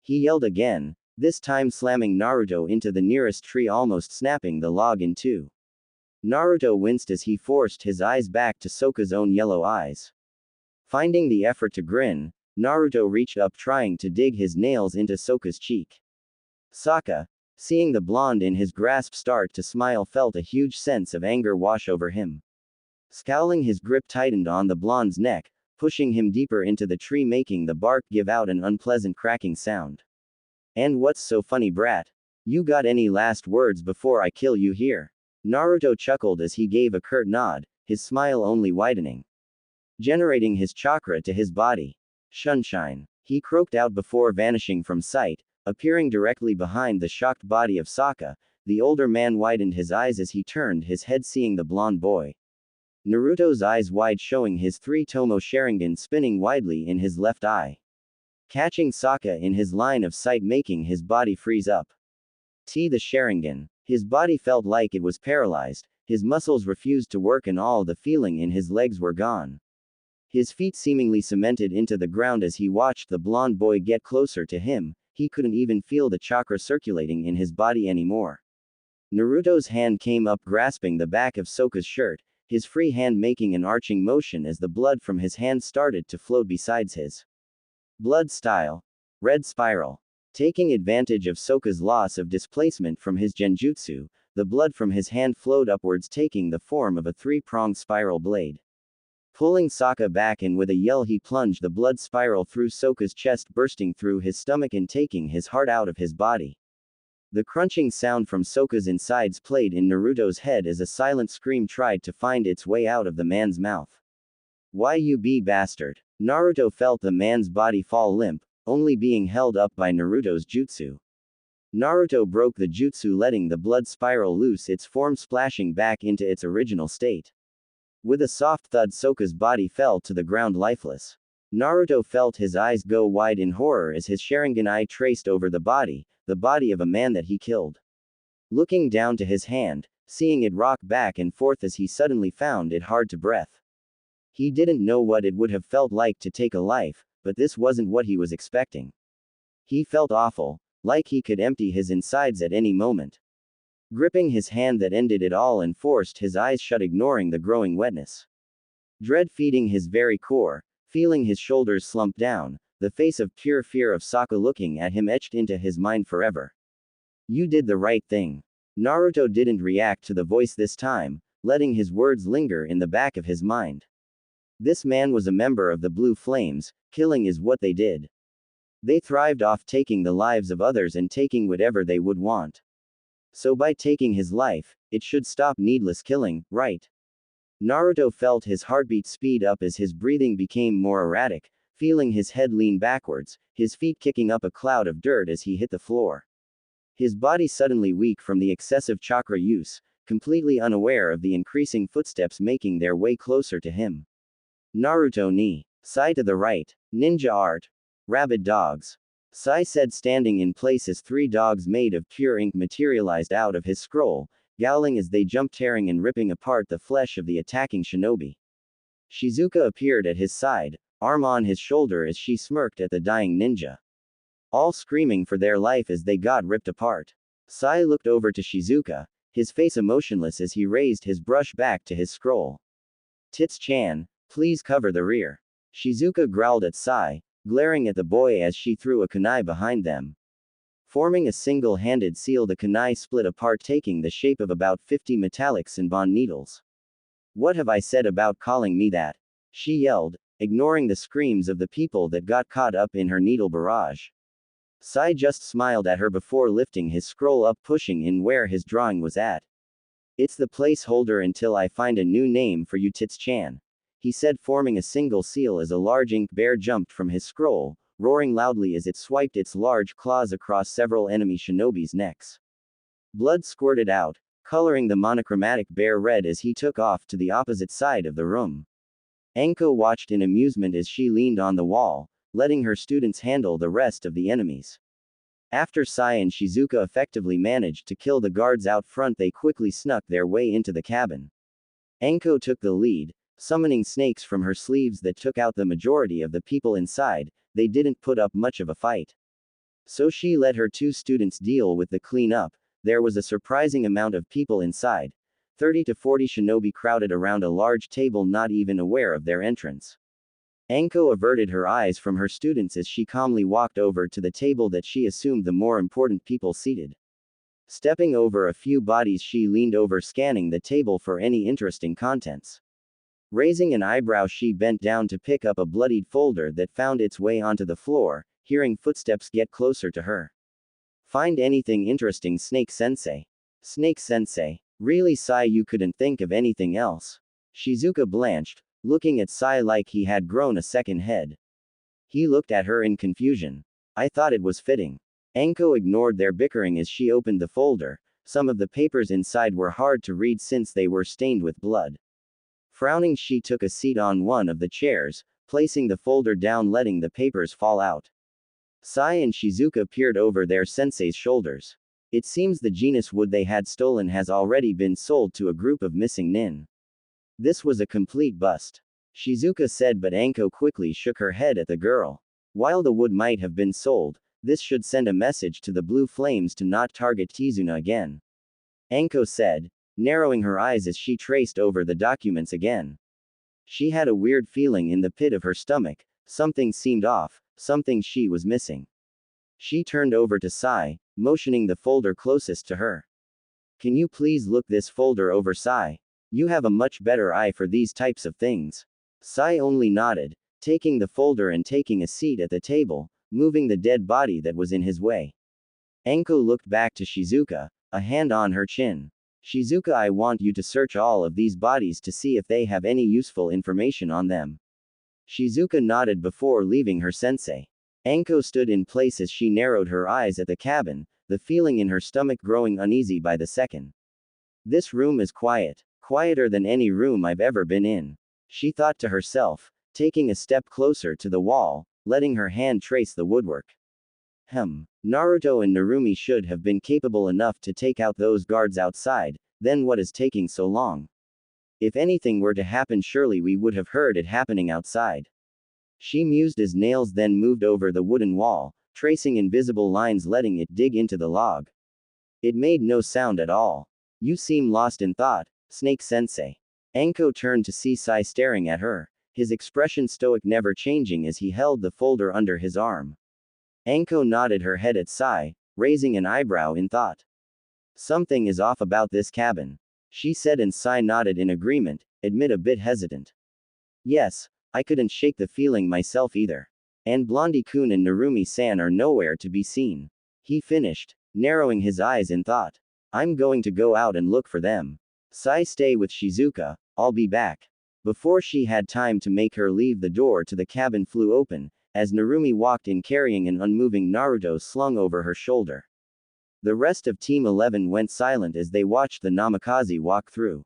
He yelled again, this time slamming Naruto into the nearest tree, almost snapping the log in two. Naruto winced as he forced his eyes back to Sokka's own yellow eyes. Finding the effort to grin, Naruto reached up trying to dig his nails into Sokka's cheek. Sokka, seeing the blonde in his grasp start to smile, felt a huge sense of anger wash over him. Scowling, his grip tightened on the blonde's neck, pushing him deeper into the tree, making the bark give out an unpleasant cracking sound. And what's so funny, brat? You got any last words before I kill you here? Naruto chuckled as he gave a curt nod, his smile only widening. Generating his chakra to his body. Shunshine, he croaked out before vanishing from sight, appearing directly behind the shocked body of Sokka. The older man widened his eyes as he turned his head, seeing the blonde boy. Naruto's eyes wide, showing his 3-tomo Sharingan spinning widely in his left eye. Catching Sokka in his line of sight, making his body freeze up. The Sharingan. His body felt like it was paralyzed, his muscles refused to work, and all the feeling in his legs were gone. His feet seemingly cemented into the ground as he watched the blonde boy get closer to him. He couldn't even feel the chakra circulating in his body anymore. Naruto's hand came up, grasping the back of Sokka's shirt, his free hand making an arching motion as the blood from his hand started to flow besides his blood style. Red spiral. Taking advantage of Sokka's loss of displacement from his genjutsu, the blood from his hand flowed upwards, taking the form of a 3-pronged spiral blade. Pulling Sokka back, and with a yell he plunged the blood spiral through Sokka's chest, bursting through his stomach and taking his heart out of his body. The crunching sound from Sokka's insides played in Naruto's head as a silent scream tried to find its way out of the man's mouth. Why, you be bastard! Naruto felt the man's body fall limp, only being held up by Naruto's jutsu. Naruto broke the jutsu, letting the blood spiral loose, its form splashing back into its original state. With a soft thud, Sokka's body fell to the ground lifeless. Naruto felt his eyes go wide in horror as his Sharingan eye traced over the body of a man that he killed. Looking down to his hand, seeing it rock back and forth as he suddenly found it hard to breathe. He didn't know what it would have felt like to take a life, but this wasn't what he was expecting. He felt awful, like he could empty his insides at any moment. Gripping his hand that ended it all and forced his eyes shut, ignoring the growing wetness. Dread feeding his very core, feeling his shoulders slump down, the face of pure fear of Sokka looking at him etched into his mind forever. You did the right thing. Naruto didn't react to the voice this time, letting his words linger in the back of his mind. This man was a member of the Blue Flames, killing is what they did. They thrived off taking the lives of others and taking whatever they would want. So by taking his life, it should stop needless killing, right? Naruto felt his heartbeat speed up as his breathing became more erratic, feeling his head lean backwards, his feet kicking up a cloud of dirt as he hit the floor. His body suddenly weak from the excessive chakra use, completely unaware of the increasing footsteps making their way closer to him. Naruto ni. Sai to the right. Ninja art. Rabid dogs. Sai said, standing in place as 3 dogs made of pure ink materialized out of his scroll, growling as they jumped, tearing and ripping apart the flesh of the attacking shinobi. Shizuka appeared at his side, arm on his shoulder as she smirked at the dying ninja. All screaming for their life as they got ripped apart. Sai looked over to Shizuka, his face emotionless as he raised his brush back to his scroll. Tits-chan, please cover the rear. Shizuka growled at Sai, glaring at the boy as she threw a kunai behind them. Forming a single-handed seal, the kunai split apart, taking the shape of about 50 metallic Senbon needles. What have I said about calling me that? She yelled, ignoring the screams of the people that got caught up in her needle barrage. Sai just smiled at her before lifting his scroll up, pushing in where his drawing was at. It's the placeholder until I find a new name for you, Tits-chan, he said, forming a single seal as a large ink bear jumped from his scroll, roaring loudly as it swiped its large claws across several enemy shinobi's necks. Blood squirted out, coloring the monochromatic bear red as he took off to the opposite side of the room. Anko watched in amusement as she leaned on the wall, letting her students handle the rest of the enemies. After Sai and Shizuka effectively managed to kill the guards out front, they quickly snuck their way into the cabin. Anko took the lead, summoning snakes from her sleeves that took out the majority of the people inside. They didn't put up much of a fight. So she let her two students deal with the cleanup. There was a surprising amount of people inside. 30 to 40 shinobi crowded around a large table, not even aware of their entrance. Anko averted her eyes from her students as she calmly walked over to the table that she assumed the more important people seated. Stepping over a few bodies, she leaned over, scanning the table for any interesting contents. Raising an eyebrow, she bent down to pick up a bloodied folder that found its way onto the floor, hearing footsteps get closer to her. Find anything interesting, Snake-sensei? Snake-sensei? Really, Sai, you couldn't think of anything else? Shizuka blanched, looking at Sai like he had grown a second head. He looked at her in confusion. I thought it was fitting. Anko ignored their bickering as she opened the folder. Some of the papers inside were hard to read since they were stained with blood. Frowning, she took a seat on one of the chairs, placing the folder down, letting the papers fall out. Sai and Shizuka peered over their sensei's shoulders. It seems the genus wood they had stolen has already been sold to a group of missing nin. This was a complete bust, Shizuka said, but Anko quickly shook her head at the girl. While the wood might have been sold, this should send a message to the Blue Flames to not target Tizuna again. Anko said, narrowing her eyes as she traced over the documents again. She had a weird feeling in the pit of her stomach. Something seemed off, something she was missing. She turned over to Sai, motioning the folder closest to her. Can you please look this folder over, Sai? You have a much better eye for these types of things. Sai only nodded, taking the folder and taking a seat at the table, moving the dead body that was in his way. Anko looked back to Shizuka, a hand on her chin. Shizuka, I want you to search all of these bodies to see if they have any useful information on them. Shizuka nodded before leaving her sensei. Anko stood in place as she narrowed her eyes at the cabin, the feeling in her stomach growing uneasy by the second. This room is quiet. Quieter than any room I've ever been in, she thought to herself, taking a step closer to the wall, letting her hand trace the woodwork. Naruto and Narumi should have been capable enough to take out those guards outside, then what is taking so long? If anything were to happen, surely we would have heard it happening outside. She mused as nails then moved over the wooden wall, tracing invisible lines, letting it dig into the log. It made no sound at all. You seem lost in thought, Snake-sensei. Anko turned to see Sai staring at her, his expression stoic, never changing as he held the folder under his arm. Anko nodded her head at Sai, raising an eyebrow in thought. Something is off about this cabin, she said, and Sai nodded in agreement, admit a bit hesitant. Yes, I couldn't shake the feeling myself either. And Blondie-kun and Narumi-san are nowhere to be seen. He finished, narrowing his eyes in thought. I'm going to go out and look for them. Sai, stay with Shizuka, I'll be back. Before she had time to make her leave, the door to the cabin flew open, as Narumi walked in carrying an unmoving Naruto slung over her shoulder. The rest of Team 11 went silent as they watched the Namikaze walk through.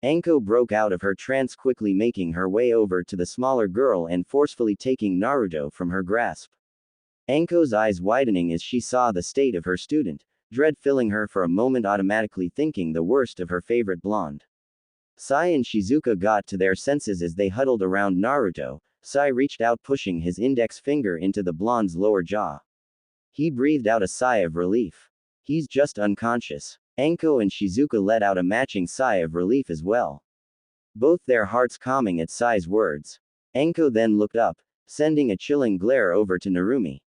Anko broke out of her trance, quickly making her way over to the smaller girl and forcefully taking Naruto from her grasp. Anko's eyes widening as she saw the state of her student, dread filling her for a moment, automatically thinking the worst of her favorite blonde. Sai and Shizuka got to their senses as they huddled around Naruto. Sai reached out, pushing his index finger into the blonde's lower jaw. He breathed out a sigh of relief. He's just unconscious. Anko and Shizuka let out a matching sigh of relief as well. Both their hearts calming at Sai's words. Anko then looked up, sending a chilling glare over to Narumi.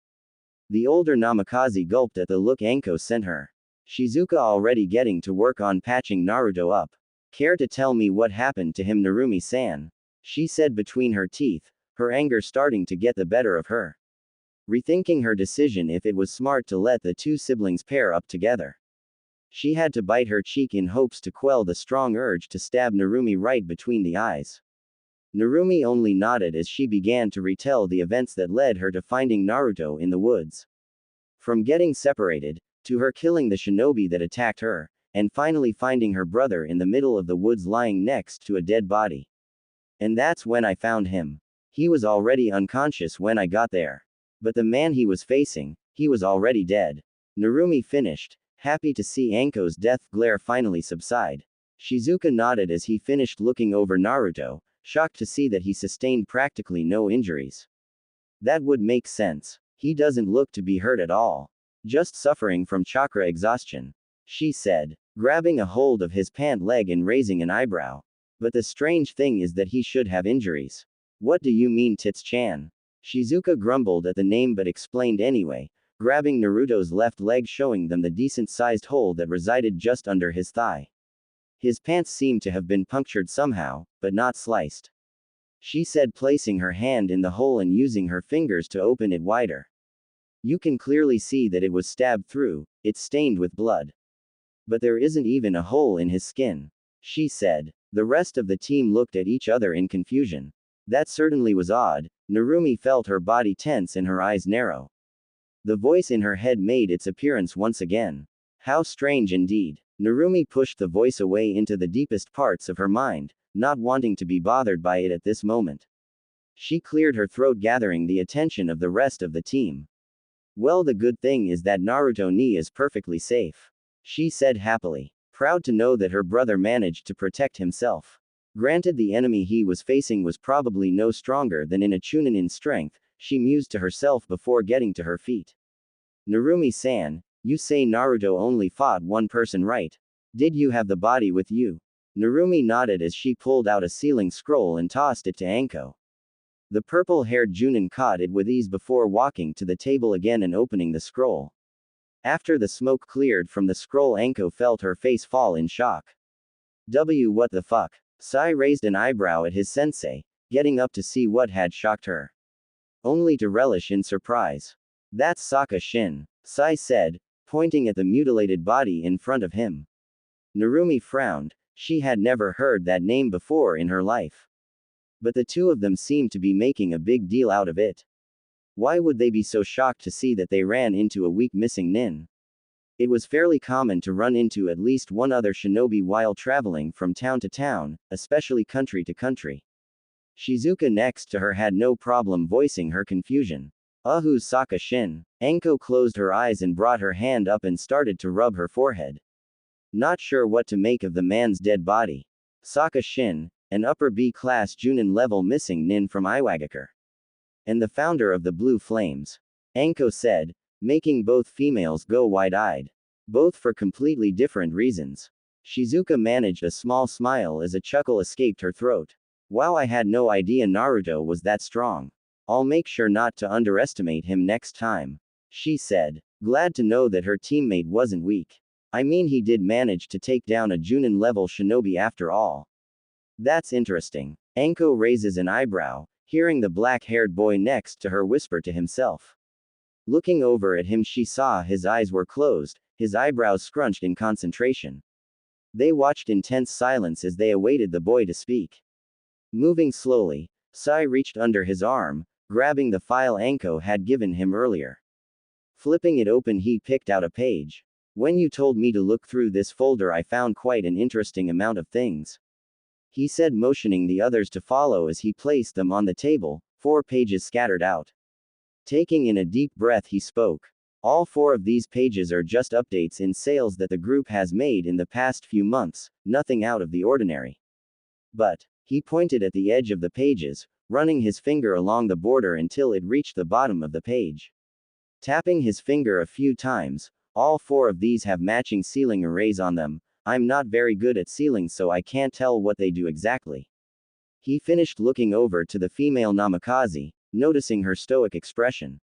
The older Namikaze gulped at the look Anko sent her. Shizuka already getting to work on patching Naruto up. Care to tell me what happened to him, Narumi-san? She said between her teeth, her anger starting to get the better of her. Rethinking her decision if it was smart to let the two siblings pair up together. She had to bite her cheek in hopes to quell the strong urge to stab Narumi right between the eyes. Narumi only nodded as she began to retell the events that led her to finding Naruto in the woods. From getting separated, to her killing the shinobi that attacked her, and finally finding her brother in the middle of the woods lying next to a dead body. And that's when I found him. He was already unconscious when I got there. But the man he was facing, he was already dead. Narumi finished, happy to see Anko's death glare finally subside. Shizuka nodded as he finished looking over Naruto, shocked to see that he sustained practically no injuries. That would make sense. He doesn't look to be hurt at all. Just suffering from chakra exhaustion, she said, grabbing a hold of his pant leg and raising an eyebrow. But the strange thing is that he should have injuries. What do you mean, Tits-chan? Shizuka grumbled at the name but explained anyway, grabbing Naruto's left leg, showing them the decent-sized hole that resided just under his thigh. His pants seemed to have been punctured somehow, but not sliced. She said, placing her hand in the hole and using her fingers to open it wider. You can clearly see that it was stabbed through, it's stained with blood. But there isn't even a hole in his skin, she said. The rest of the team looked at each other in confusion. That certainly was odd. Narumi felt her body tense and her eyes narrow. The voice in her head made its appearance once again. How strange indeed. Narumi pushed the voice away into the deepest parts of her mind, not wanting to be bothered by it at this moment. She cleared her throat, gathering the attention of the rest of the team. Well, the good thing is that Naruto-ni is perfectly safe, she said happily, proud to know that her brother managed to protect himself. Granted, the enemy he was facing was probably no stronger than in a Chunin in strength, she mused to herself before getting to her feet. Narumi-san, you say Naruto only fought one person, right? Did you have the body with you? Narumi nodded as she pulled out a sealing scroll and tossed it to Anko. The purple-haired Junin caught it with ease before walking to the table again and opening the scroll. After the smoke cleared from the scroll, Anko felt her face fall in shock. What the fuck? Sai raised an eyebrow at his sensei, getting up to see what had shocked her. Only to relish in surprise. That's Sokka Shin, Sai said, pointing at the mutilated body in front of him. Narumi frowned. She had never heard that name before in her life. But the two of them seemed to be making a big deal out of it. Why would they be so shocked to see that they ran into a weak missing nin? It was fairly common to run into at least one other shinobi while traveling from town to town, especially country to country. Shizuka next to her had no problem voicing her confusion. Who's Sokka Shin? Anko closed her eyes and brought her hand up and started to rub her forehead. Not sure what to make of the man's dead body. Sokka Shin, an upper B-class Junin level missing nin from Iwagakure. And the founder of the Blue Flames. Anko said, making both females go wide-eyed. Both for completely different reasons. Shizuka managed a small smile as a chuckle escaped her throat. Wow, I had no idea Naruto was that strong. I'll make sure not to underestimate him next time, she said, glad to know that her teammate wasn't weak. I mean, he did manage to take down a Junin-level shinobi after all. That's interesting. Anko raises an eyebrow, hearing the black-haired boy next to her whisper to himself. Looking over at him, she saw his eyes were closed, his eyebrows scrunched in concentration. They watched in tense silence as they awaited the boy to speak. Moving slowly, Sai reached under his arm, grabbing the file Anko had given him earlier. Flipping it open, he picked out a page. When you told me to look through this folder, I found quite an interesting amount of things, he said, motioning the others to follow as he placed them on the table, 4 pages scattered out. Taking in a deep breath, he spoke. All 4 of these pages are just updates in sales that the group has made in the past few months, nothing out of the ordinary. But, he pointed at the edge of the pages, running his finger along the border until it reached the bottom of the page. Tapping his finger a few times, All 4 of these have matching sealing arrays on them. I'm not very good at sealing, so I can't tell what they do exactly. He finished looking over to the female Namikaze, noticing her stoic expression.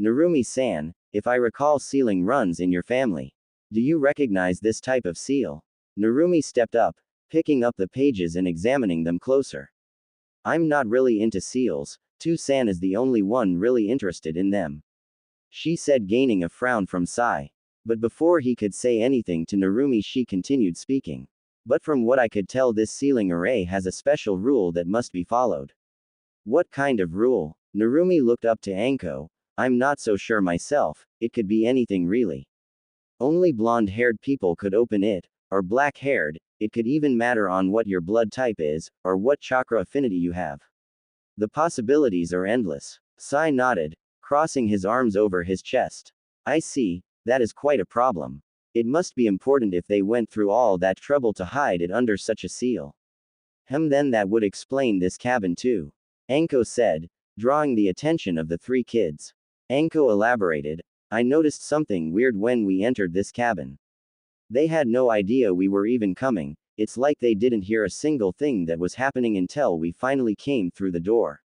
Narumi-san, if I recall, sealing runs in your family. Do you recognize this type of seal? Narumi stepped up, picking up the pages and examining them closer. I'm not really into seals, Tu-san is the only one really interested in them, she said, gaining a frown from Sai. But before he could say anything to Narumi, she continued speaking. But from what I could tell, this sealing array has a special rule that must be followed. What kind of rule? Narumi looked up to Anko. I'm not so sure myself, it could be anything really. Only blonde-haired people could open it, or black-haired, it could even matter on what your blood type is, or what chakra affinity you have. The possibilities are endless. Sai nodded, crossing his arms over his chest. I see, that is quite a problem. It must be important if they went through all that trouble to hide it under such a seal. Then that would explain this cabin too, Anko said, drawing the attention of the 3 kids. Anko elaborated, I noticed something weird when we entered this cabin. They had no idea we were even coming, it's like they didn't hear a single thing that was happening until we finally came through the door.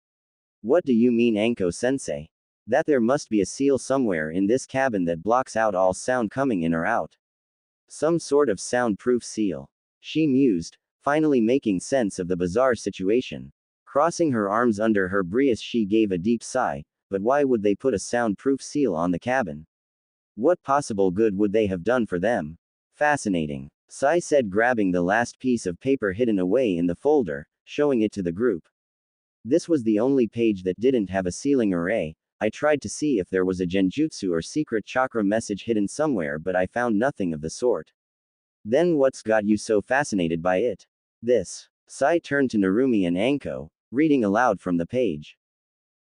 What do you mean, Anko-sensei? That there must be a seal somewhere in this cabin that blocks out all sound coming in or out. Some sort of soundproof seal. She mused, finally making sense of the bizarre situation. Crossing her arms under her breast, she gave a deep sigh. But why would they put a soundproof seal on the cabin? What possible good would they have done for them? Fascinating, Sai said, grabbing the last piece of paper hidden away in the folder, showing it to the group. This was the only page that didn't have a sealing array. I tried to see if there was a genjutsu or secret chakra message hidden somewhere, but I found nothing of the sort. Then what's got you so fascinated by it? This. Sai turned to Narumi and Anko, reading aloud from the page.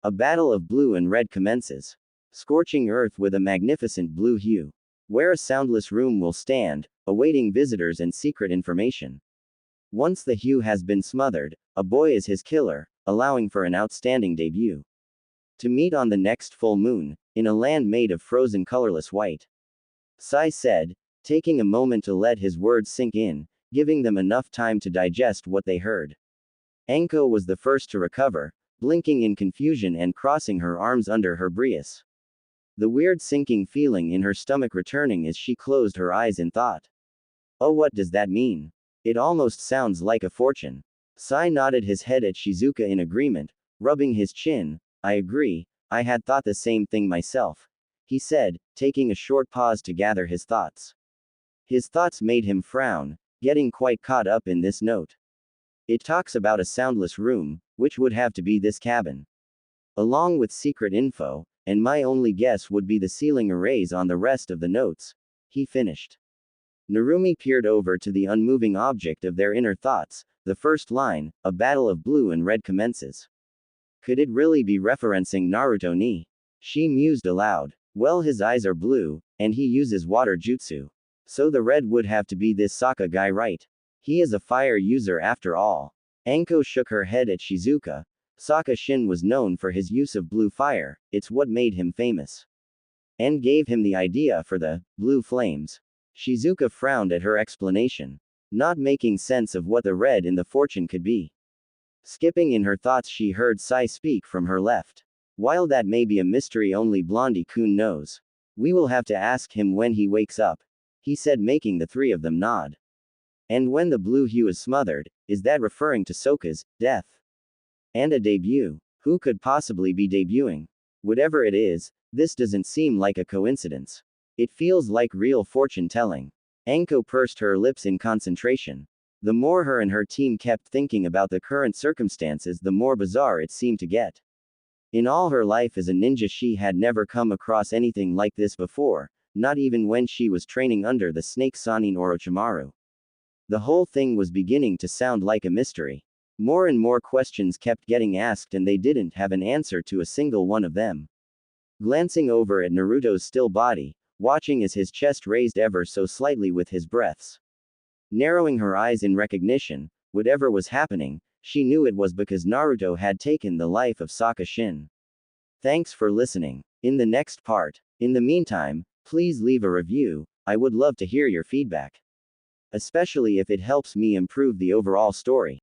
A battle of blue and red commences. Scorching earth with a magnificent blue hue. Where a soundless room will stand, awaiting visitors and secret information. Once the hue has been smothered, a boy is his killer, allowing for an outstanding debut. To meet on the next full moon, in a land made of frozen colorless white. Sai said, taking a moment to let his words sink in, giving them enough time to digest what they heard. Anko was the first to recover, blinking in confusion and crossing her arms under her breast. The weird sinking feeling in her stomach returning as she closed her eyes in thought. Oh, what does that mean? It almost sounds like a fortune. Sai nodded his head at Shizuka in agreement, rubbing his chin. I agree, I had thought the same thing myself, he said, taking a short pause to gather his thoughts. His thoughts made him frown, getting quite caught up in this note. It talks about a soundless room, which would have to be this cabin. Along with secret info, and my only guess would be the sealing arrays on the rest of the notes, he finished. Narumi peered over to the unmoving object of their inner thoughts, the first line, a battle of blue and red commences. Could it really be referencing Naruto ni? She mused aloud. Well, his eyes are blue, and he uses water jutsu. So the red would have to be this Sokka guy, right? He is a fire user after all. Anko shook her head at Shizuka. Sokka Shin was known for his use of blue fire, it's what made him famous. And gave him the idea for the blue flames. Shizuka frowned at her explanation, not making sense of what the red in the fortune could be. Skipping in her thoughts, she heard Sai speak from her left. While that may be a mystery only Blondie-kun knows. We will have to ask him when he wakes up, he said, making the 3 of them nod. And when the blue hue is smothered, is that referring to Sokka's death? And a debut? Who could possibly be debuting? Whatever it is, this doesn't seem like a coincidence. It feels like real fortune telling. Anko pursed her lips in concentration. The more her and her team kept thinking about the current circumstances, the more bizarre it seemed to get. In all her life as a ninja, she had never come across anything like this before, not even when she was training under the snake Sanin Orochimaru. The whole thing was beginning to sound like a mystery. More and more questions kept getting asked, and they didn't have an answer to a single one of them. Glancing over at Naruto's still body, watching as his chest raised ever so slightly with his breaths. Narrowing her eyes in recognition, whatever was happening, she knew it was because Naruto had taken the life of Sokka Shin. Thanks for listening. In the next part. In the meantime, Please leave a review, I would love to hear your feedback. Especially if it helps me improve the overall story.